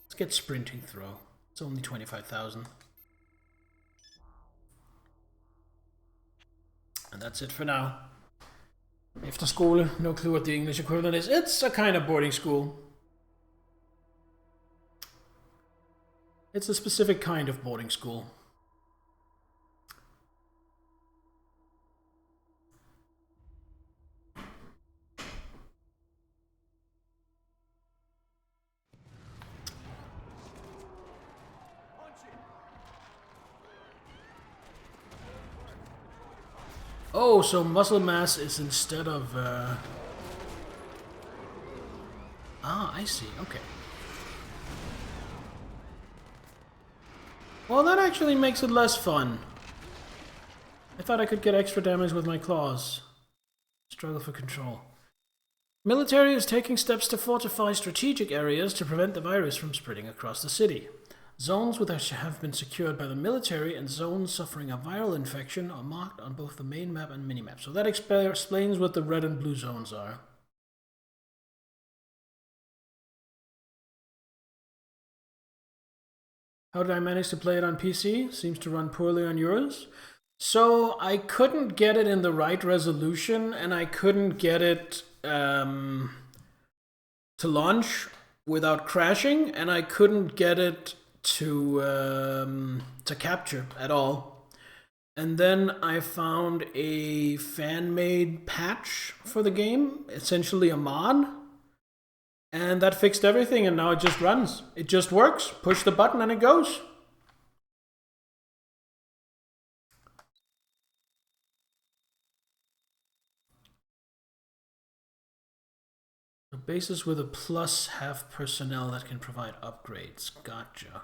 Speaker 1: Let's get Sprinting Throw. It's only 25,000. And that's it for now. After school, no clue what the English equivalent is. It's a kind of boarding school. It's a specific kind of boarding school. Oh, so muscle mass is instead of... Ah, I see. Okay. Well, that actually makes it less fun. I thought I could get extra damage with my claws. Struggle for control. Military is taking steps to fortify strategic areas to prevent the virus from spreading across the city. Zones which have been secured by the military and zones suffering a viral infection are marked on both the main map and minimap. So that explains what the red and blue zones are. How did I manage to play it on PC? Seems to run poorly on yours. So I couldn't get it in the right resolution, and I couldn't get it to launch without crashing, and I couldn't get it to capture at all. And then I found a fan-made patch for the game, essentially a mod. And that fixed everything, and now it just runs. It just works. Push the button and it goes. The bases with a plus have personnel that can provide upgrades. Gotcha.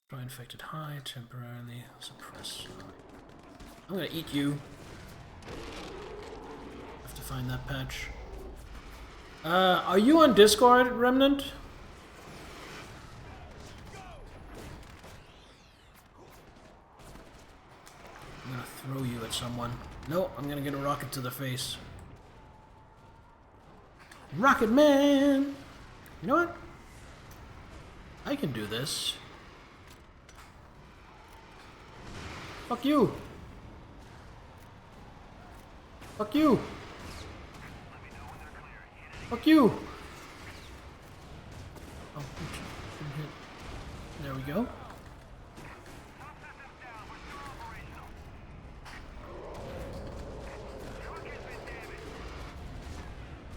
Speaker 1: Try infected high, temporarily suppress. I'm gonna eat you. Have to find that patch. Are you on Discord, Remnant? I'm gonna throw you at someone. No, I'm gonna get a rocket to the face. Rocket Man! You know what? I can do this. Fuck you! Fuck you! Fuck you! Oh, there we go.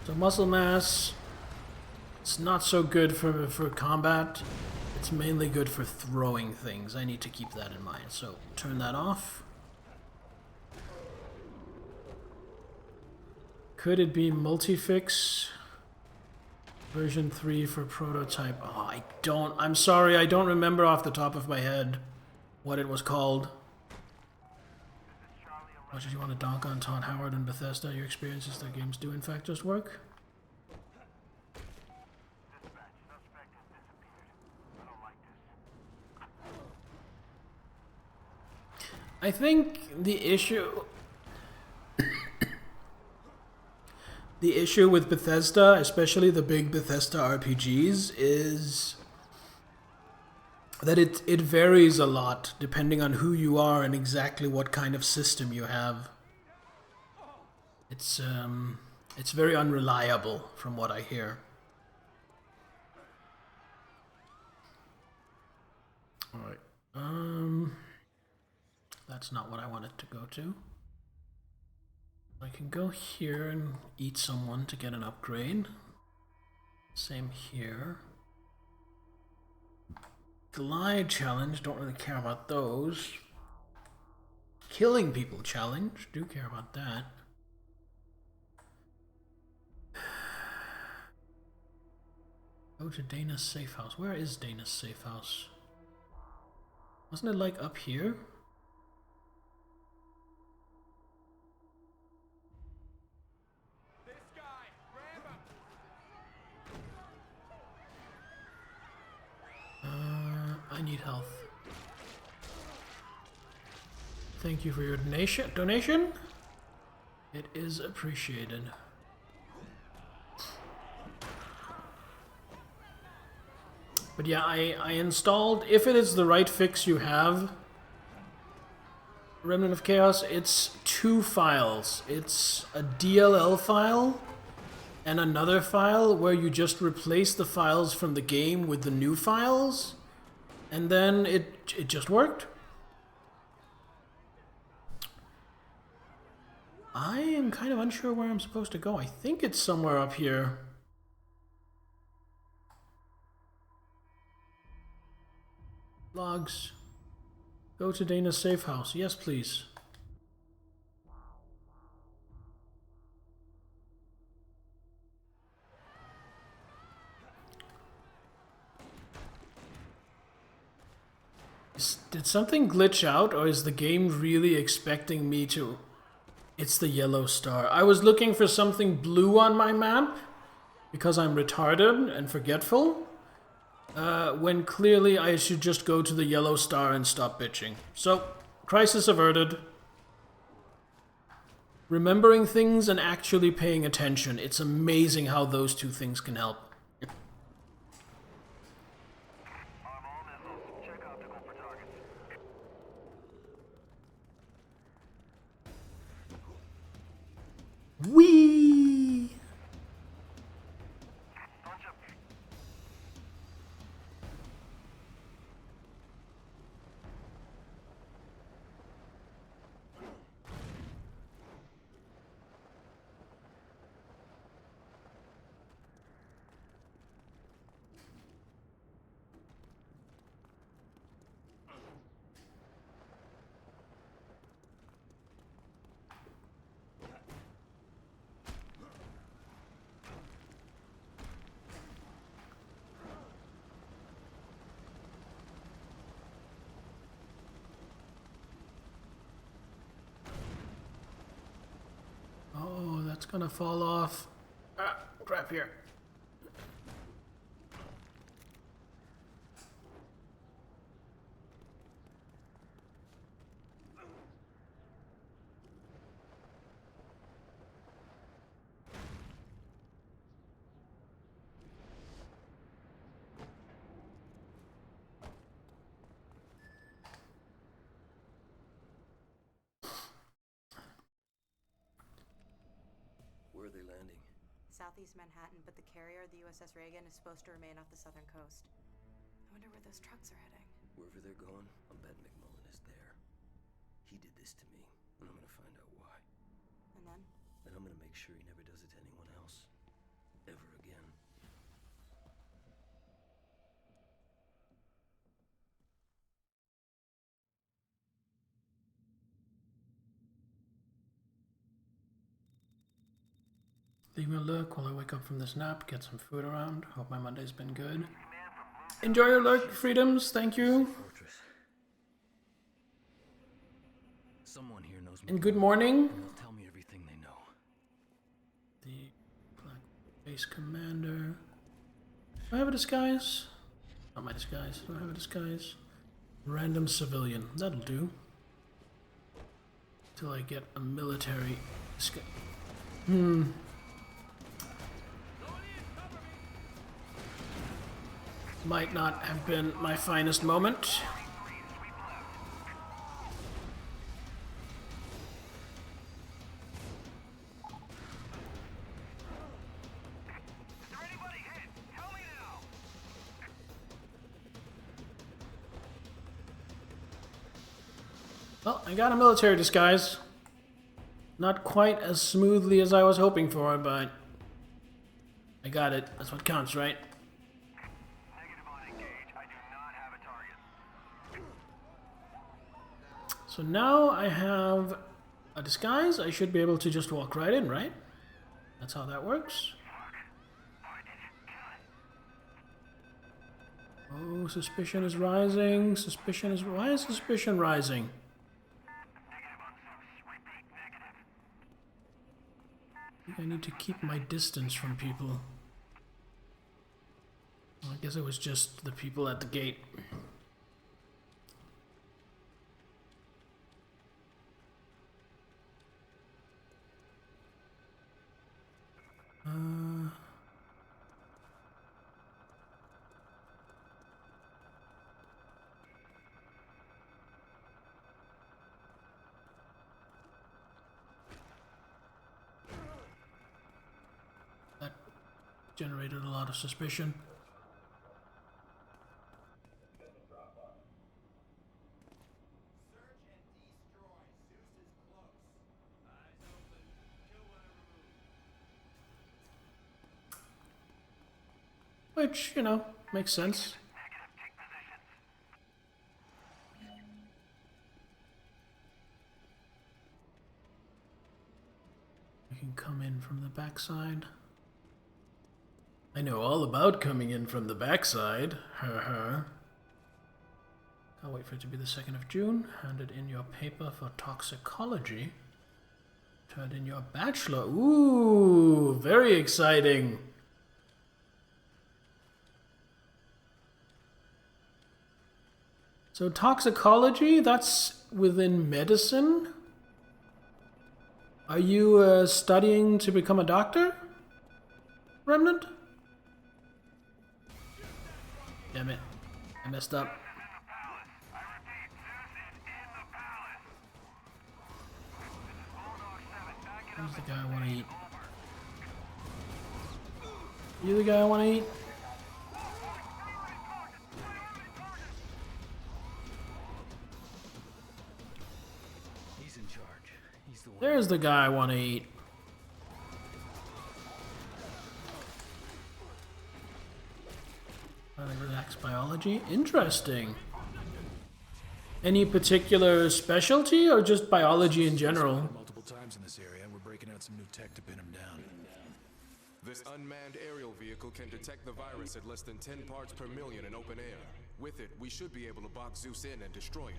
Speaker 1: So muscle mass, it's not so good for combat. It's mainly good for throwing things. I need to keep that in mind. So turn that off. Could it be multi-fix? Version 3 for prototype. Oh, I'm sorry, I don't remember off the top of my head what it was called. What did you want to donk on Todd Howard and Bethesda? Your experiences their games do in fact just work? I think the issue with Bethesda, especially the big Bethesda RPGs, is that it varies a lot depending on who you are and exactly what kind of system you have. It's very unreliable from what I hear. All right. That's not what I wanted to go to. I can go here and eat someone to get an upgrade. Same here. Glide challenge, don't really care about those. Killing people challenge, do care about that. Go to Dana's safe house. Where is Dana's safe house? Wasn't it like up here? I need health. Thank you for your donation. It is appreciated. But yeah, I installed, if it is the right fix you have, Remnant of Chaos, it's 2 files. It's a DLL file and another file where you just replace the files from the game with the new files. And then it just worked. I am kind of unsure where I'm supposed to go. I think it's somewhere up here. Logs. Go to Dana's safe house. Yes, please. Did something glitch out, or is the game really expecting me to... It's the yellow star. I was looking for something blue on my map, because I'm retarded and forgetful, when clearly I should just go to the yellow star and stop bitching. So, crisis averted. Remembering things and actually paying attention. It's amazing how those two things can help. Whee! Oh, that's gonna fall off. Ah, crap here.
Speaker 10: Where are they landing?
Speaker 7: Southeast Manhattan, but the carrier, the USS Reagan, is supposed to remain off the southern coast. I wonder where those trucks are heading.
Speaker 10: Wherever they're going, I'm betting McMullen is there. He did this to me, and I'm gonna find out why.
Speaker 7: And then?
Speaker 10: Then I'm gonna make sure he never does it to anyone else. Ever again.
Speaker 1: Leave me a look while I wake up from this nap, get some food around. Hope my Monday's been good. Enjoy your lurk, freedoms. Thank you.
Speaker 10: Someone here knows
Speaker 1: And good morning.
Speaker 10: They'll tell me everything they know.
Speaker 1: The Black Base Commander. Do I have a disguise? Not my disguise. Do I have a disguise? Random civilian. That'll do. Till I get a military disguise. Might not have been my finest moment. Well, I got a military disguise. Not quite as smoothly as I was hoping for, but I got it. That's what counts, right? So now I have a disguise. I should be able to just walk right in, right? That's how that works. Oh, suspicion is rising. Suspicion is... Why is suspicion rising? I think I need to keep my distance from people. Well, I guess it was just the people at the gate. That generated a lot of suspicion. Which, you know, makes sense. You can come in from the backside. I know all about coming in from the backside. Can't wait for it to be the 2nd of June. Handed in your paper for toxicology. Turned in your bachelor. Ooh, very exciting. So toxicology, that's within medicine? Are you studying to become a doctor, Remnant? Damn it. I messed up. Who's the guy I want to eat? You the guy I want to eat?
Speaker 2: He's in charge. He's the one.
Speaker 1: There's the guy I want to eat. Relax biology? Interesting. Any particular specialty or just biology in general?
Speaker 11: Multiple times in this area, we're breaking out some new tech to pin him down.
Speaker 22: This unmanned aerial vehicle can detect the virus at less than 10 parts per million in open air. With it, we should be able to box Zeus in and destroy it.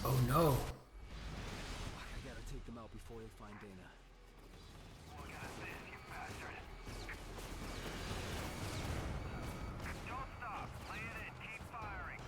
Speaker 1: Oh no.
Speaker 2: I gotta take them out before they find Dana.
Speaker 3: Look at this, you bastard. Don't stop. Lay it in. Keep firing.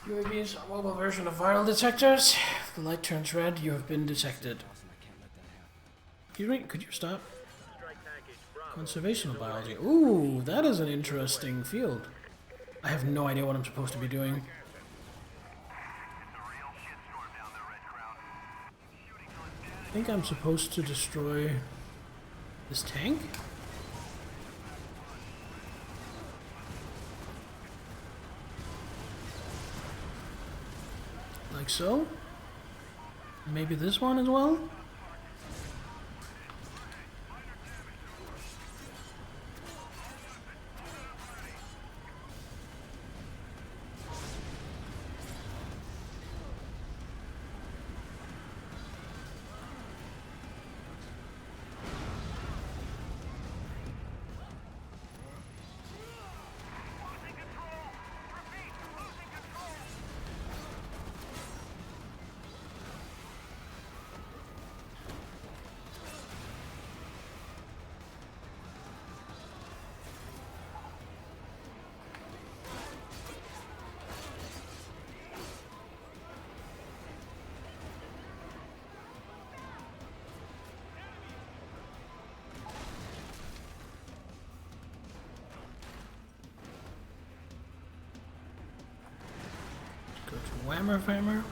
Speaker 1: UAVs are a mobile version of viral detectors. If the light turns red, you have been detected. Could you stop? Conservational biology. Ooh, that is an interesting field. I have no idea what I'm supposed to be doing. I think I'm supposed to destroy this tank? Like so? Maybe this one as well? Go to Whammer Fammer.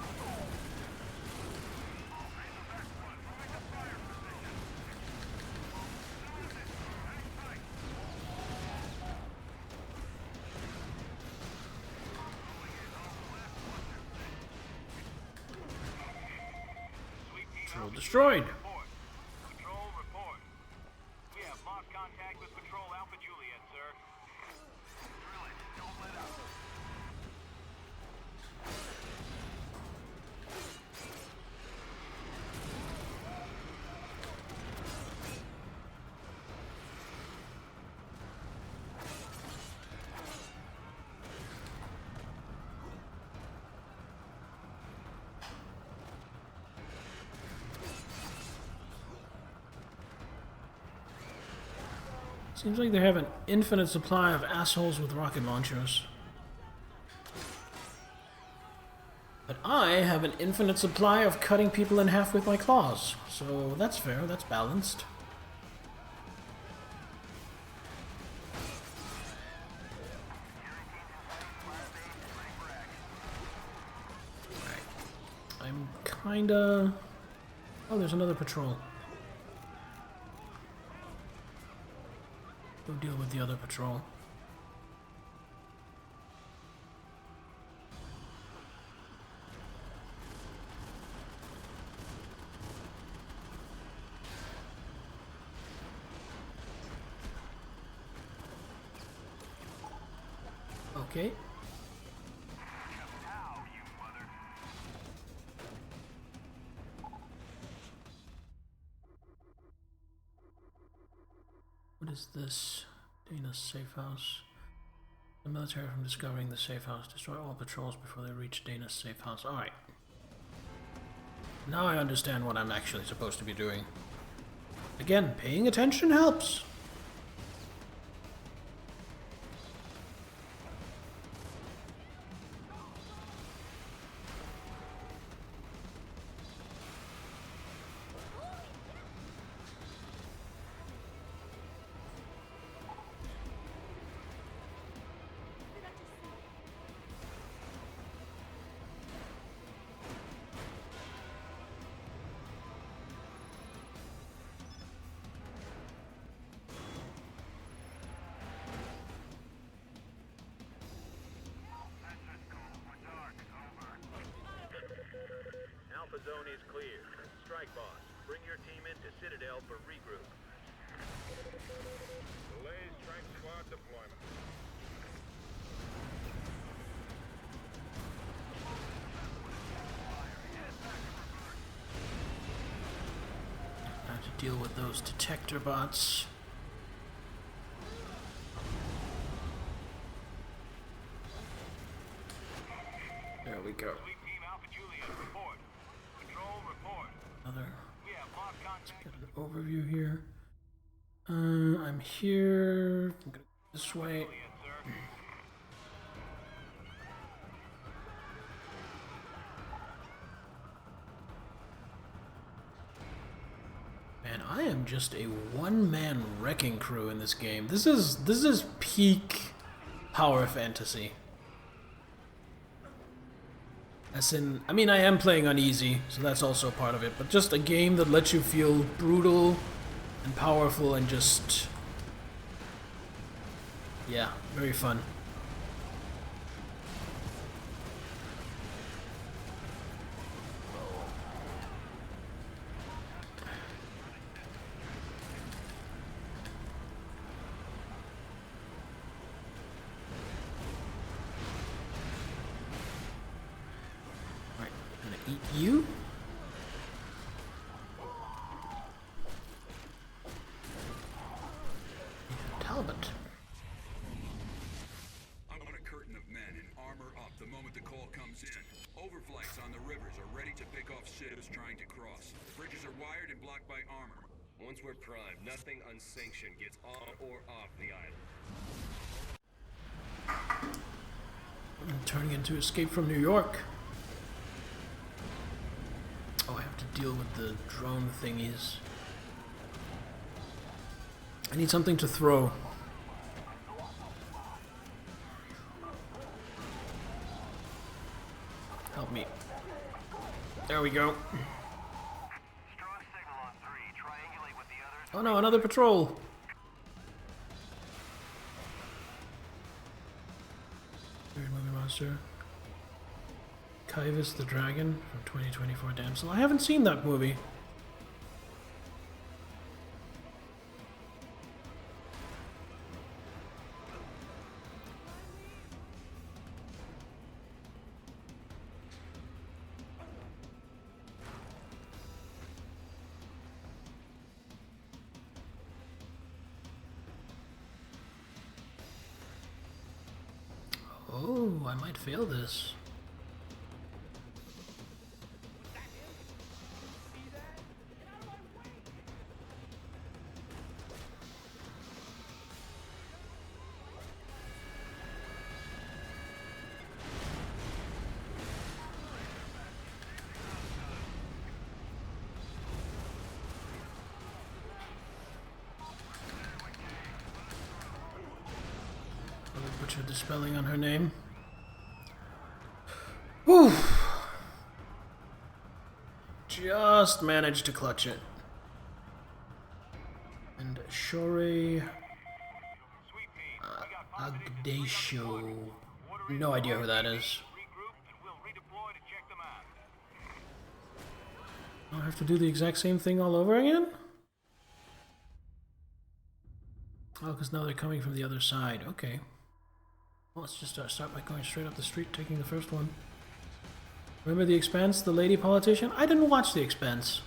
Speaker 1: Control destroyed.
Speaker 3: Control report. We have lost contact with Patrol Alpha Juliet, sir. Drill it. Don't let up.
Speaker 1: Seems like they have an infinite supply of assholes with rocket launchers. But I have an infinite supply of cutting people in half with my claws. So that's fair, that's balanced. I'm kinda Oh, there's another patrol. Go deal with the other patrol. Okay. What is this? Dana's safe house. The military from discovering the safe house. Destroy all patrols before they reach Dana's safe house. Alright. Now I understand what I'm actually supposed to be doing. Again, paying attention helps.
Speaker 13: Alpha zone is clear. Strike boss, bring your team into Citadel for regroup.
Speaker 15: Delayed strike squad deployment.
Speaker 1: I have to deal with those detector bots. There we go. Another. Let's get an overview here. I'm here. I'm gonna go this way. Man, I am just a one-man wrecking crew in this game. This is peak power fantasy. As in, I mean, I am playing on easy, so that's also part of it, but just a game that lets you feel brutal and powerful and just... yeah, very fun. Eat you? Talbot.
Speaker 16: I want a curtain of men in armor up the moment the call comes in. Overflights on the rivers are ready to pick off ships trying to cross. Bridges are wired and blocked by armor.
Speaker 13: Once we're primed, nothing unsanctioned gets on or off the island.
Speaker 1: I'm turning into Escape from New York. Oh, I have to deal with the drone thingies. I need something to throw. Help me. There we go. Oh no, another patrol! Weird movie monster. Kaivis the Dragon from 2024 Damsel. I haven't seen that movie. Oh, I might fail this. Butchered the spelling on her name. Whew. Just just managed to clutch it. And Shorey Agdesho. No idea who that is. I have to do the exact same thing all over again? Oh, because now they're coming from the other side. Okay. Well, let's just start by going straight up the street, taking the first one. Remember The Expanse, the lady politician? I didn't watch The Expanse.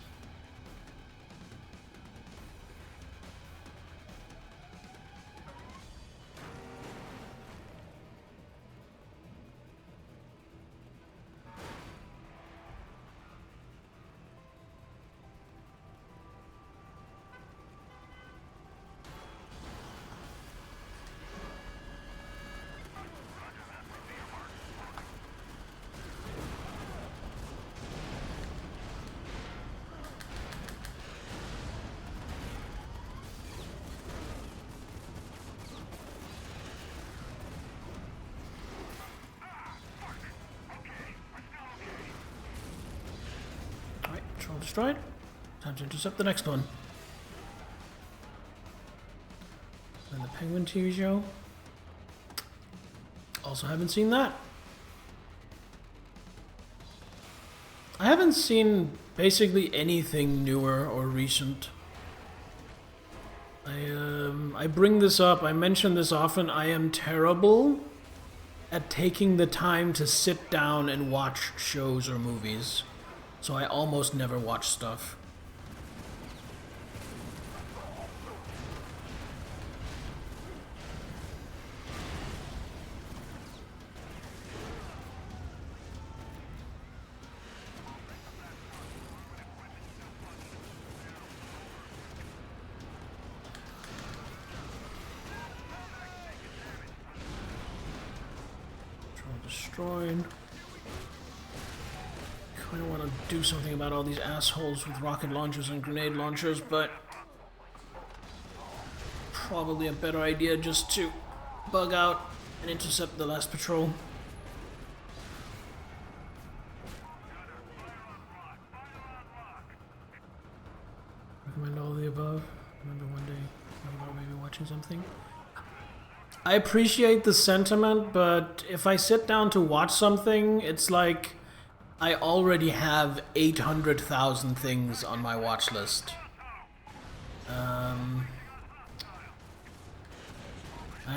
Speaker 1: Control destroyed. Time to intercept the next one. And the Penguin TV show. Also haven't seen that. I haven't seen basically anything newer or recent. I bring this up, I mention this often, I am terrible at taking the time to sit down and watch shows or movies. So I almost never watch stuff. Control destroyed. I don't want to do something about all these assholes with rocket launchers and grenade launchers, but probably a better idea just to bug out and intercept the last patrol. Recommend all of the above. Remember one day about maybe watching something. I appreciate the sentiment, but if I sit down to watch something, it's like I already have 800,000 things on my watch list. I'm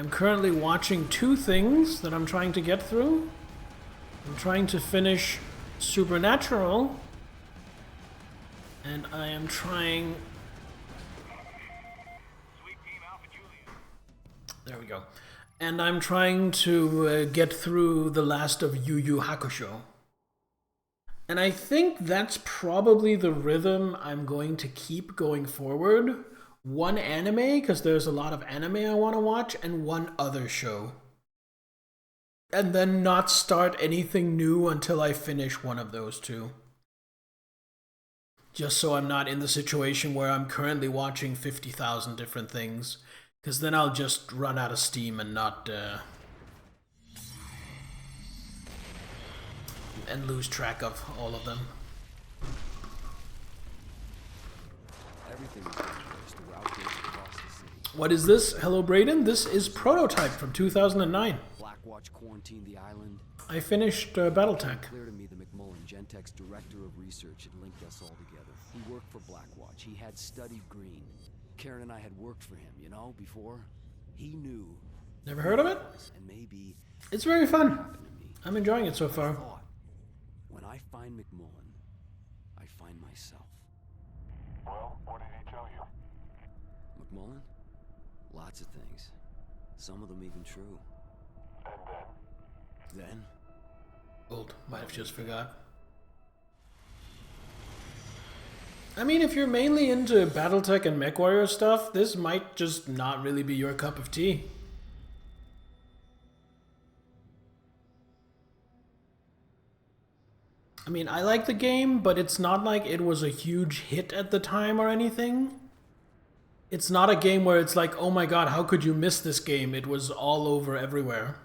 Speaker 1: currently watching 2 things that I'm trying to get through. I'm trying to finish Supernatural, and I am trying... There we go. And I'm trying to get through the last of Yu Yu Hakusho. And I think that's probably the rhythm I'm going to keep going forward. One anime, because there's a lot of anime I want to watch, and one other show. And then not start anything new until I finish one of those 2. Just so I'm not in the situation where I'm currently watching 50,000 different things. Because then I'll just run out of steam and not... and lose track of all of them. What is this? Hello, Brayden. This is Prototype from 2009.
Speaker 10: Blackwatch quarantined the island.
Speaker 1: I finished Battletech.
Speaker 10: Clear to me that McMullen, Gentek's director of research, had linked us all together. He worked for Blackwatch. He had studied Green. Karen and I had worked for him, you know, before. He knew.
Speaker 1: Never heard of it?
Speaker 10: And maybe
Speaker 1: it's very fun. I'm enjoying it so far.
Speaker 10: When I find McMullen, I find myself.
Speaker 4: Well, what did he tell you?
Speaker 10: McMullen? Lots of things. Some of them even true.
Speaker 4: And
Speaker 10: then?
Speaker 1: Old. Might have just forgot. I mean, if you're mainly into Battletech and MechWarrior stuff, this might just not really be your cup of tea. I mean, I like the game, but it's not like it was a huge hit at the time or anything. It's not a game where it's like, oh my god, how could you miss this game? It was all over everywhere.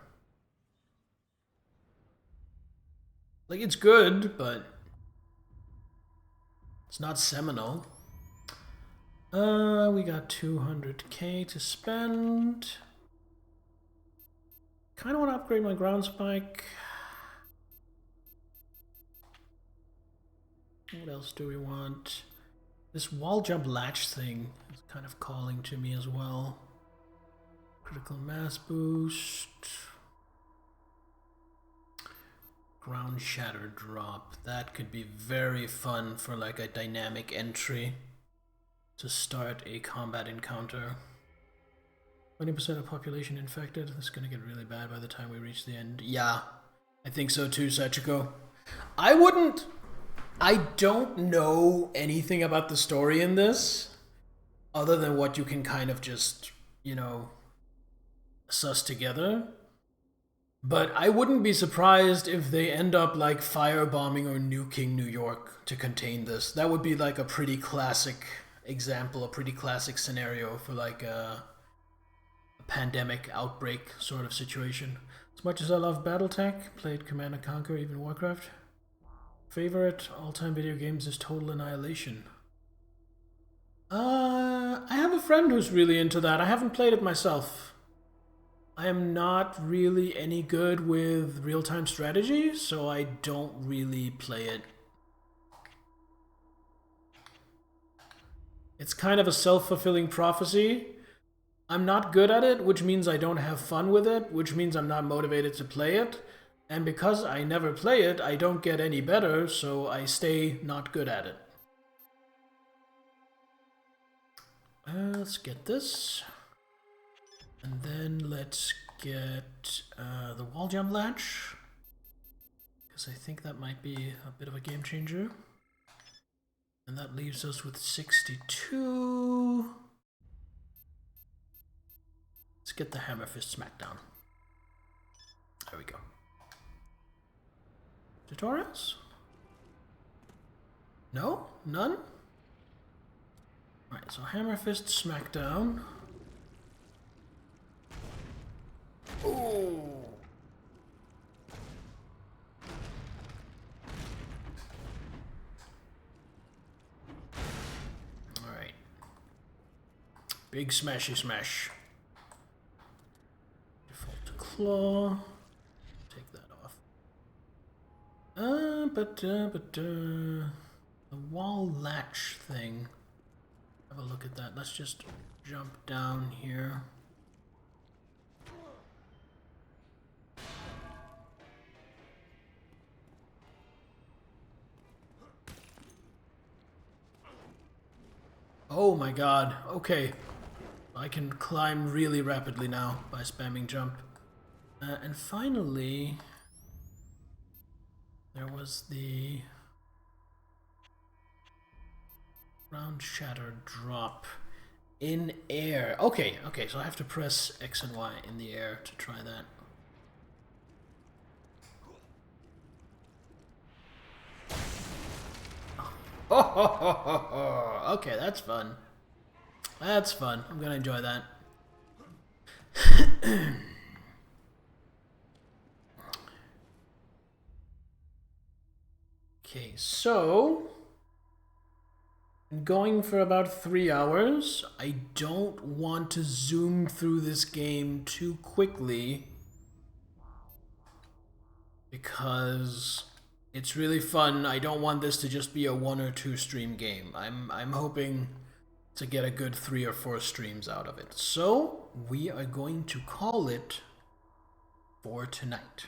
Speaker 1: Like, it's good, but It's not seminal. We got 200k to spend. Kind of want to upgrade my ground spike. What else do we want? This wall jump latch thing is kind of calling to me as well. Critical mass boost. Ground shatter drop. That could be very fun for like a dynamic entry to start a combat encounter. 20% of population infected. This is gonna get really bad by the time we reach the end. Yeah, I think so too, Sachiko. I don't know anything about the story in this, other than what you can kind of just, you know, suss together. But I wouldn't be surprised if they end up like firebombing or nuking New York to contain this. That would be like a pretty classic example, a pretty classic scenario for like a pandemic outbreak sort of situation. As much as I love BattleTech, played Command & Conquer, even Warcraft, favorite all-time video games is Total Annihilation. I have a friend who's really into that. I haven't played it myself. I am not really any good with real-time strategy, so I don't really play it. It's kind of a self-fulfilling prophecy. I'm not good at it, which means I don't have fun with it, which means I'm not motivated to play it. And because I never play it, I don't get any better, so I stay not good at it. Let's get this. And then let's get the wall jump latch, because I think that might be a bit of a game changer. And that leaves us with 62. Let's get the hammer fist smackdown. There we go. Tutorials? No? None? Alright, so hammer fist smackdown. Ooh. Alright. Big smashy smash. Default to claw. Take that off. The wall latch thing. Have a look at that. Let's just jump down here. Oh my god, okay. I can climb really rapidly now by spamming jump. And finally, there was the ground shatter drop in air. Okay, so I have to press X and Y in the air to try that. Okay, that's fun. That's fun. I'm gonna enjoy that. Okay, so going for about 3 hours. I don't want to zoom through this game too quickly because it's really fun. I don't want this to just be a 1 or 2 stream game. I'm hoping to get a good 3 or 4 streams out of it. So we are going to call it for tonight.